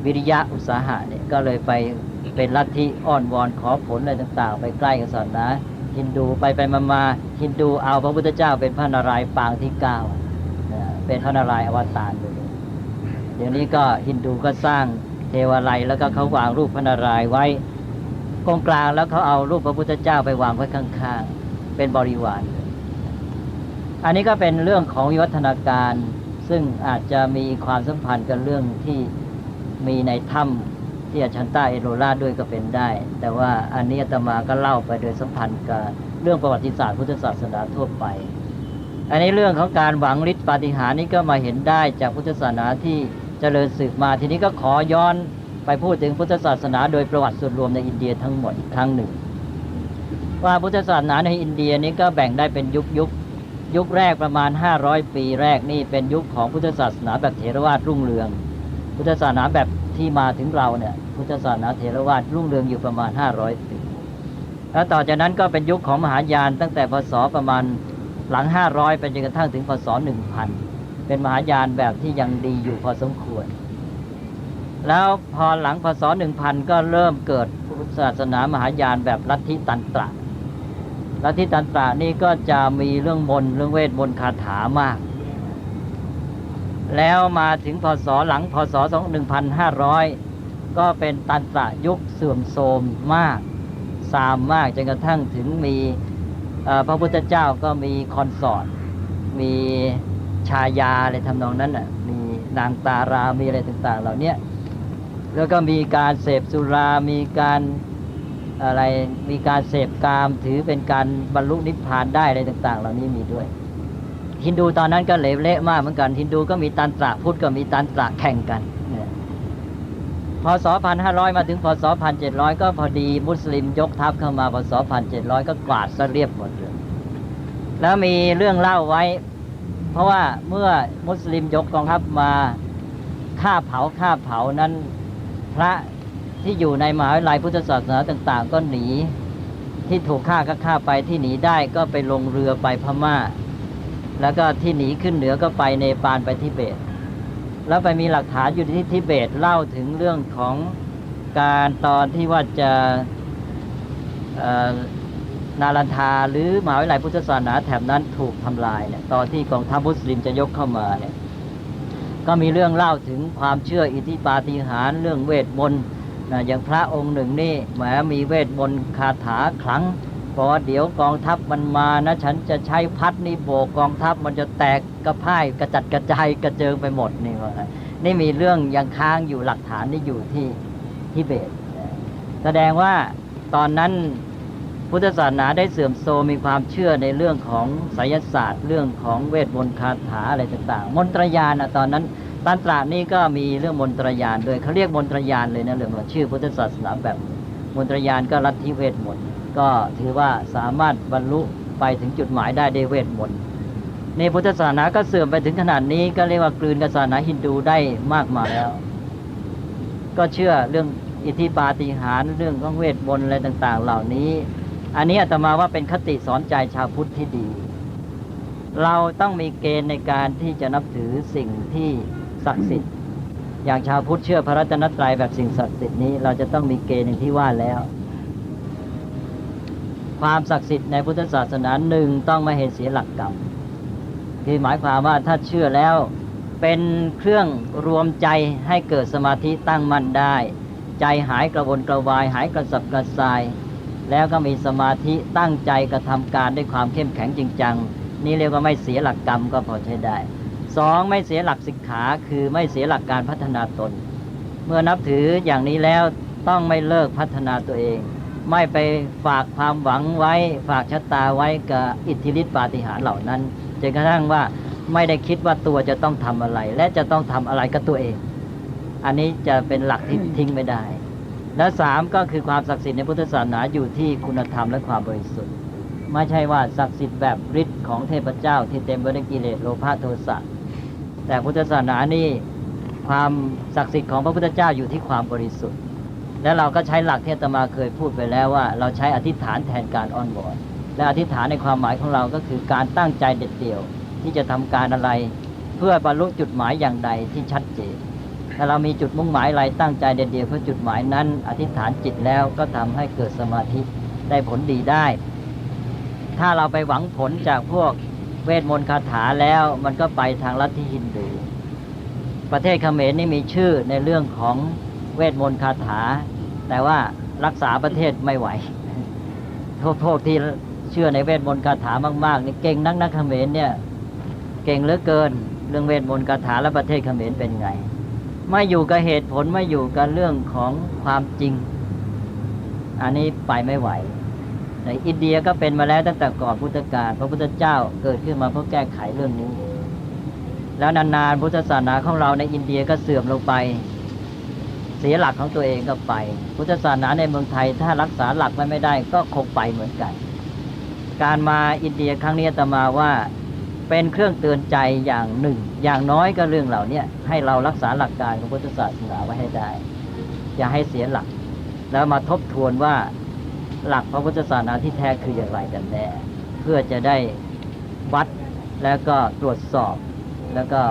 วิริยะอุตสาหะเนี่ยก็เลยไปเป็นลัทธิอ้อนวอนขอผลอะไรต่างๆไปใกล้กับศาสนาฮินดูไปมาฮินดูเอาพระพุทธเจ้าเป็นพระนารายณ์ปางที่9เป็นพระนารายณ์อวตารเลยเดี๋ยวนี้ก็ฮินดูก็สร้างเทวาลัยแล้วก็เขาวางรูปพระนารายณ์ไว้ตรงกลางแล้วเขาเอารูปพระพุทธเจ้าไปวางไว้ข้างๆเป็นบริวารอันนี้ก็เป็นเรื่องของวิวัฒนาการซึ่งอาจจะมีความสัมพันธ์กับเรื่องที่มีในถ้ำที่อาชันต้าเอโรราด้วยก็เป็นได้แต่ว่าอันนี้อาตมาก็เล่าไปโดยสัมพันธ์กับเรื่องประวัติศาสตร์พุทธศาสนาทั่วไปอันนี้เรื่องของการหวังฤทธิ์ปาฏิหาริย์นี้ก็มาเห็นได้จากพุทธศาสนาที่เจริญสืบมาทีนี้ก็ขอย้อนไปพูดถึงพุทธศาสนาโดยประวัติส่วนรวมในอินเดียทั้งหมดอีกครั้งหนึ่งว่าพุทธศาสนาในอินเดียนี้ก็แบ่งได้เป็นยุคแรกประมาณ500ปีแรกนี่เป็นยุคของพุทธศาสนาแบบเถรวาทรุ่งเรืองพุทธศาสนาแบบที่มาถึงเราเนี่ยพุทธศาสนาเถรวาทรุ่งเรืองอยู่ประมาณ500ปีแล้วต่อจากนั้นก็เป็นยุคของมหายานตั้งแต่พศประมาณหลัง500ไปจนกระทั่งถึงพศ1000เป็นมหายานแบบที่ยังดีอยู่พอสมควรแล้วพอหลังพศ1000ก็เริ่มเกิดพุทธศาสนามหายานแบบลัทธิตันตระลัทธิตันตระนี่ก็จะมีเรื่องมนต์เรื่องเวทมนต์คาถามากแล้วมาถึงพศหลังพศ1500ก็เป็นตันตระยุคเสื่อมโทรมมากทรามมากจนกระทั่งถึงมีพระพุทธเจ้าก็มีคอนสอร์ตมีชายาอะไรทำนองนั้นน่ะมีนางตารามีอะไรต่างๆเหล่านี้แล้วก็มีการเสพสุรามีการ อะไรมีการเสพกามถือเป็นการบรรลุนิพพานได้อะไรต่างๆเหล่านี้มีด้วยฮินดูตอนนั้นก็เหลวเละมากเหมือนกันฮินดูก็มีตันตระพุทธก็มีตันตระแข่งกันพศ1500มาถึงพศ1700ก็พอดีมุสลิมยกทัพเข้ามาพศ1700ก็กวาดซะเรียบหมดเลยแล้วมีเรื่องเล่าไว้เพราะว่าเมื่อมุสลิมยกกองทัพมาฆ่าเผานั้นพระที่อยู่ในมหาวิทยาลัยพุทธศาสนาต่างๆก็หนีที่ถูกฆ่าก็ฆ่าไปที่หนีได้ก็ไปลงเรือไปพม่าแล้วก็ที่หนีขึ้นเหนือก็ไปเนปาลไปทิเบตแล้วไปมีหลักฐานอยู่ที่ทิเบตเล่าถึงเรื่องของการตอนที่ว่าจะนารันทาหรือมหาวิทยาลัยพุทธศาสนาแถบนั้นถูกทำลายเนี่ยตอนที่กองทัพมุสลิมจะยกเข้ามาเนี่ยก็มีเรื่องเล่าถึงความเชื่ออิทธิปาฏิหาริย์เรื่องเวทมนต์อย่างพระองค์หนึ่งนี่แหมมีเวทมนต์คาถาขลังพอเดี๋ยวกองทัพมันมานะฉันจะใช้พัดนี่โบกกองทัพมันจะแตกกระพ่ายกระจัดกระจายกระเจิงไปหมดนี่ว่านี่มีเรื่องยังค้างอยู่หลักฐานนี่อยู่ที่ทิเบตแสดงว่าตอนนั้นพุทธศาสนาได้เสื่อมโทรมมีความเชื่อในเรื่องของไสยศาสตร์เรื่องของเวทมนต์คาถาอะไรต่างๆมนตรญาณตอนนั้นตันตระนี่ก็มีเรื่องมนตรญาณด้วยเขาเรียกมนตรญาณเลยนะเรื่องชื่อพุทธศาสนาแบบมนตรญาณก็ลัทธิเวทมนต์ก็ถือว่าสามารถบรรลุไปถึงจุดหมายได้ด้วยเวทมนต์ในพุทธศาสนาก็เสื่อมไปถึงขนาดนี้ก็เรียกว่ากลืนกับศาสนาฮินดูได้มากมายแล้วก็เชื่อเรื่องอิทธิปาฏิหาริย์เรื่องของเวทมนต์อะไรต่างๆเหล่านี้อันนี้อาตมาว่าเป็นคติสอนใจชาวพุทธที่ดีเราต้องมีเกณฑ์ในการที่จะนับถือสิ่งที่ศักดิ์สิทธิ์อย่างชาวพุทธเชื่อพระรัตนตรัยแบบสิ่งศักดิ์สิทธิ์นี้เราจะต้องมีเกณฑ์อย่างที่ว่าแล้วความศักดิ์สิทธิ์ในพุทธศาสนาหนึ่งต้องไม่ให้เสียหลักกรรมคือหมายความว่าถ้าเชื่อแล้วเป็นเครื่องรวมใจให้เกิดสมาธิตั้งมั่นได้ใจหายกระวนกระวายหายกระสับกระส่ายแล้วก็มีสมาธิตั้งใจกระทำการด้วยความเข้มแข็งจริงจังนี่เรียกว่าไม่เสียหลักกรรมก็พอใช้ได้สองไม่เสียหลักสิกขาคือไม่เสียหลักการพัฒนาตนเมื่อนับถืออย่างนี้แล้วต้องไม่เลิกพัฒนาตัวเองไม่ไปฝากความหวังไว้ฝากชะตาไว้กับอิทธิฤทธิปาฏิหาริย์เหล่านั้นจนกระทั่งว่าไม่ได้คิดว่าตัวจะต้องทำอะไรและจะต้องทำอะไรกับตัวเองอันนี้จะเป็นหลักที่ทิ้งไม่ได้และสามก็คือความศักดิ์สิทธิ์ในพุทธศาสนาอยู่ที่คุณธรรมและความบริสุทธิ์ไม่ใช่ว่าศักดิ์สิทธิ์แบบฤทธิ์ของเทพเจ้าที่เต็มไปด้วยกิเลสโลภะโทสะแต่พุทธศาสนานี่ความศักดิ์สิทธิ์ของพระพุทธเจ้าอยู่ที่ความบริสุทธิ์และเราก็ใช้หลักที่อาตมาเคยพูดไปแล้วว่าเราใช้อธิษฐานแทนการอ้อนวอนและอธิษฐานในความหมายของเราก็คือการตั้งใจเด็ดเดี่ยวที่จะทำการอะไรเพื่อบรรลุจุดหมายอย่างใดที่ชัดเจนถ้าเรามีจุดมุ่งหมายอะไรตั้งใจเด็ดเดี่ยวเพื่อจุดหมายนั้นอธิษฐานจิตแล้วก็ทำให้เกิดสมาธิได้ผลดีได้ถ้าเราไปหวังผลจากพวกเวทมนต์คาถาแล้วมันก็ไปทางลัทธิฮินดูประเทศเขมรนี่มีชื่อในเรื่องของเวทมนต์คาถาแต่ว่ารักษาประเทศไม่ไหวพวกที่เชื่อในเวทมนต์คาถามากๆนี่เก่งนักเขมรเนี่ยเก่งเหลือเกินเรื่องเวทมนต์คาถาและประเทศเขมรเป็นไงไม่อยู่กับเหตุผลไม่อยู่กับเรื่องของความจริงอันนี้ไปไม่ไหวในอินเดียก็เป็นมาแล้วตั้งแต่ก่อนพุทธกาลพระพุทธเจ้าเกิดขึ้นมาเพื่อแก้ไขเรื่องนี้แล้วนานๆพุทธศาสนาของเราในอินเดียก็เสื่อมลงไปเสียหลักของตัวเองก็ไปพุทธศาสนาในเมืองไทยถ้ารักษาหลักไม่ได้ก็คงไปเหมือนกันการมาอินเดียครั้งนี้อาตมาว่าเป็นเครื่องเตือนใจอย่างหนึ่งอย่างน้อยก็เรื่องเหล่านี้ให้เรารักษาหลักการของพุทธศาสนาไว้ให้ได้อย่าให้เสียหลักแล้วมาทบทวนว่าหลักพระพุทธศาสนาที่แท้คืออย่างไรกันแน่เพื่อจะได้วัดแล้วก็ตรวจสอบแล้วก็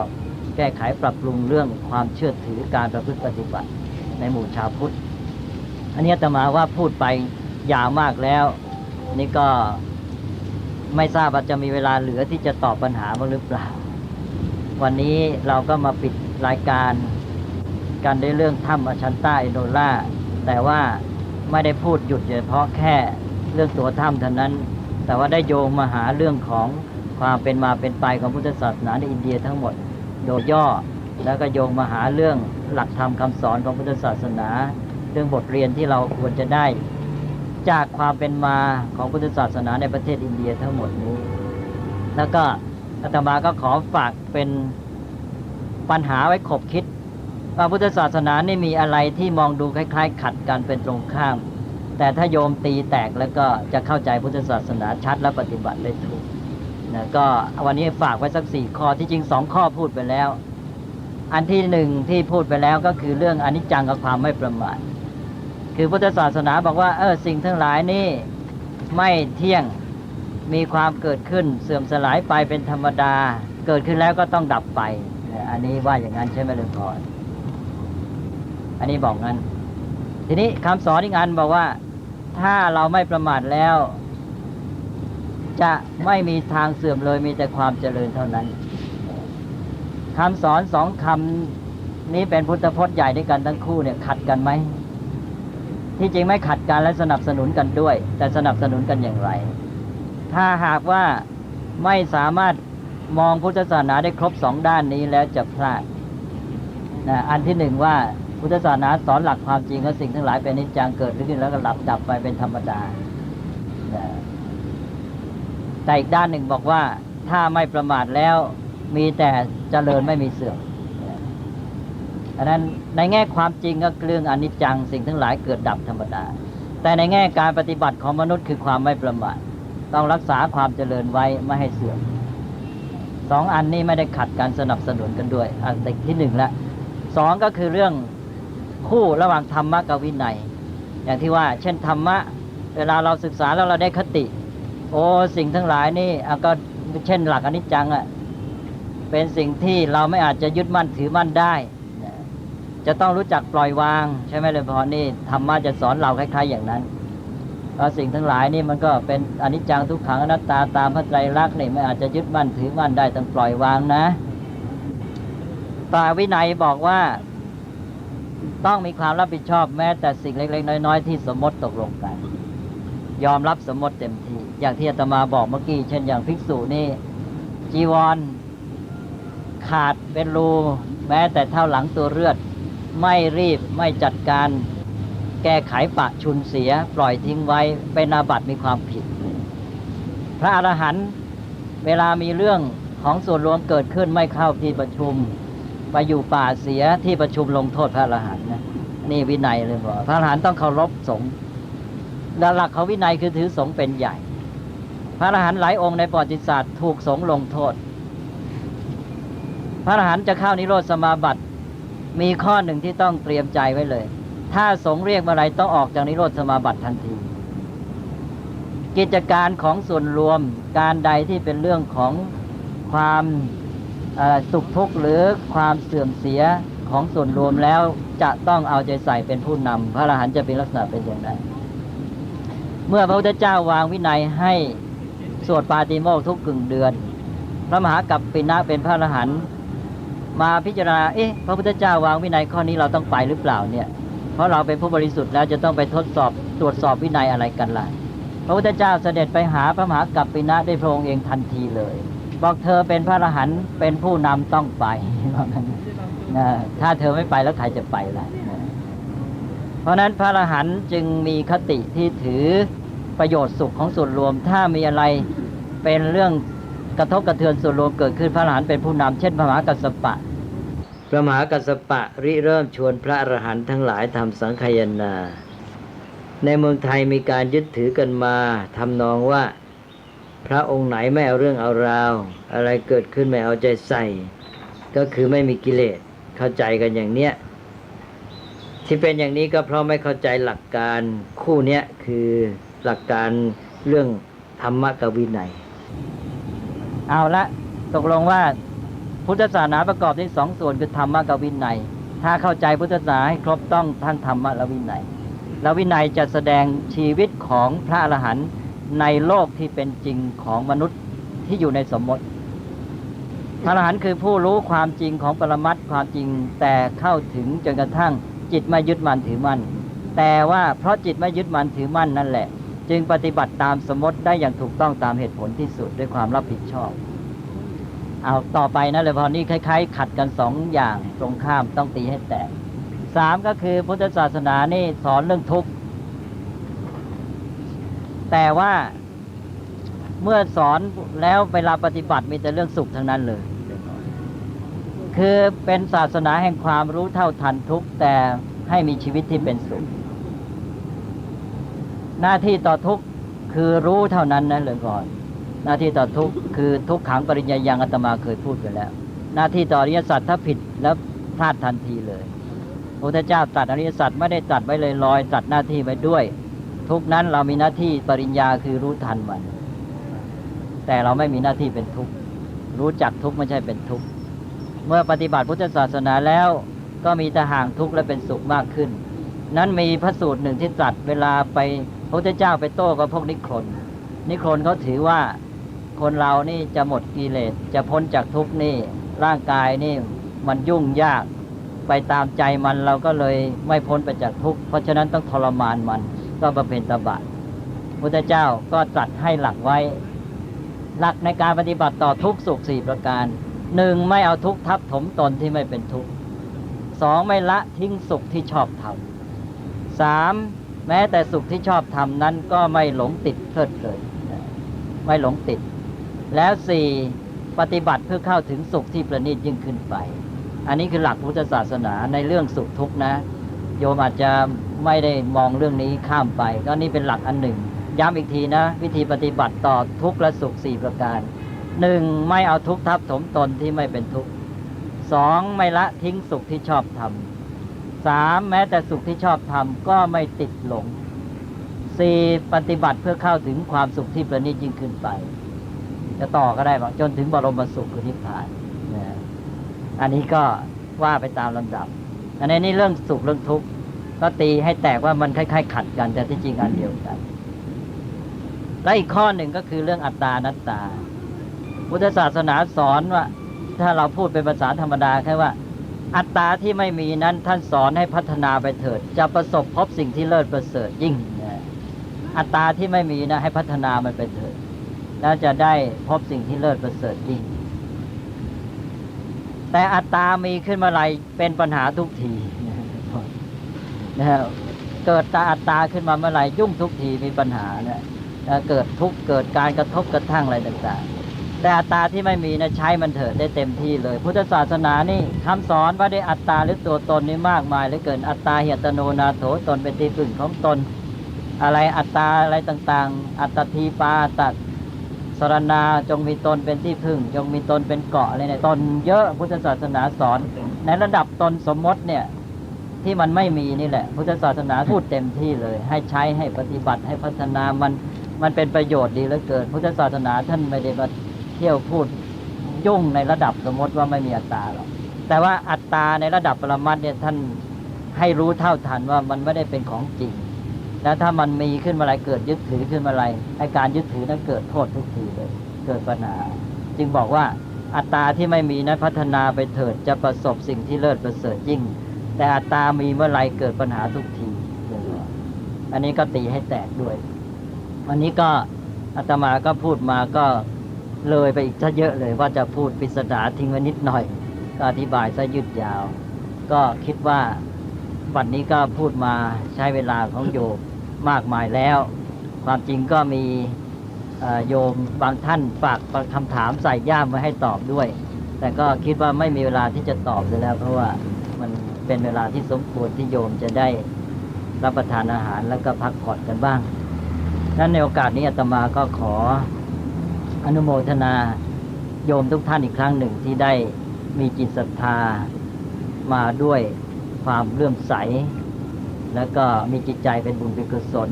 แก้ไขปรับปรุงเรื่องความเชื่อถือการประพฤติปฏิบัติในหมู่ชาวพุทธอันนี้อาตมาว่าพูดไปยาวมากแล้วนี่ก็ไม่ทราบว่าจะมีเวลาเหลือที่จะตอบปัญหาบ้างหรือเปล่าวันนี้เราก็มาปิดรายการกันด้วยเรื่องถ้ำอชันต้าอินโดล่าแต่ว่าไม่ได้พูดหยุดเฉพาะแค่เรื่องตัวถ้ำเท่านั้นแต่ว่าได้โยงมาหาเรื่องของความเป็นมาเป็นไปของพุทธศาสนาในอินเดียทั้งหมดโดยย่อแล้วก็โยงมาหาเรื่องหลักธรรมคำสอนของพุทธศาสนาเรื่องบทเรียนที่เราควรจะได้ จากความเป็นมาของพุทธศาสนาในประเทศอินเดียทั้งหมดนี้ แล้วก็อาตมาก็ขอฝากเป็นปัญหาไว้ขบคิดว่าพุทธศาสนานี่มีอะไรที่มองดูคล้ายๆขัดกันเป็นตรงข้าม แต่ถ้าโยมตีแตกแล้วก็จะเข้าใจพุทธศาสนาชัดและปฏิบัติได้ถูกนะก็วันนี้ฝากไว้สัก4 ข้อที่จริง2 ข้อพูดไปแล้วอันที่1ที่พูดไปแล้วก็คือเรื่องอนิจจังกับความไม่ประมาทคือพุทธศาสนาบอกว่าสิ่งทั้งหลายนี่ไม่เที่ยงมีความเกิดขึ้นเสื่อมสลายไปเป็นธรรมดาเกิดขึ้นแล้วก็ต้องดับไปอันนี้ว่าอย่างนั้นใช่ไหมหลวงพ่ออันนี้บอกงั้นทีนี้คำสอนอีกอันบอกว่าถ้าเราไม่ประมาทแล้วจะไม่มีทางเสื่อมเลยมีแต่ความเจริญเท่านั้นคำสอน2 คำนี้เป็นพุทธพจน์ใหญ่ด้วยกันทั้งคู่เนี่ยขัดกันไหมที่จริงไม่ขัดกันและสนับสนุนกันด้วยแต่สนับสนุนกันอย่างไรถ้าหากว่าไม่สามารถมองพุทธศาสนาได้ครบ2 ด้านนี้แล้วจะพลาดนะอันที่1ว่าพุทธศาสนาสอนหลักความจริงว่าสิ่งทั้งหลายเป็นอนิจจังเกิดขึ้นแล้วก็ดับไปเป็นธรรมดาแต่อีกด้านหนึ่งบอกว่าถ้าไม่ประมาทแล้วมีแต่เจริญไม่มีเสื่อมอันนั้นในแง่ความจริงก็เรื่องอนิจจังสิ่งทั้งหลายเกิดดับธรรมดาแต่ในแง่การปฏิบัติของมนุษย์คือความไม่ประมาทต้องรักษาความเจริญไว้ไม่ให้เสื่อม2 อันนี้ไม่ได้ขัดกันสนับสนุนกันด้วยอันที่1ละ2ก็คือเรื่องคู่ระหว่างธรรมะกับวินัยอย่างที่ว่าเช่นธรรมะเวลาเราศึกษาแล้วเราได้คติสิ่งทั้งหลายนี่ก็เช่นหลักอนิจจังเป็นสิ่งที่เราไม่อาจจะยึดมั่นถือมั่นได้จะต้องรู้จักปล่อยวางใช่ไหมเลยพอนี่ธรรมะจะสอนเราคล้ายๆอย่างนั้นเพราะสิ่งทั้งหลายนี่มันก็เป็นอนิจจังทุกขังอนัตตาตามพระไตรลักษณ์นี่ไม่อาจจะยึดมั่นถือมั่นได้ต้องปล่อยวางนะแต่วินัยบอกว่าต้องมีความรับผิดชอบแม้แต่สิ่งเล็กๆน้อยๆที่สมมติตกลงกันยอมรับสมมติเต็มที่อย่างที่อาตมาบอกเมื่อกี้เช่นอย่างภิกษุนี่จีวรขาดเป็นรูแม้แต่เท่าหลังตัวเลือดไม่รีบไม่จัดการแก้ไขปะชุนเสียปล่อยทิ้งไว้เป็นอาบัติมีความผิดพระอรหันต์เวลามีเรื่องของส่วนรวมเกิดขึ้นไม่เข้าที่ประชุมไปอยู่ป่าเสียที่ประชุมลงโทษพระอรหันต์นะนี่วินัยเลยบอกพระอรหันต์ต้องเคารพสงฆ์หลักของวินัยคือถือสงฆ์เป็นใหญ่พระอรหันต์หลายองค์ในประวัติศาสตร์ถูกสงฆ์ลงโทษพระอรหันต์จะเข้านิโรธสมาบัติมีข้อหนึ่งที่ต้องเตรียมใจไว้เลยถ้าสงฆ์เรียกเมื่อไรต้องออกจากนิโรธสมาบัติทันทีกิจการของส่วนรวมการใดที่เป็นเรื่องของความสุขทุกข์หรือความเสื่อมเสียของส่วนรวมแล้วจะต้องเอาใจใส่เป็นผู้นำพระอรหันต์จะเป็นลักษณะเป็นอย่างไรเมื่อพระพุทธเจ้าวางวินัยให้สวดปาติโมกข์ทุกกึ่งเดือนพระมหากัปปินะเป็นพระอรหันต์มาพิจารณาพระพุทธเจ้าวางวินัยข้อนี้เราต้องไปหรือเปล่าเนี่ยเพราะเราเป็นผู้บริสุทธิ์แล้วจะต้องไปทดสอบตรวจสอบวินัยอะไรกันล่ะพระพุทธเจ้าเสด็จไปหาพระมหากัปปินะด้วยพระองค์เองทันทีเลยบอกเธอเป็นพระอรหันต์เป็นผู้นำต้องไปถ้าเธอไม่ไปแล้วใครจะไปล่ะเพราะนั้นพระอรหันต์จึงมีคติที่ถือประโยชน์สุขของส่วนรวมถ้ามีอะไรเป็นเรื่องกระทบกระเทือนส่วนรวมเกิดขึ้นพระอรหันต์เป็นผู้นำเช่นพระมหากัสสปะพระมหากัสสปะริเริ่มชวนพระอรหันต์ทั้งหลายทำสังฆายนาในเมืองไทยมีการยึดถือกันมาทำนองว่าพระองค์ไหนไม่เอาเรื่องเอาราวอะไรเกิดขึ้นไม่เอาใจใส่ก็คือไม่มีกิเลสเข้าใจกันอย่างเนี้ยที่เป็นอย่างนี้ก็เพราะไม่เข้าใจหลักการคู่เนี้ยคือหลักการเรื่องธรรมะกับวินัยเอาละตกลงว่าพุทธศาสนาประกอบด้วย2 ส่วนคือธรรมะกับวินัยถ้าเข้าใจพุทธศาสนาให้ครบต้องทั้งธรรมะและวินัยแล้ววินัยจะแสดงชีวิตของพระอรหันต์ในโลกที่เป็นจริงของมนุษย์ที่อยู่ในสมมติพระอรหันต์คือผู้รู้ความจริงของปรมัตถ์ความจริงแต่เข้าถึงจนกระทั่งจิตไม่ยึดมั่นถือมั่นแต่ว่าเพราะจิตไม่ยึดมั่นถือมั่นนั่นแหละจึงปฏิบัติตามสมมติได้อย่างถูกต้องตามเหตุผลที่สุดด้วยความรับผิดชอบเอาต่อไปนะเลยพอนี้คล้ายๆขัดกัน2 อย่างตรงข้ามต้องตีให้แตก3ก็คือพุทธศาสนานี่สอนเรื่องทุกข์ แต่ว่าเมื่อสอนแล้วเวลาปฏิบัติมีแต่เรื่องสุขทั้งนั้นเลยคือเป็นศาสนาแห่งความรู้เท่าทันทุกข์แต่ให้มีชีวิตที่เป็นสุขหน้าที่ต่อทุกข์คือรู้เท่านั้นนะเลยก่อนหน้าที่ต่อทุกข์คือทุกขังปริญญายังอาตมาเคยพูดไปแล้วหน้าที่ต่ออริยสัจถ้าผิดแล้วพลาดทันทีเลยพระพุทธเจ้าตรัสอริยสัจไม่ได้ตรัสไว้ลอยๆตรัสหน้าที่ไว้ด้วยทุกนั้นเรามีหน้าที่ปริญญาคือรู้ทันมันแต่เราไม่มีหน้าที่เป็นทุกข์รู้จักทุกข์ไม่ใช่เป็นทุกข์เมื่อปฏิบัติพุทธศาสนาแล้วก็มีแต่ห่างทุกข์และเป็นสุขมากขึ้นนั้นมีพระสูตรหนึ่งที่ตรัสเวลาไปพระพุทธเจ้าไปโต้กับพวกนิครนเขาถือว่าคนเรานี่จะหมดกิเลสจะพ้นจากทุกข์นี่ร่างกายนี่มันยุ่งยากไปตามใจมันเราก็เลยไม่พ้นไปจากทุกข์เพราะฉะนั้นต้องทรมานมันก็บำเพ็ญตบะพุทธเจ้าก็ตรัสให้หลักไว้หลักในการปฏิบัติต่อทุกข์สุข4ประการ 1. ไม่เอาทุกข์ทับถมตนที่ไม่เป็นทุกข์ 2. ไม่ละทิ้งสุขที่ชอบทำ 3. แม้แต่สุขที่ชอบทำนั้นก็ไม่หลงติดเพลิดเพลินไม่หลงติดแล้ว 4. ปฏิบัติเพื่อเข้าถึงสุขที่ประณีตยิ่งขึ้นไปอันนี้คือหลักพุทธศาสนาในเรื่องสุขทุกข์นะโยมอาจจะไม่ได้มองเรื่องนี้ข้ามไปก็นี่เป็นหลักอันหนึ่งย้ำอีกทีนะวิธีปฏิบัติต่อทุกข์และสุข4ประการ 1. ไม่เอาทุกข์ทับถมตนที่ไม่เป็นทุกข์ 2. ไม่ละทิ้งสุขที่ชอบทำ 3. แม้แต่สุขที่ชอบทำก็ไม่ติดหลง 4. ปฏิบัติเพื่อเข้าถึงความสุขที่ประณีตยิ่งขึ้นไปจะต่อก็ได้บอกจนถึงบรมสุขคือนิพพานนะอันนี้ก็ว่าไปตามลำดับอันนี้เรื่องสุขเรื่องทุกข์ก็ตีให้แตกว่ามันคล้ายๆขัดกันแต่ที่จริงอันเดียวกันและอีกข้อหนึ่งก็คือเรื่องอัตตานัตตาพุทธศาสนาสอนว่าถ้าเราพูดเป็นภาษาธรรมดาแค่ว่าอัตตาที่ไม่มีนั้นท่านสอนให้พัฒนาไปเถิดจะประสบพบสิ่งที่เลิศประเสริฐยิ่งนะอัตตาที่ไม่มีนะให้พัฒนามันไปเถิดแล้วจะได้พบสิ่งที่เลิศประเสริฐยิ่งแต่อัตตามีขึ้นเมื่อไหร่เป็นปัญหาทุกทีนะฮะเกิดอัตตาขึ้นมาเมื่อไหร่ยุ่งทุกทีมีปัญหานะเกิดทุกข์เกิดการกระทบกระทั่งอะไรต่างๆแต่อัตตาที่ไม่มีนะใช้มันเถิดได้เต็มที่เลยพุทธศาสนานี่คำสอนว่าได้อัตตาหรือตัวตนนี่มากมายเหลือเกินอัตตาหิอัตโนนาโถตนเป็นที่พึ่งของตนอะไรอัตตาอะไรต่างๆอัตตีปาตัดสรณาจงมีตนเป็นที่พึ่งจงมีตนเป็นเกาะอะไรเนี่ยตนเยอะพุทธศาสนาสอนในระดับตนสมมติเนี่ยที่มันไม่มีนี่แหละพุทธศาสนาพูดเต็มที่เลยให้ใช้ให้ปฏิบัติให้พัฒนามันเป็นประโยชน์ดีเหลือเกินพุทธศาสนาท่านไม่ได้มาเที่ยวพูดยุ่งในระดับสมมติว่าไม่มีอัตตาหรอกแต่ว่าอัตตาในระดับปรมัตถ์เนี่ยท่านให้รู้เท่าทันว่ามันไม่ได้เป็นของจริงแล้วถ้ามันมีขึ้นมาอะไรเกิดยึดถือขึ้นมาอะไรไอ้การยึดถือนั้นเกิดโทษทุกทีเลยเกิดปัญหาจึงบอกว่าอัตตาที่ไม่มีนั้นพัฒนาไปเถิดจะประสบสิ่งที่เลิศประเสริฐยิ่งแต่อัตตามีเมื่อไรเกิดปัญหาทุกทีอันนี้ก็ตีให้แตกด้วยวันนี้ก็อาตมาก็พูดมาก็เลยไปอีกซะเยอะเลยว่าจะพูดปริศนาทิ้งไว้นิดหน่อยก็อธิบายซะยืดยาวก็คิดว่าวันนี้ก็พูดมาใช้เวลาของโยมมากมายแล้วความจริงก็มีโยมบางท่านฝากคำถามใส่ย่ามไว้ให้ตอบด้วยแต่ก็คิดว่าไม่มีเวลาที่จะตอบเลยแล้วเพราะว่ามันเป็นเวลาที่สมควรที่โยมจะได้รับประทานอาหารแล้วก็พักผ่อนกันบ้างนั้นในโอกาสนี้อาตมาก็ขออนุโมทนาโยมทุกท่านอีกครั้งหนึ่งที่ได้มีจิตศรัทธามาด้วยความเลื่อมใสแล้วก็มีจิตใจเป็นบุญเป็นกุศล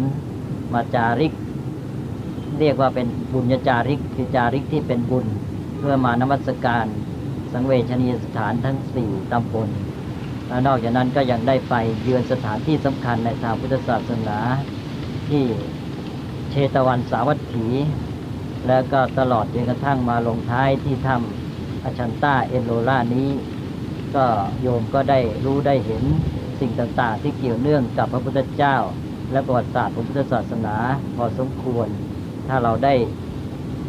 มาจาริกเรียกว่าเป็นบุญญาจาริกคือจาริกที่เป็นบุญเพื่อมานมัสการสังเวชนียสถานทั้ง4ตำบลและนอกจากนั้นก็ยังได้ไปเยือนสถานที่สำคัญในทางพุทธศาสนาที่เชตวันสาวัตถีแล้วก็ตลอดจนกระทั่งมาลงท้ายที่ถ้ำอชันต้าเอโลล่านี้ก็โยมก็ได้รู้ได้เห็นสิ่งต่างๆที่เกี่ยวเนื่องกับพระพุทธเจ้าและประวัติศาสตร์ของพุทธศาสนาพอสมควรถ้าเราได้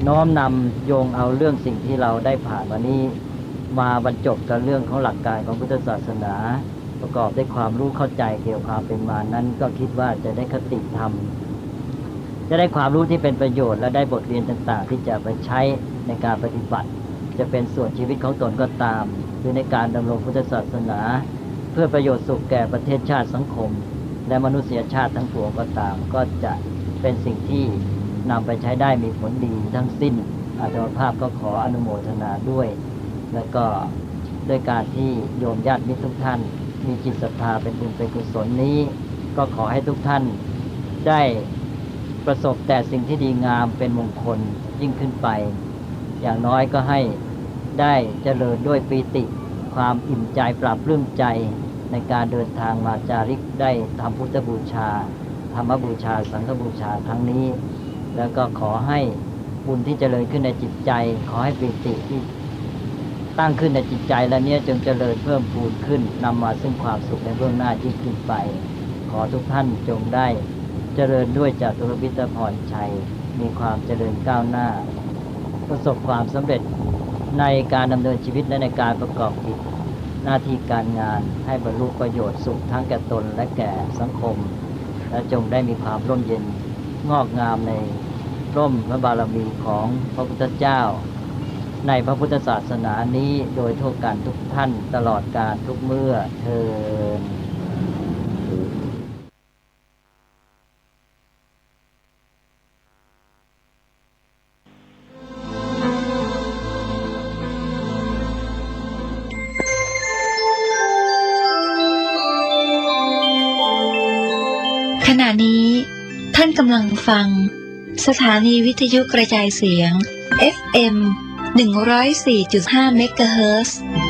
น้อมนำโยงเอาเรื่องสิ่งที่เราได้ผ่านวันนี้มาบรรจบกับเรื่องของหลักการของพุทธศาสนาประกอบด้วยความรู้เข้าใจเกี่ยวกับความเป็นมานั้นก็คิดว่าจะได้คติธรรม จะได้ความรู้ที่เป็นประโยชน์และได้บทเรียนต่างๆ ที่จะไปใช้ในการปฏิบัติ จะเป็นส่วนชีวิตของตนก็ตามหรือในการดำรงพุทธศาสนา เพื่อประโยชน์สุขแก่ประเทศชาติสังคม และมนุษยชาติทั้งปวงก็ตาม ก็จะเป็นสิ่งที่นำไปใช้ได้มีผลดีทั้งสิ้นอาตมาภาพก็ขออนุโมทนาด้วย แล้วก็ด้วยการที่โยมญาติมิตรทุกท่านมีจิตศรัทธาเป็นบุญเป็นกุศลนี้ ก็ขอให้ทุกท่านได้ประสบแต่สิ่งที่ดีงามเป็นมงคลยิ่งขึ้นไป อย่างน้อยก็ให้ได้เจริญด้วยปีติความอิ่มใจปราบปลื้มใจในการเดินทางมาจาริกได้ทำพุทธบูชาธรรมบูชาสังฆบูชาครั้งนี้ แล้วก็ขอให้บุญที่เจริญขึ้นในจิตใจขอให้ปีติที่ตั้งขึ้นในจิตใจและเนี้ยจงเจริญเพิ่มพูนขึ้นนำมาซึ่งความสุขในเบื้องหน้ายิ่งขึ้นไปขอทุกท่านจงได้เจริญด้วยจตุรพิธพรชัยมีความเจริญก้าวหน้าประสบความสำเร็จในการดำเนินชีวิตและในการประกอบกิจหน้าที่การงานให้บรรลุประโยชน์สุขทั้งแก่ตนและแก่สังคมและจงได้มีความร่มเย็นงอกงามในร่มพระบารมีของพระพุทธเจ้าในพระพุทธศาสนานี้โดยทั่วกันทุกท่านตลอดกาลทุกเมื่อเทอญขณะนี้ท่านกำลังฟังสถานีวิทยุกระจายเสียง FM 104.5 เมกะเฮิรตซ์